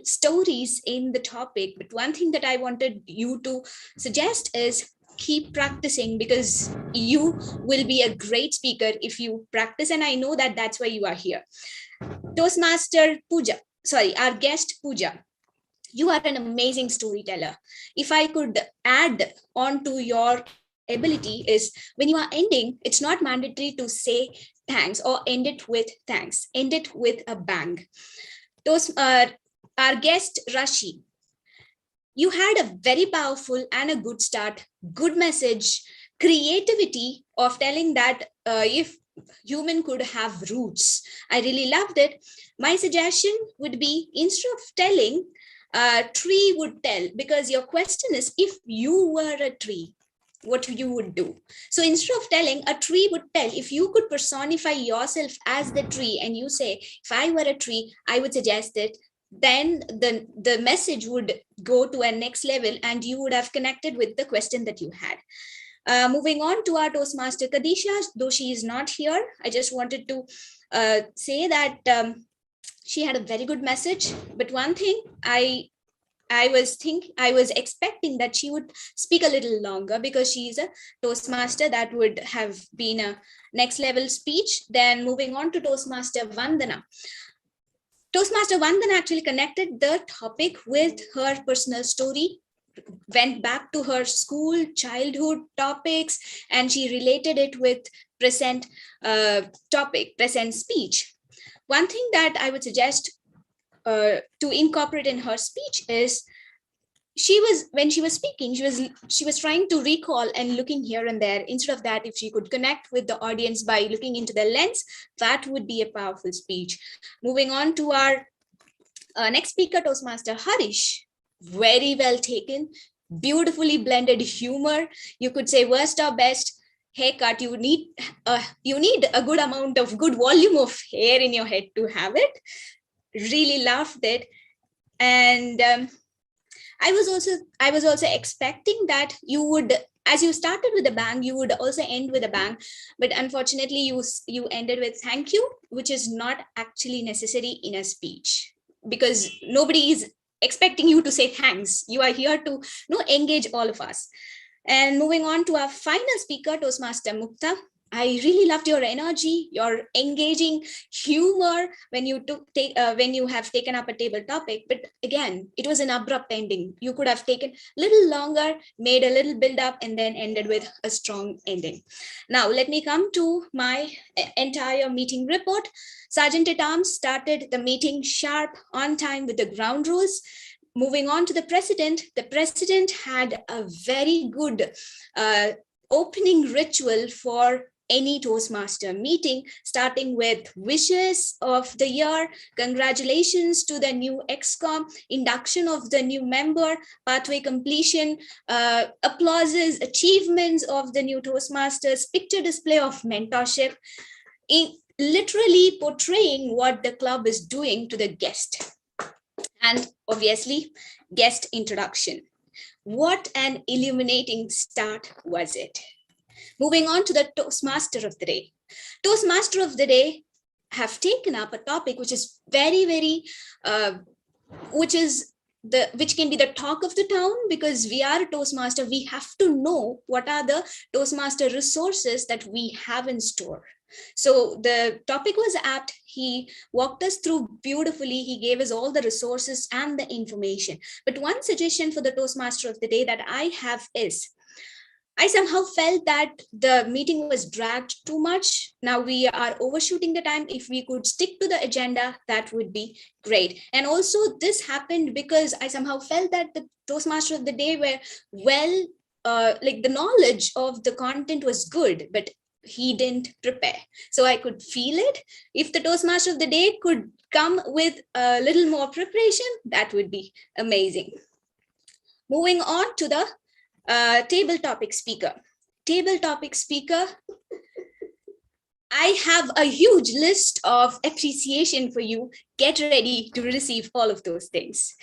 stories in the topic. But one thing that I wanted you to suggest is keep practicing, because you will be a great speaker if you practice. And I know that that's why you are here. Toastmaster Pooja, our guest Pooja. You are an amazing storyteller. If I could add on to your ability is, when you are ending, it's not mandatory to say thanks or end it with thanks. End it with a bang. Our guest Rashi, you had a very powerful and a good start, good message, creativity of telling that if human could have roots. I really loved it. My suggestion would be, instead of telling, tree would tell, because your question is, if you were a tree, what you would do. So instead of telling, a tree would tell. If you could personify yourself as the tree and you say, if I were a tree, I would suggest it, then the message would go to a next level and you would have connected with the question that you had. Moving on to our Toastmaster Kadisha, though she is not here, I just wanted to say that she had a very good message. But one thing I was expecting that she would speak a little longer, because she is a Toastmaster. That would have been a next level speech. Then moving on to Toastmaster Vandana. Toastmaster Vandana actually connected the topic with her personal story, went back to her school, childhood topics, and she related it with present topic, present speech. One thing that I would suggest to incorporate in her speech is, when she was speaking, she was trying to recall and looking here and there. Instead of that, if she could connect with the audience by looking into the lens, that would be a powerful speech. Moving on to our next speaker, Toastmaster Harish. Very well taken, beautifully blended humor. You could say worst or best haircut. You need a good amount of good volume of hair in your head to have it. Really loved it. And I was also expecting that you would, as you started with a bang, you would also end with a bang. But unfortunately, you ended with thank you, which is not actually necessary in a speech, because nobody is expecting you to say thanks. You are here to engage all of us. And moving on to our final speaker, Toastmaster Mukta. I really loved your energy, your engaging humor when you have taken up a table topic. But again, it was an abrupt ending. You could have taken a little longer, made a little build up, and then ended with a strong ending. Now, let me come to my entire meeting report. Sergeant at Arms started the meeting sharp, on time, with the ground rules. Moving on to the president had a very good opening ritual for any Toastmaster meeting, starting with wishes of the year, congratulations to the new ExCom, induction of the new member, pathway completion, applauses, achievements of the new Toastmasters, picture display of mentorship, literally portraying what the club is doing to the guest. And obviously, guest introduction. What an illuminating start was it? Moving on to the Toastmaster of the Day. Toastmaster of the Day have taken up a topic which is very, very, which can be the talk of the town, because we are a Toastmaster. We have to know what are the Toastmaster resources that we have in store. So the topic was apt. He walked us through beautifully. He gave us all the resources and the information. But one suggestion for the Toastmaster of the Day that I have is, I somehow felt that the meeting was dragged too much. Now we are overshooting the time. If we could stick to the agenda, that would be great. And also this happened because I somehow felt that the Toastmaster of the Day were like the knowledge of the content was good, but he didn't prepare. So I could feel it. If the Toastmaster of the Day could come with a little more preparation, that would be amazing. Moving on to the table topic speaker. Table topic speaker, I have a huge list of appreciation for you. Get ready to receive all of those things.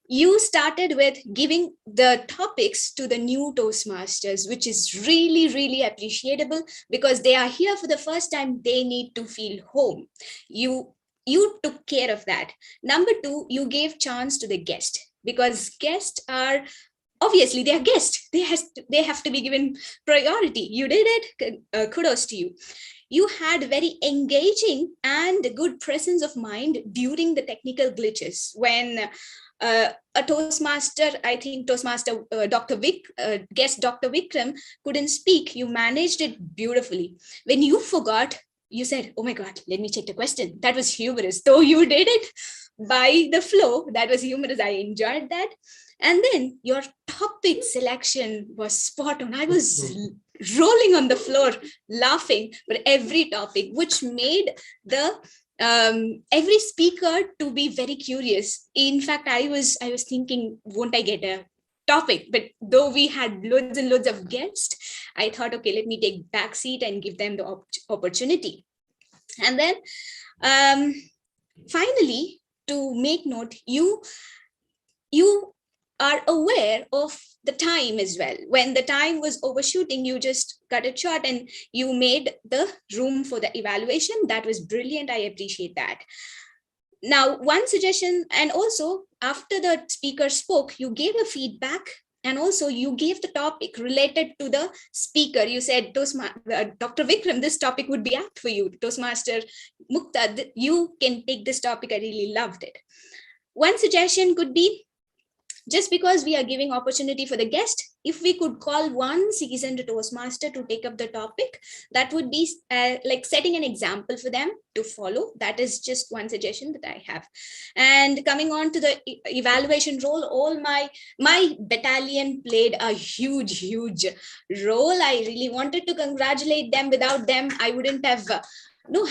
you started with giving the topics to the new Toastmasters, which is really, really appreciable because they are here for the first time. They need to feel home. You took care of that. Number two, you gave chance to the guest because guests are obviously they are guests. They have to be given priority. You did it. Kudos to you. You had very engaging and good presence of mind during the technical glitches when a Toastmaster, I think Toastmaster guest Dr. Vikram couldn't speak. You managed it beautifully. When you forgot, you said, oh my God, let me check the question. That was humorous. Though you did it by the flow, that was humorous. I enjoyed that. And then your topic selection was spot on. I was rolling on the floor laughing for every topic, which made the every speaker to be very curious. In fact, I was thinking, won't I get a topic? But though we had loads and loads of guests, I thought, okay, let me take back seat and give them the opportunity. And then finally, to make note, you are aware of the time as well. When the time was overshooting, you just cut it short and you made the room for the evaluation. That was brilliant. I appreciate that. Now, one suggestion, and also after the speaker spoke, you gave a feedback and also you gave the topic related to the speaker. You said, Dr. Vikram, this topic would be apt for you. Toastmaster Mukta, you can take this topic. I really loved it. One suggestion could be, just because we are giving opportunity for the guest, if we could call one seasoned Toastmaster to take up the topic, that would be like setting an example for them to follow. That is just one suggestion that I have. And coming on to the evaluation role, all my battalion played a huge role. I really wanted to congratulate them. Without them, I wouldn't have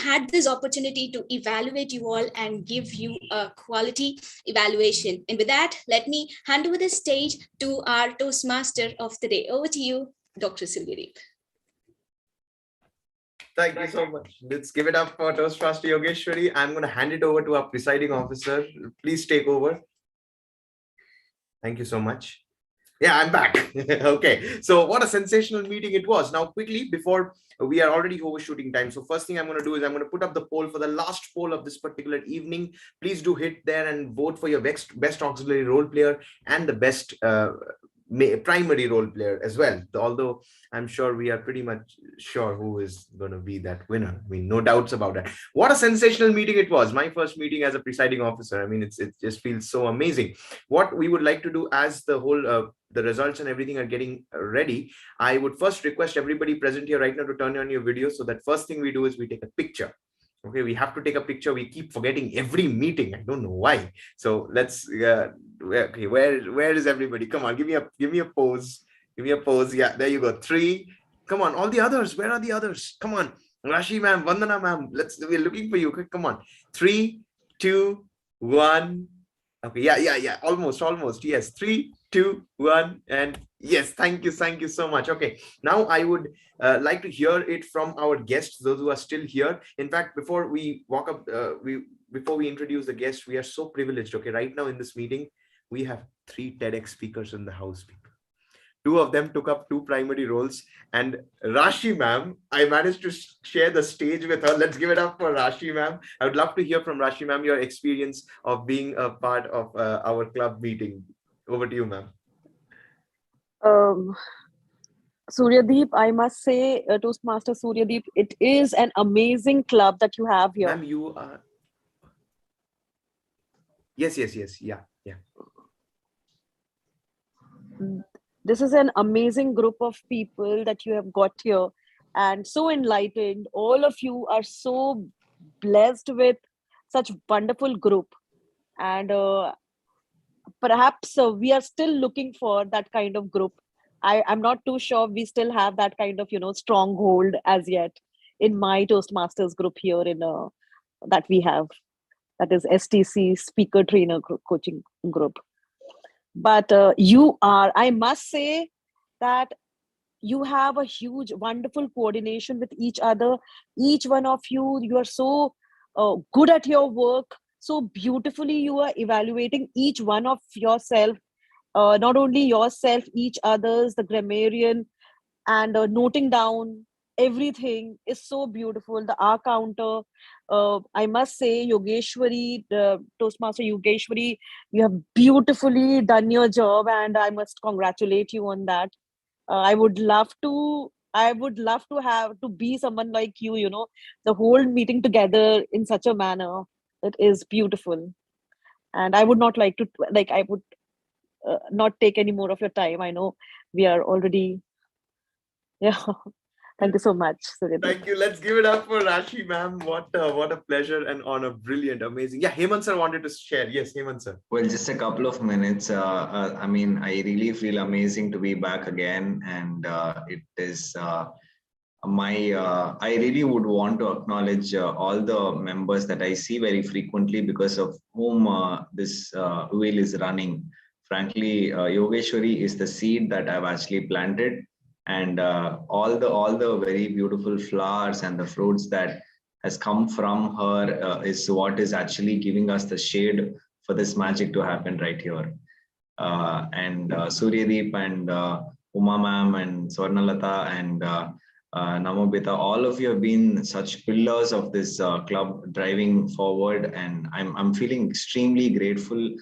had this opportunity to evaluate you all and give you a quality evaluation. And with that, let me hand over the stage to our Toastmaster of the day. Over to you, Dr. Suryadeep. Thank you so much. Let's give it up for Toastmaster Yogeshwari. I'm going to hand it over to our presiding officer. Please take over. Thank you so much. Yeah, I'm back. Okay, so what a sensational meeting it was. Now, quickly, before we are already overshooting time. So first thing I'm going to do is I'm going to put up the poll for the last poll of this particular evening. Please do hit there and vote for your best auxiliary role player and the best primary role player as well. Although I'm sure we are pretty much sure who is going to be that winner. I mean, no doubts about that. What a sensational meeting it was. My first meeting as a presiding officer. I mean, it just feels so amazing. What we would like to do as the whole the results and everything are getting ready, I would first request everybody present here right now to turn on your video. So that first thing we do is we take a picture. Okay, we have to take a picture. We keep forgetting every meeting. I don't know why. So let's okay, where is everybody? Come on, give me a pose. Give me a pose. Yeah, there you go. 3. Come on, all the others. Where are the others? Come on. Rashi ma'am, Vandana ma'am. We're looking for you. Come on. 3, 2, 1. Okay, yeah. Almost. Yes. 3, 2, 1, and yes, thank you so much. Okay, now I would like to hear it from our guests, those who are still here. In fact, before we walk up, before we introduce the guests, we are so privileged. Okay, right now in this meeting, we have 3 TEDx speakers in the house. 2 of them took up 2 primary roles, and Rashi ma'am, I managed to share the stage with her. Let's give it up for Rashi ma'am. I would love to hear from Rashi ma'am your experience of being a part of our club meeting. Over to you, ma'am. Suryadeep, I must say, Toastmaster Suryadeep, it is an amazing club that you have here. Ma'am, you are... Yes. Yeah. This is an amazing group of people that you have got here and so enlightened. All of you are so blessed with such wonderful group. And perhaps we are still looking for that kind of group. I'm not too sure we still have that kind of stronghold as yet in my Toastmasters group here in that we have, that is STC Speaker Trainer Coaching Group. But you are, I must say that you have a huge wonderful coordination with each other. Each one of you are so good at your work. so beautifully you are evaluating each one of yourself, not only yourself, each others, the grammarian, and noting down everything is so beautiful. The R counter, I must say, Yogeshwari, the Toastmaster Yogeshwari, you have beautifully done your job, and I must congratulate you on that. I would love to. I would love to have to be someone like you. You know, the whole meeting together in such a manner. It is beautiful, and I would not like to like. I would not take any more of your time. I know we are already. Yeah. Thank you so much, Suryadeep. Thank you. Let's give it up for Rashi, ma'am. What a pleasure and honor. Brilliant, amazing. Yeah, Hemant sir wanted to share. Yes, Hemant sir. Well, just a couple of minutes. I mean, I really feel amazing to be back again, and it is I really would want to acknowledge all the members that I see very frequently, because of whom this wheel is running. Frankly, Yogeshwari is the seed that I've actually planted, and all the very beautiful flowers and the fruits that has come from her is what is actually giving us the shade for this magic to happen right here. And Suryadeep and Uma ma'am and Swarnalata and Namobita, all of you have been such pillars of this club driving forward, and I'm feeling extremely grateful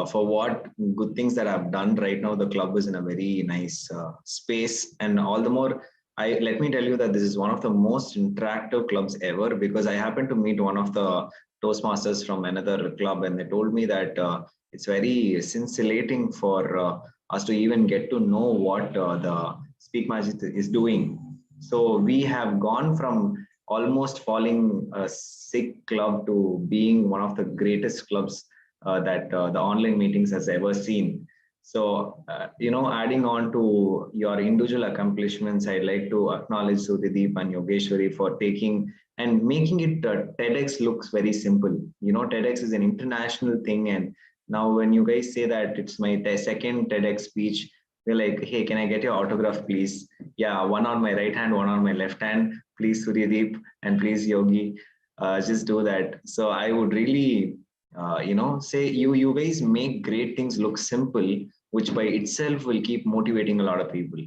for what good things that I've done right now. The club is in a very nice space, and all the more, let me tell you that this is one of the most interactive clubs ever, because I happened to meet one of the Toastmasters from another club, and they told me that it's very scintillating for us to even get to know what the Speak Magic is doing. So we have gone from almost falling a sick club to being one of the greatest clubs that the online meetings has ever seen. So, adding on to your individual accomplishments, I'd like to acknowledge Suryadeep and Yogeshwari for taking and making it TEDx looks very simple. TEDx is an international thing. And now when you guys say that it's my second TEDx speech, we're like, hey, can I get your autograph, please? Yeah, one on my right hand, one on my left hand. Please, Suryadeep, and please, Yogi, just do that. So I would really, say you guys make great things look simple, which by itself will keep motivating a lot of people.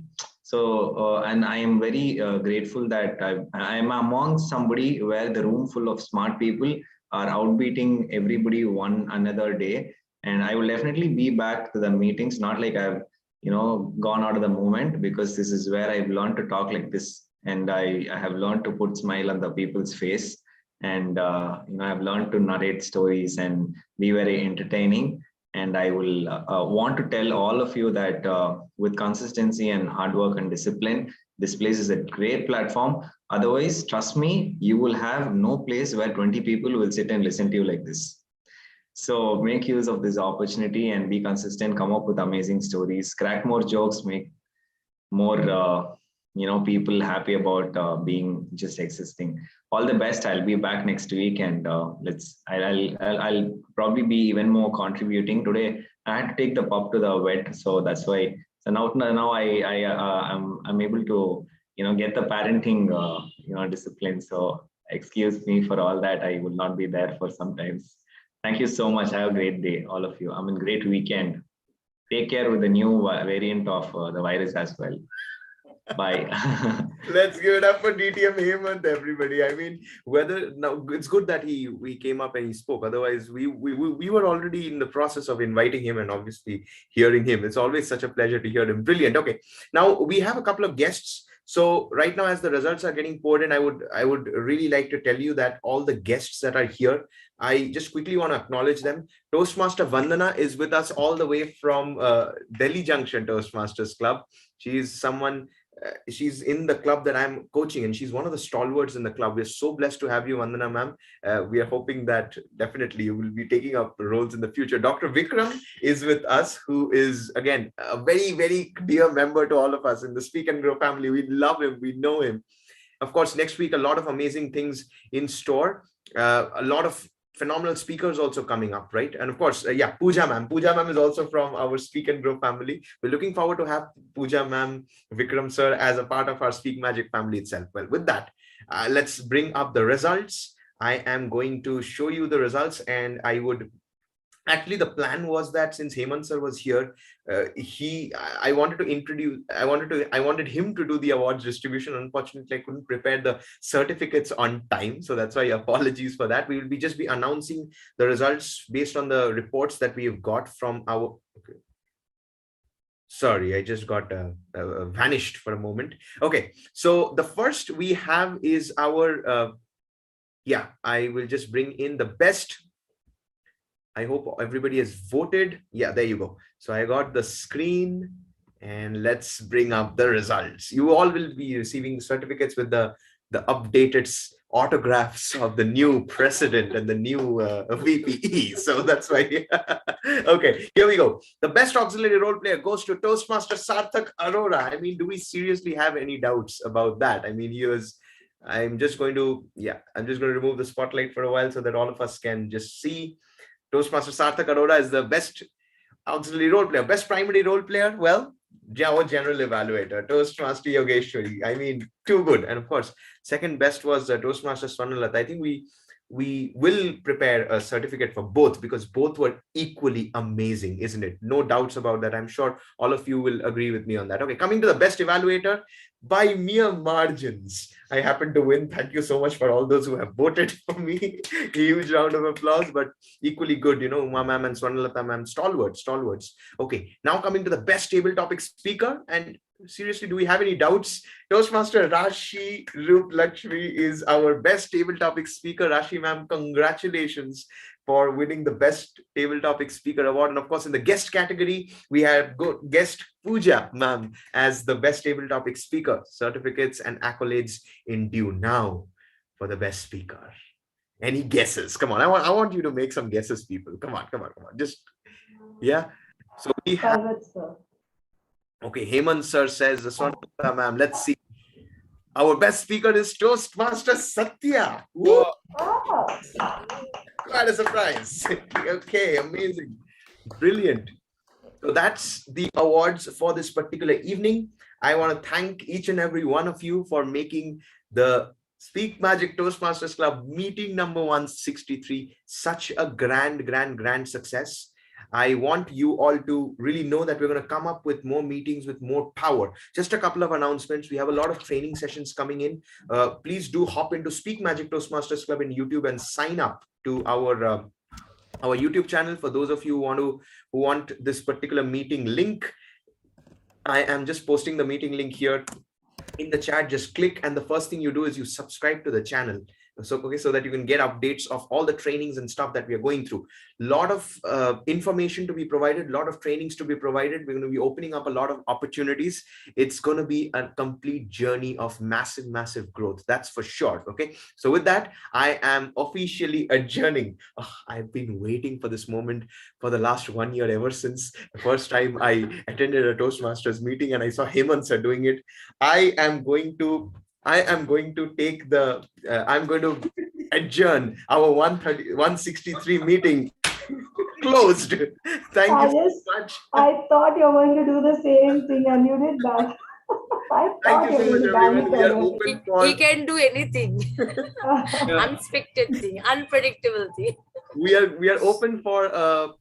So, and I am very grateful that I'm among somebody where the room full of smart people are outbeating everybody one another day. And I will definitely be back to the meetings, not like I've gone out of the moment, because this is where I've learned to talk like this, and I have learned to put smile on the people's face, and I've learned to narrate stories and be very entertaining. And I will want to tell all of you that with consistency and hard work and discipline, this place is a great platform. Otherwise, trust me, you will have no place where 20 people will sit and listen to you like this. So make use of this opportunity and be consistent, come up with amazing stories, crack more jokes, make more, people happy about being just existing. All the best. I'll be back next week, and I'll probably be even more contributing. Today, I had to take the pup to the vet, so that's why. So now I'm able to, get the parenting, discipline. So excuse me for all that. I will not be there for some times. Thank you so much. Have a great day, all of you. I'm in great weekend. Take care with the new variant of the virus as well. Bye. Let's give it up for DTM Hemant, everybody. I mean, now it's good that we came up and he spoke. Otherwise, we were already in the process of inviting him and obviously hearing him. It's always such a pleasure to hear him. Brilliant. Okay, now we have a couple of guests. So right now, as the results are getting poured in, I would really like to tell you that all the guests that are here, I just quickly want to acknowledge them. Toastmaster Vandana is with us all the way from Delhi Junction Toastmasters Club. She's someone. She's in the club that I'm coaching, and she's one of the stalwarts in the club. We're so blessed to have you, Vandana ma'am. We are hoping that definitely you will be taking up roles in the future. Dr. Vikram is with us, who is, again, a very, very dear member to all of us in the Speak and Grow family. We love him. We know him. Of course, next week, a lot of amazing things in store. A lot of phenomenal speakers also coming up, right? And of course, Pooja ma'am. Pooja ma'am is also from our Speak and Grow family. We're looking forward to have Pooja ma'am, Vikram sir as a part of our Speak Magic family itself. Well, with that, let's bring up the results. I am going to show you the results, and actually, the plan was that since Hemant sir was here, I wanted him to do the awards distribution. Unfortunately, I couldn't prepare the certificates on time, so that's why apologies for that. We will just be announcing the results based on the reports that we have got from our. Okay. Sorry, I just got vanished for a moment. Okay, so the first we have is our. Yeah, I will just bring in the best. I hope everybody has voted. Yeah, there you go. So I got the screen, and let's bring up the results. You all will be receiving certificates with the updated autographs of the new president and the new VPE. So that's why. Okay, here we go. The best auxiliary role player goes to Toastmaster Karthik Arora. I mean, do we seriously have any doubts about that? I mean, I'm just going to remove the spotlight for a while so that all of us can just see. Toastmaster Karthik Arora is the best auxiliary role player. Best primary role player, well, our general evaluator, Toastmaster Yogeshwari. I mean, too good. And of course, second best was Toastmaster Swarnalatha. I think we will prepare a certificate for both because both were equally amazing, isn't it? No doubts about that. I'm sure all of you will agree with me on that. Okay, coming to the best evaluator, by mere margins, I happen to win. Thank you so much for all those who have voted for me. Huge round of applause, but equally good, Uma ma'am and Swarnalatha ma'am, stalwarts. Okay, now coming to the best table topic speaker, and seriously, do we have any doubts? Toastmaster Rashi Rup Lakshmi is our best table topic speaker. Rashi ma'am, congratulations for winning the best table topic speaker award. And of course, in the guest category, we have guest Pooja ma'am as the best table topic speaker. Certificates and accolades in due now for the best speaker. Any guesses? Come on, I want you to make some guesses, people. Come on. Just, yeah. So we have. Okay, Hemant sir says, Swarnalatha ma'am, let's see. Our best speaker is Toastmaster Satya. Woo! Quite a surprise. Okay, amazing. Brilliant. So that's the awards for this particular evening. I want to thank each and every one of you for making the Speak Magic Toastmasters Club meeting number 163 such a grand success. I want you all to really know that we're going to come up with more meetings with more power. Just a couple of announcements. We have a lot of training sessions coming in. Please do hop into Speak Magic Toastmasters Club in YouTube and sign up to our YouTube channel. For those of you who want this particular meeting link, I am just posting the meeting link here in the chat. Just click, and the first thing you do is you subscribe to the channel. So that you can get updates of all the trainings and stuff that we are going through. A lot of information to be provided, a lot of trainings to be provided. We're going to be opening up a lot of opportunities. It's going to be a complete journey of massive growth. That's for sure. Okay. So with that, I am officially adjourning. I've been waiting for this moment for the last 1 year, ever since the first time I attended a Toastmasters meeting and I saw Hemant sir doing it. I'm going to adjourn our 163 meeting closed. Thank you so much. I thought you were going to do the same thing and you did that. Thank you so much, everyone. We are open for... He can do anything. Unexpected thing, unpredictable thing. We are open for